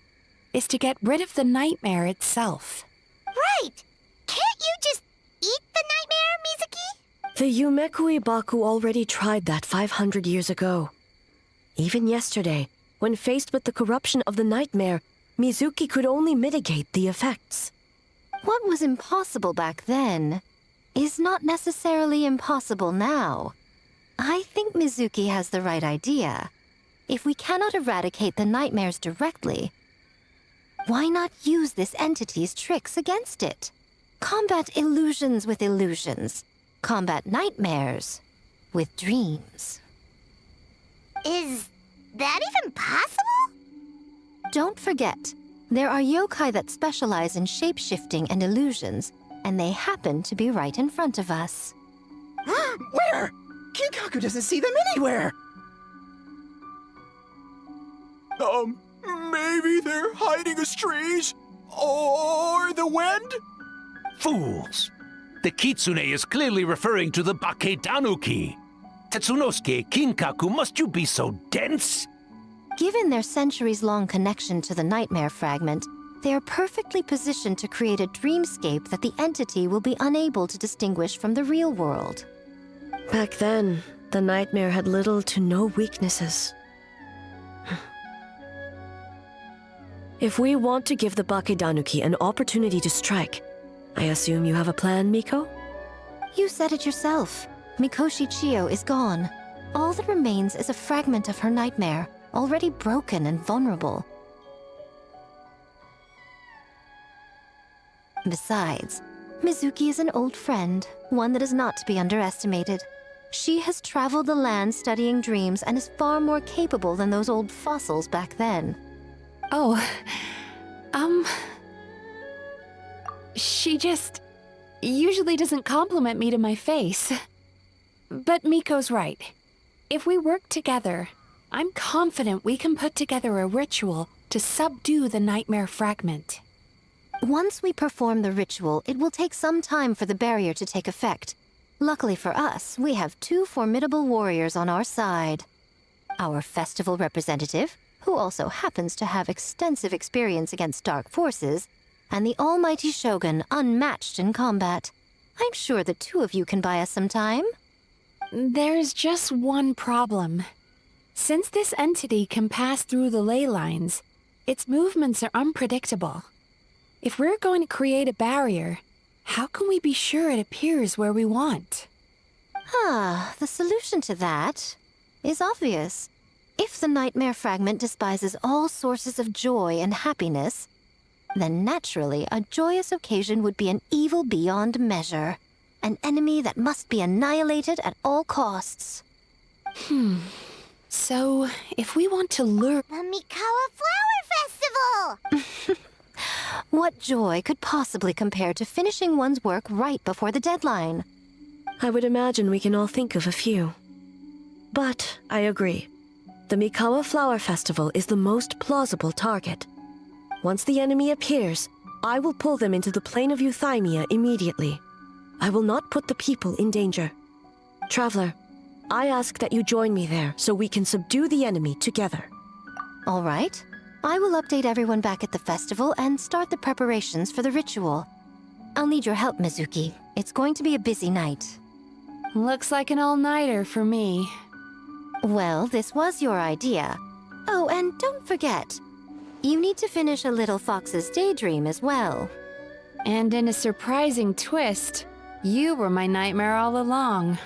is to get rid of the nightmare itself. Right! Can't you just eat the nightmare, Mizuki? The Yumekui Baku already tried that 500 years ago. Even yesterday, when faced with the corruption of the nightmare, Mizuki could only mitigate the effects. What was impossible back then is not necessarily impossible now. I think Mizuki has the right idea. If we cannot eradicate the nightmares directly, why not use this entity's tricks against it? Combat illusions with illusions. Combat nightmares with dreams. Is that even possible? Don't forget, there are yokai that specialize in shape-shifting and illusions, and they happen to be right in front of us. Where? Kinkaku doesn't see them anywhere! Maybe they're hiding as trees? Or the wind? Fools! The Kitsune is clearly referring to the Bake Danuki. Tetsunosuke, Kinkaku, must you be so dense? Given their centuries-long connection to the nightmare fragment, they are perfectly positioned to create a dreamscape that the entity will be unable to distinguish from the real world. Back then, the nightmare had little to no weaknesses. If we want to give the Bake Danuki an opportunity to strike, I assume you have a plan, Miko? You said it yourself. Mikoshi Chiyo is gone. All that remains is a fragment of her nightmare, already broken and vulnerable. Besides, Mizuki is an old friend, one that is not to be underestimated. She has traveled the land studying dreams and is far more capable than those old fossils back then. Oh, she just usually doesn't compliment me to my face. But Miko's right. If we work together, I'm confident we can put together a ritual to subdue the nightmare fragment. Once we perform the ritual, it will take some time for the barrier to take effect. Luckily for us, we have two formidable warriors on our side. Our festival representative, who also happens to have extensive experience against dark forces, and the almighty Shogun, unmatched in combat. I'm sure the two of you can buy us some time. There's just one problem. Since this entity can pass through the ley lines, its movements are unpredictable. If we're going to create a barrier, how can we be sure it appears where we want? The solution to that is obvious. If the nightmare fragment despises all sources of joy and happiness, then naturally a joyous occasion would be an evil beyond measure. An enemy that must be annihilated at all costs. So, if we want to lure... The Mikawa Flower Festival! What joy could possibly compare to finishing one's work right before the deadline? I would imagine we can all think of a few. But I agree. The Mikawa Flower Festival is the most plausible target. Once the enemy appears, I will pull them into the plane of Euthymia immediately. I will not put the people in danger. Traveler, I ask that you join me there so we can subdue the enemy together. All right. I will update everyone back at the festival and start the preparations for the ritual. I'll need your help, Mizuki. It's going to be a busy night. Looks like an all-nighter for me. Well, this was your idea. Oh, and don't forget, you need to finish a Little Fox's Daydream as well. And in a surprising twist, you were my nightmare all along.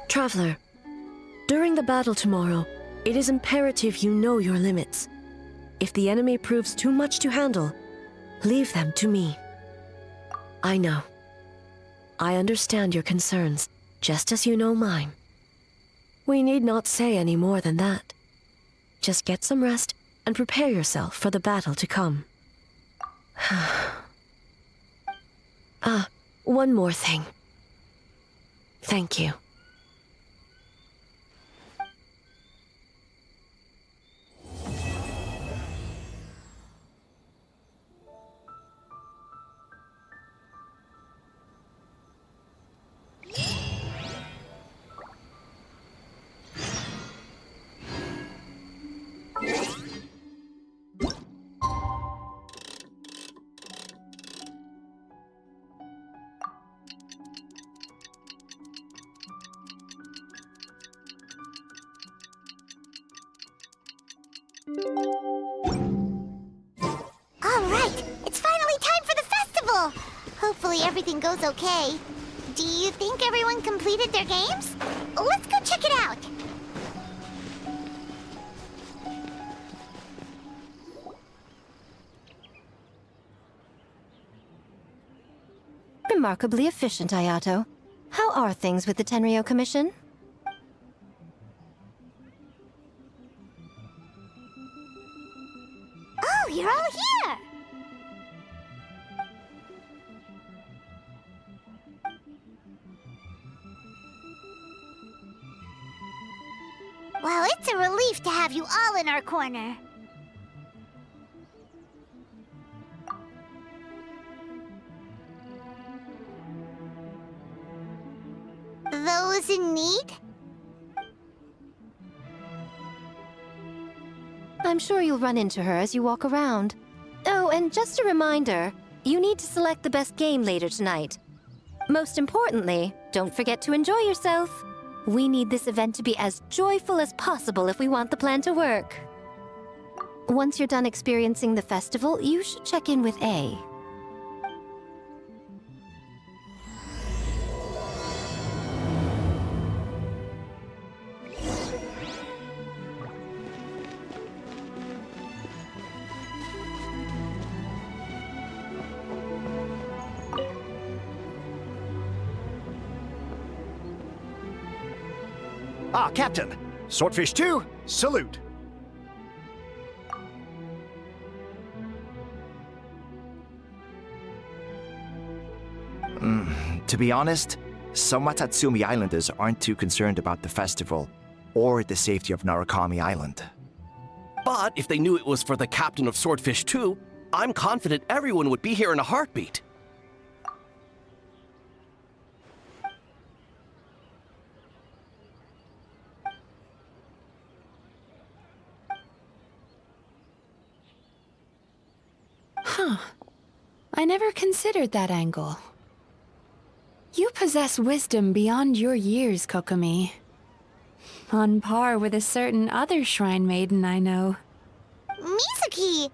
Traveler, during the battle tomorrow, it is imperative you know your limits. If the enemy proves too much to handle, leave them to me. I know. I understand your concerns, just as you know mine. We need not say any more than that. Just get some rest and prepare yourself for the battle to come. One more thing. Thank you. Alright, it's finally time for the festival! Hopefully everything goes okay. Do you think everyone completed their games? Let's go check it out! Remarkably efficient, Ayato. How are things with the Tenryo Commission? Oh, you're all here! Well, it's a relief to have you all in our corner. Those in need? I'm sure you'll run into her as you walk around. Oh, and just a reminder, you need to select the best game later tonight. Most importantly, don't forget to enjoy yourself. We need this event to be as joyful as possible if we want the plan to work. Once you're done experiencing the festival, you should check in with A. Ah, Captain! Swordfish 2, salute! To be honest, some Watatsumi Islanders aren't too concerned about the festival or the safety of Narukami Island. But if they knew it was for the captain of Swordfish 2, I'm confident everyone would be here in a heartbeat. Huh. I never considered that angle. You possess wisdom beyond your years, Kokomi. On par with a certain other shrine maiden I know. Mizuki!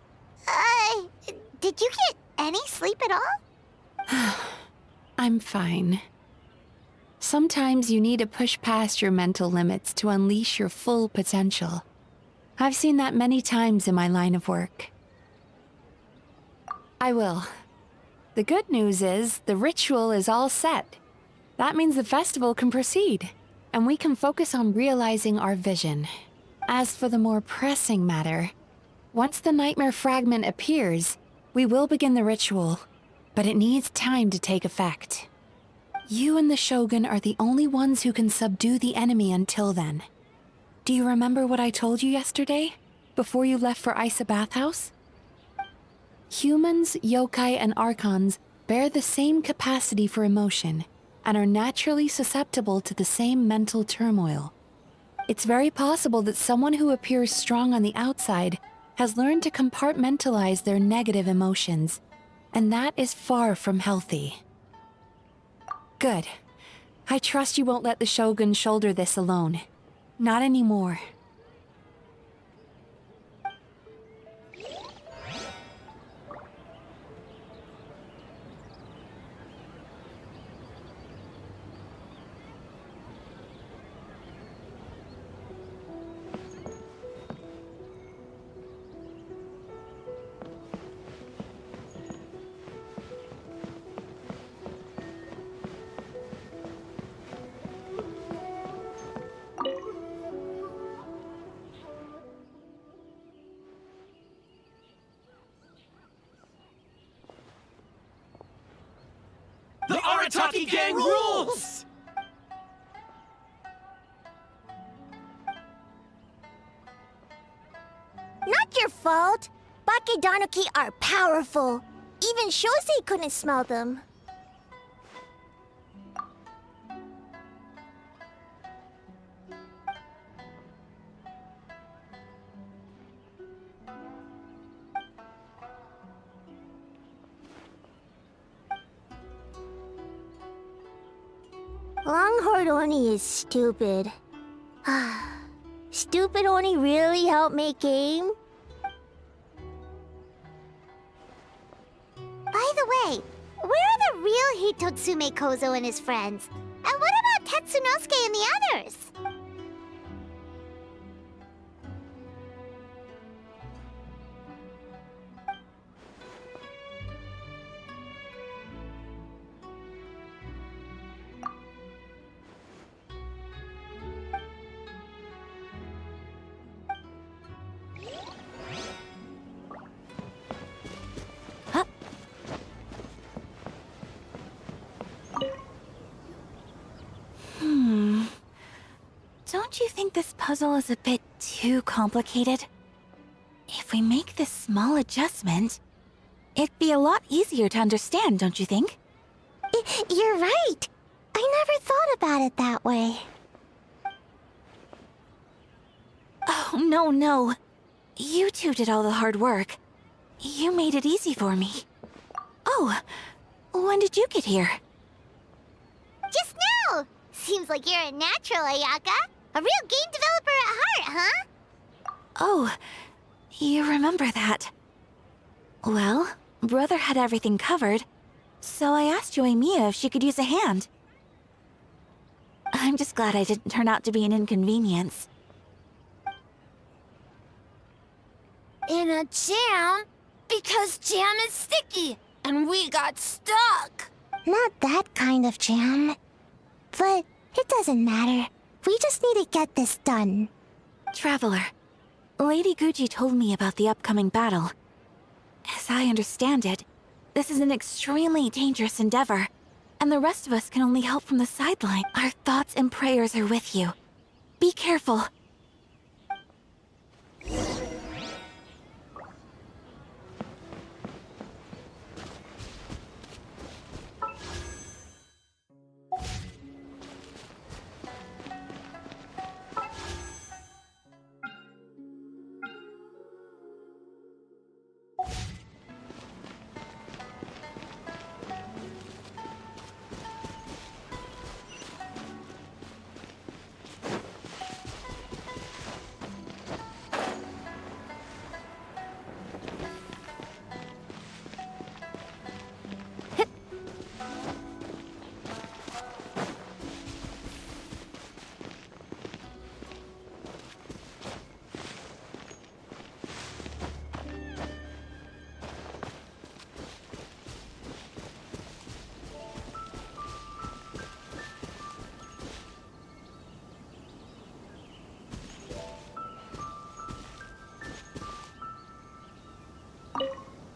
Did you get any sleep at all? I'm fine. Sometimes you need to push past your mental limits to unleash your full potential. I've seen that many times in my line of work. I will. The good news is, the ritual is all set. That means the festival can proceed, and we can focus on realizing our vision. As for the more pressing matter, Once the nightmare fragment appears, we will begin the ritual, but it needs time to take effect. You and the Shogun are the only ones who can subdue the enemy until then. Do you remember what I told you yesterday, before you left for Isa Bathhouse? Humans, yokai, and archons bear the same capacity for emotion and are naturally susceptible to the same mental turmoil. It's very possible that someone who appears strong on the outside has learned to compartmentalize their negative emotions, and that is far from healthy. Good. I trust you won't let the Shogun shoulder this alone. Not anymore. The Arataki gang rules! Not your fault. Bakedanuki are powerful. Even Shosei couldn't smell them. Longhorn Oni is stupid. Stupid Oni really helped make game? By the way, where are the real Hitotsume Kozo and his friends? And what about Tetsunosuke and the others? Don't you think this puzzle is a bit too complicated? If we make this small adjustment, it'd be a lot easier to understand, don't you think? You're right. I never thought about it that way. Oh, no. You two did all the hard work. You made it easy for me. Oh, when did you get here? Just now! Seems like you're a natural, Ayaka. A real game developer at heart, huh? Oh, you remember that. Well, Brother had everything covered, so I asked Yoimiya if she could use a hand. I'm just glad I didn't turn out to be an inconvenience. In a jam? Because jam is sticky, and we got stuck. Not that kind of jam. But it doesn't matter. We just need to get this done. Traveler, Lady Guji told me about the upcoming battle. As I understand it, this is an extremely dangerous endeavor, and the rest of us can only help from the sideline. Our thoughts and prayers are with you. Be careful.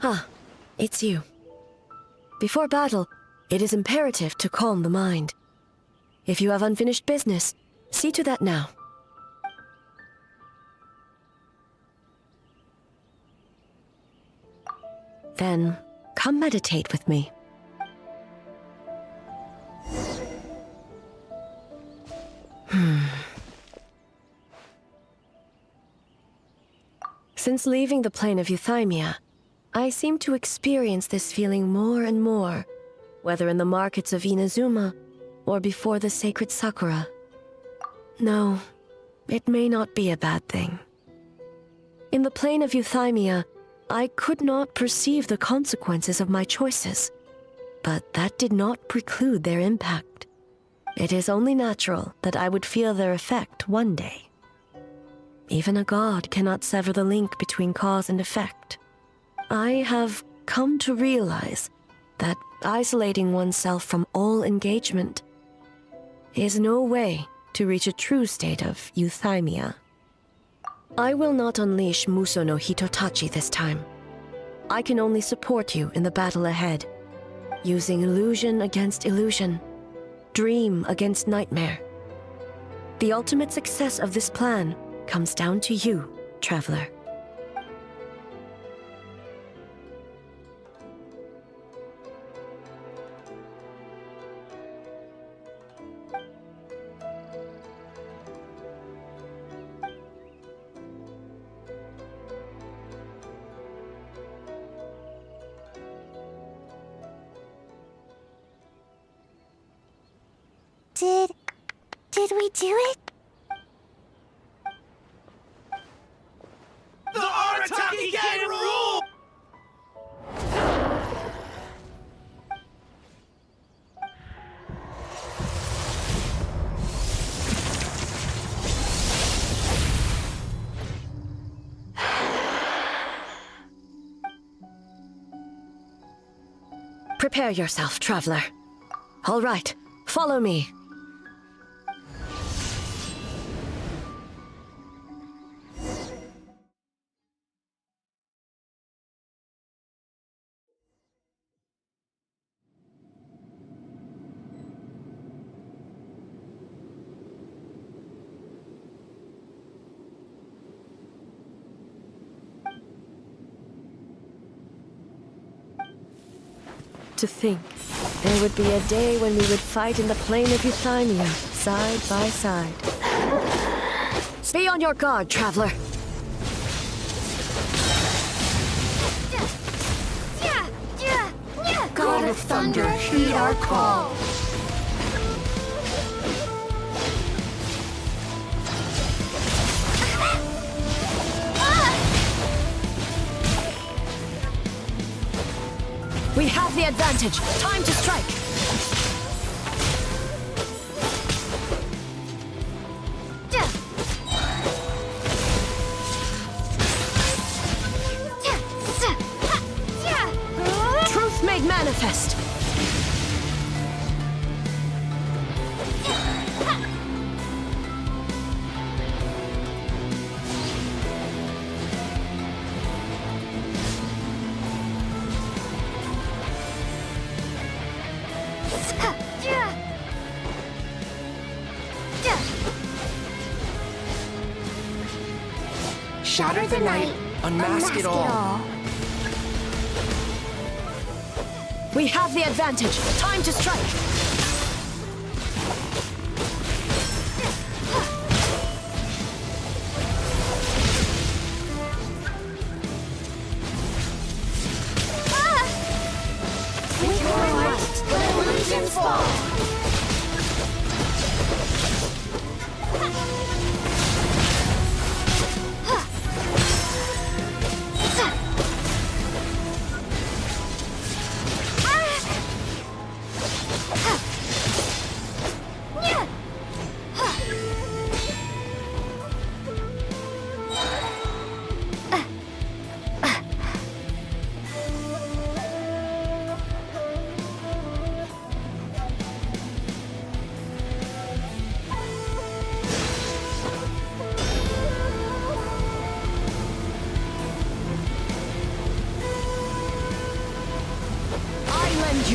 Ah, it's you. Before battle, it is imperative to calm the mind. If you have unfinished business, see to that now. Then, come meditate with me. Since leaving the plane of Euthymia, I seem to experience this feeling more and more, whether in the markets of Inazuma or before the sacred Sakura. No, it may not be a bad thing. In the plane of Euthymia, I could not perceive the consequences of my choices, but that did not preclude their impact. It is only natural that I would feel their effect one day. Even a god cannot sever the link between cause and effect. I have come to realize that isolating oneself from all engagement is no way to reach a true state of euthymia. I will not unleash Muso no Hitotachi this time. I can only support you in the battle ahead, using illusion against illusion, dream against nightmare. The ultimate success of this plan comes down to you, traveler. Did we do it? The Arataki Gang rule! Prepare yourself, traveler. All right, follow me. To think, there would be a day when we would fight in the plain of Euthymia, side by side. Be on your guard, traveler. God of Thunder, heed our call. We have the advantage. Time to strike. Truth made manifest. Shatter the night, unmask it all. We have the advantage. Time to strike. With your light, let illusions fall.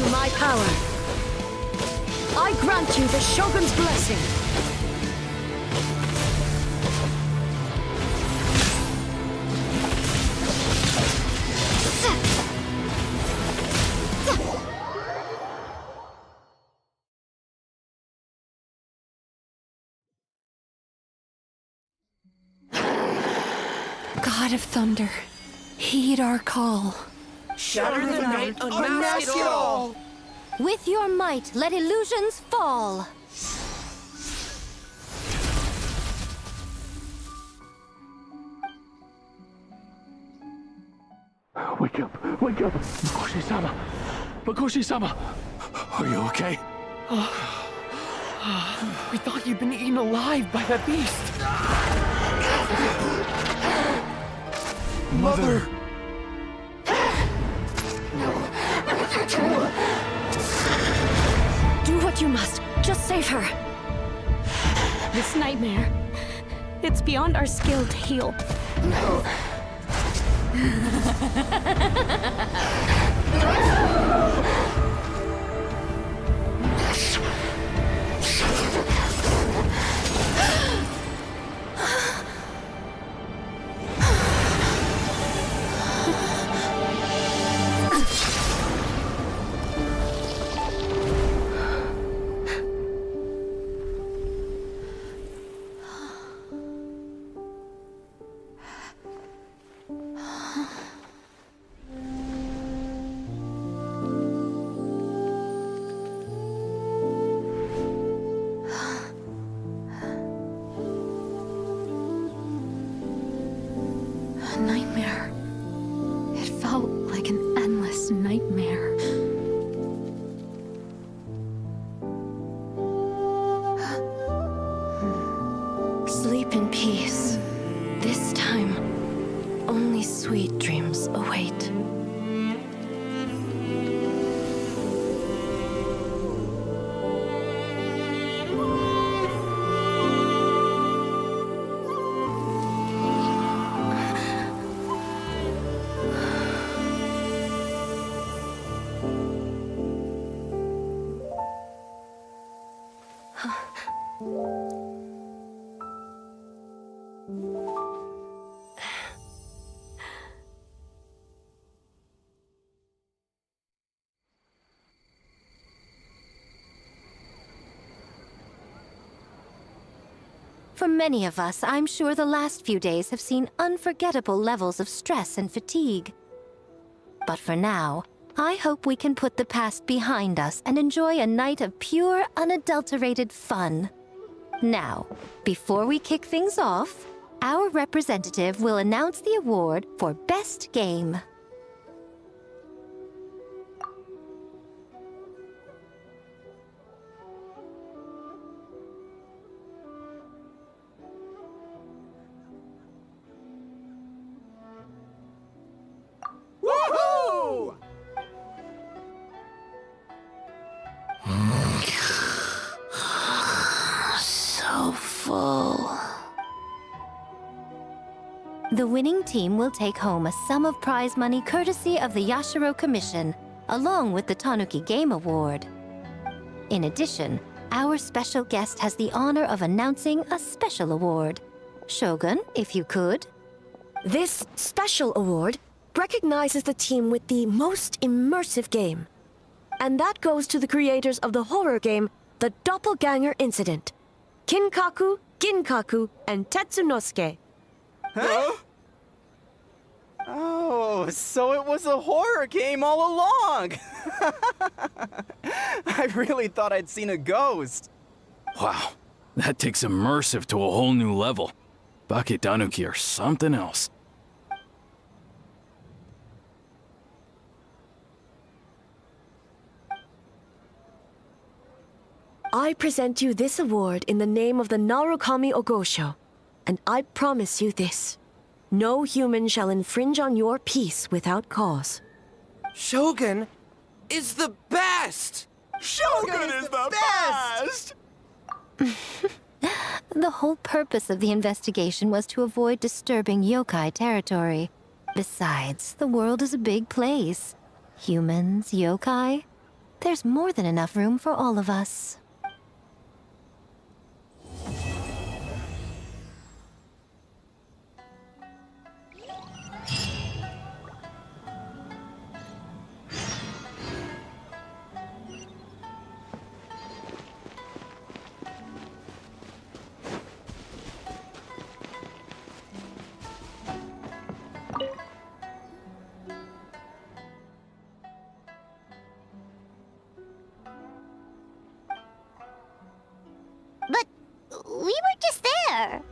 you my power. I grant you the Shogun's blessing. God of Thunder, heed our call. Shatter the night, unmask it all! With your might, let illusions fall! Wake up! Wake up! Makoshi-sama! Makoshi-sama! Are you okay? We thought you'd been eaten alive by that beast. Mother! Do what you must. Just save her. This nightmare, it's beyond our skill to heal. Nightmare. It felt like an endless nightmare. Sleep in peace. This time, only sweet dreams await. For many of us, I'm sure the last few days have seen unforgettable levels of stress and fatigue. But for now, I hope we can put the past behind us and enjoy a night of pure, unadulterated fun. Now, before we kick things off, our representative will announce the award for Best Game. Woohoo! So full. The winning team will take home a sum of prize money courtesy of the Yashiro Commission, along with the Tanuki Game Award. In addition, our special guest has the honor of announcing a special award. Shogun, if you could. This special award recognizes the team with the most immersive game. And that goes to the creators of the horror game, The Doppelganger Incident. Kinkaku, Ginkaku, and Tetsunosuke. Huh? Oh, so it was a horror game all along! I really thought I'd seen a ghost. Wow, that takes immersive to a whole new level. Baketanuki are something else. I present you this award in the name of the Narukami Ogosho, and I promise you this. No human shall infringe on your peace without cause. Shogun is the best! Shogun is the best! The whole purpose of the investigation was to avoid disturbing yokai territory. Besides, the world is a big place. Humans, yokai. There's more than enough room for all of us. But we were just there.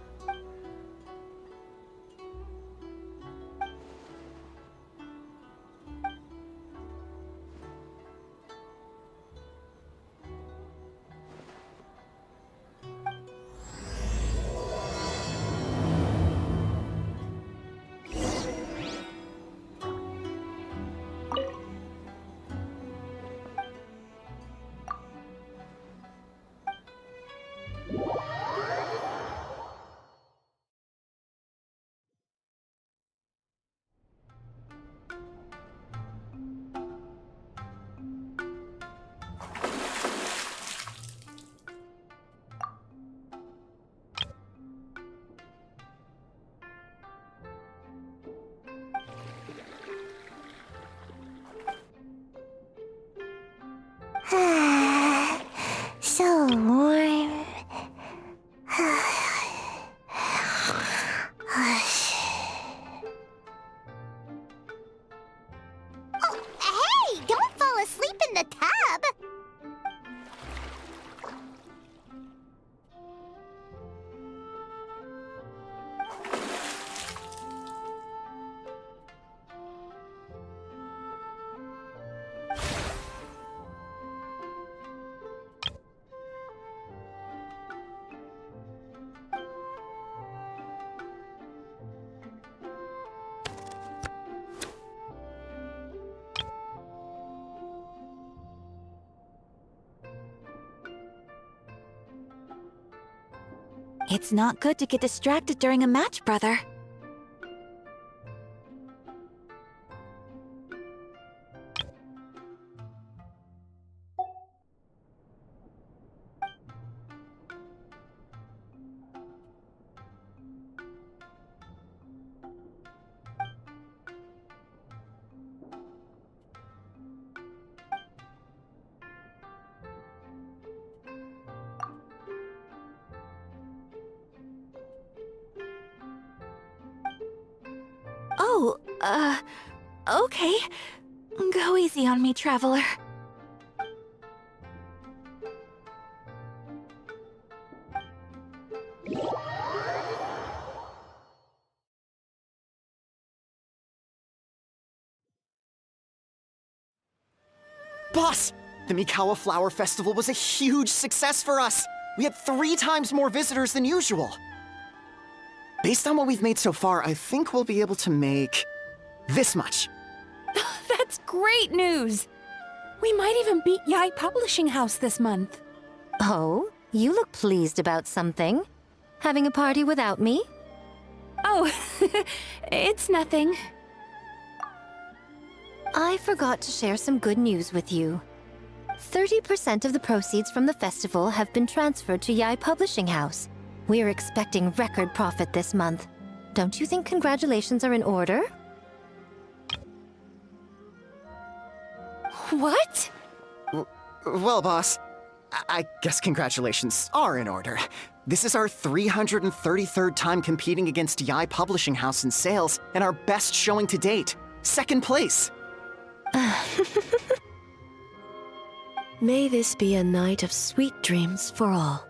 So warm. Oh, hey! Don't fall asleep in the tub! It's not good to get distracted during a match, brother. Oh, okay. Go easy on me, traveler. Boss! The Mikawa Flower Festival was a huge success for us! We had 3 times more visitors than usual! Based on what we've made so far, I think we'll be able to make this much. That's great news! We might even beat Yae Publishing House this month. Oh, you look pleased about something. Having a party without me? Oh, it's nothing. I forgot to share some good news with you. 30% of the proceeds from the festival have been transferred to Yae Publishing House. We're expecting record profit this month. Don't you think congratulations are in order? What? Well, boss, I guess congratulations are in order. This is our 333rd time competing against Yae Publishing House in sales, and our best showing to date. 2nd place. May this be a night of sweet dreams for all.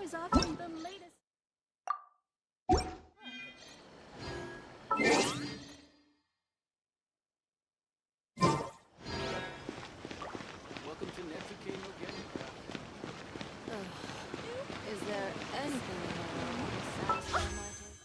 is offering the latest. Welcome to Netsuke no Genka. Is there anything in the world that satisfies my taste?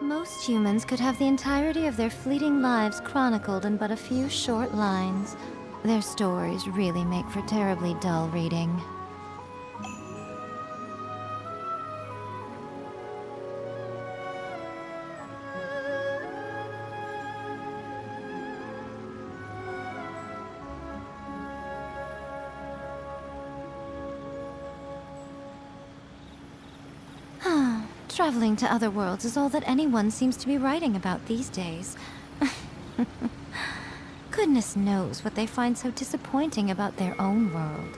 Most humans could have the entirety of their fleeting lives chronicled in but a few short lines. Their stories really make for terribly dull reading. Traveling to other worlds is all that anyone seems to be writing about these days. Goodness knows what they find so disappointing about their own world.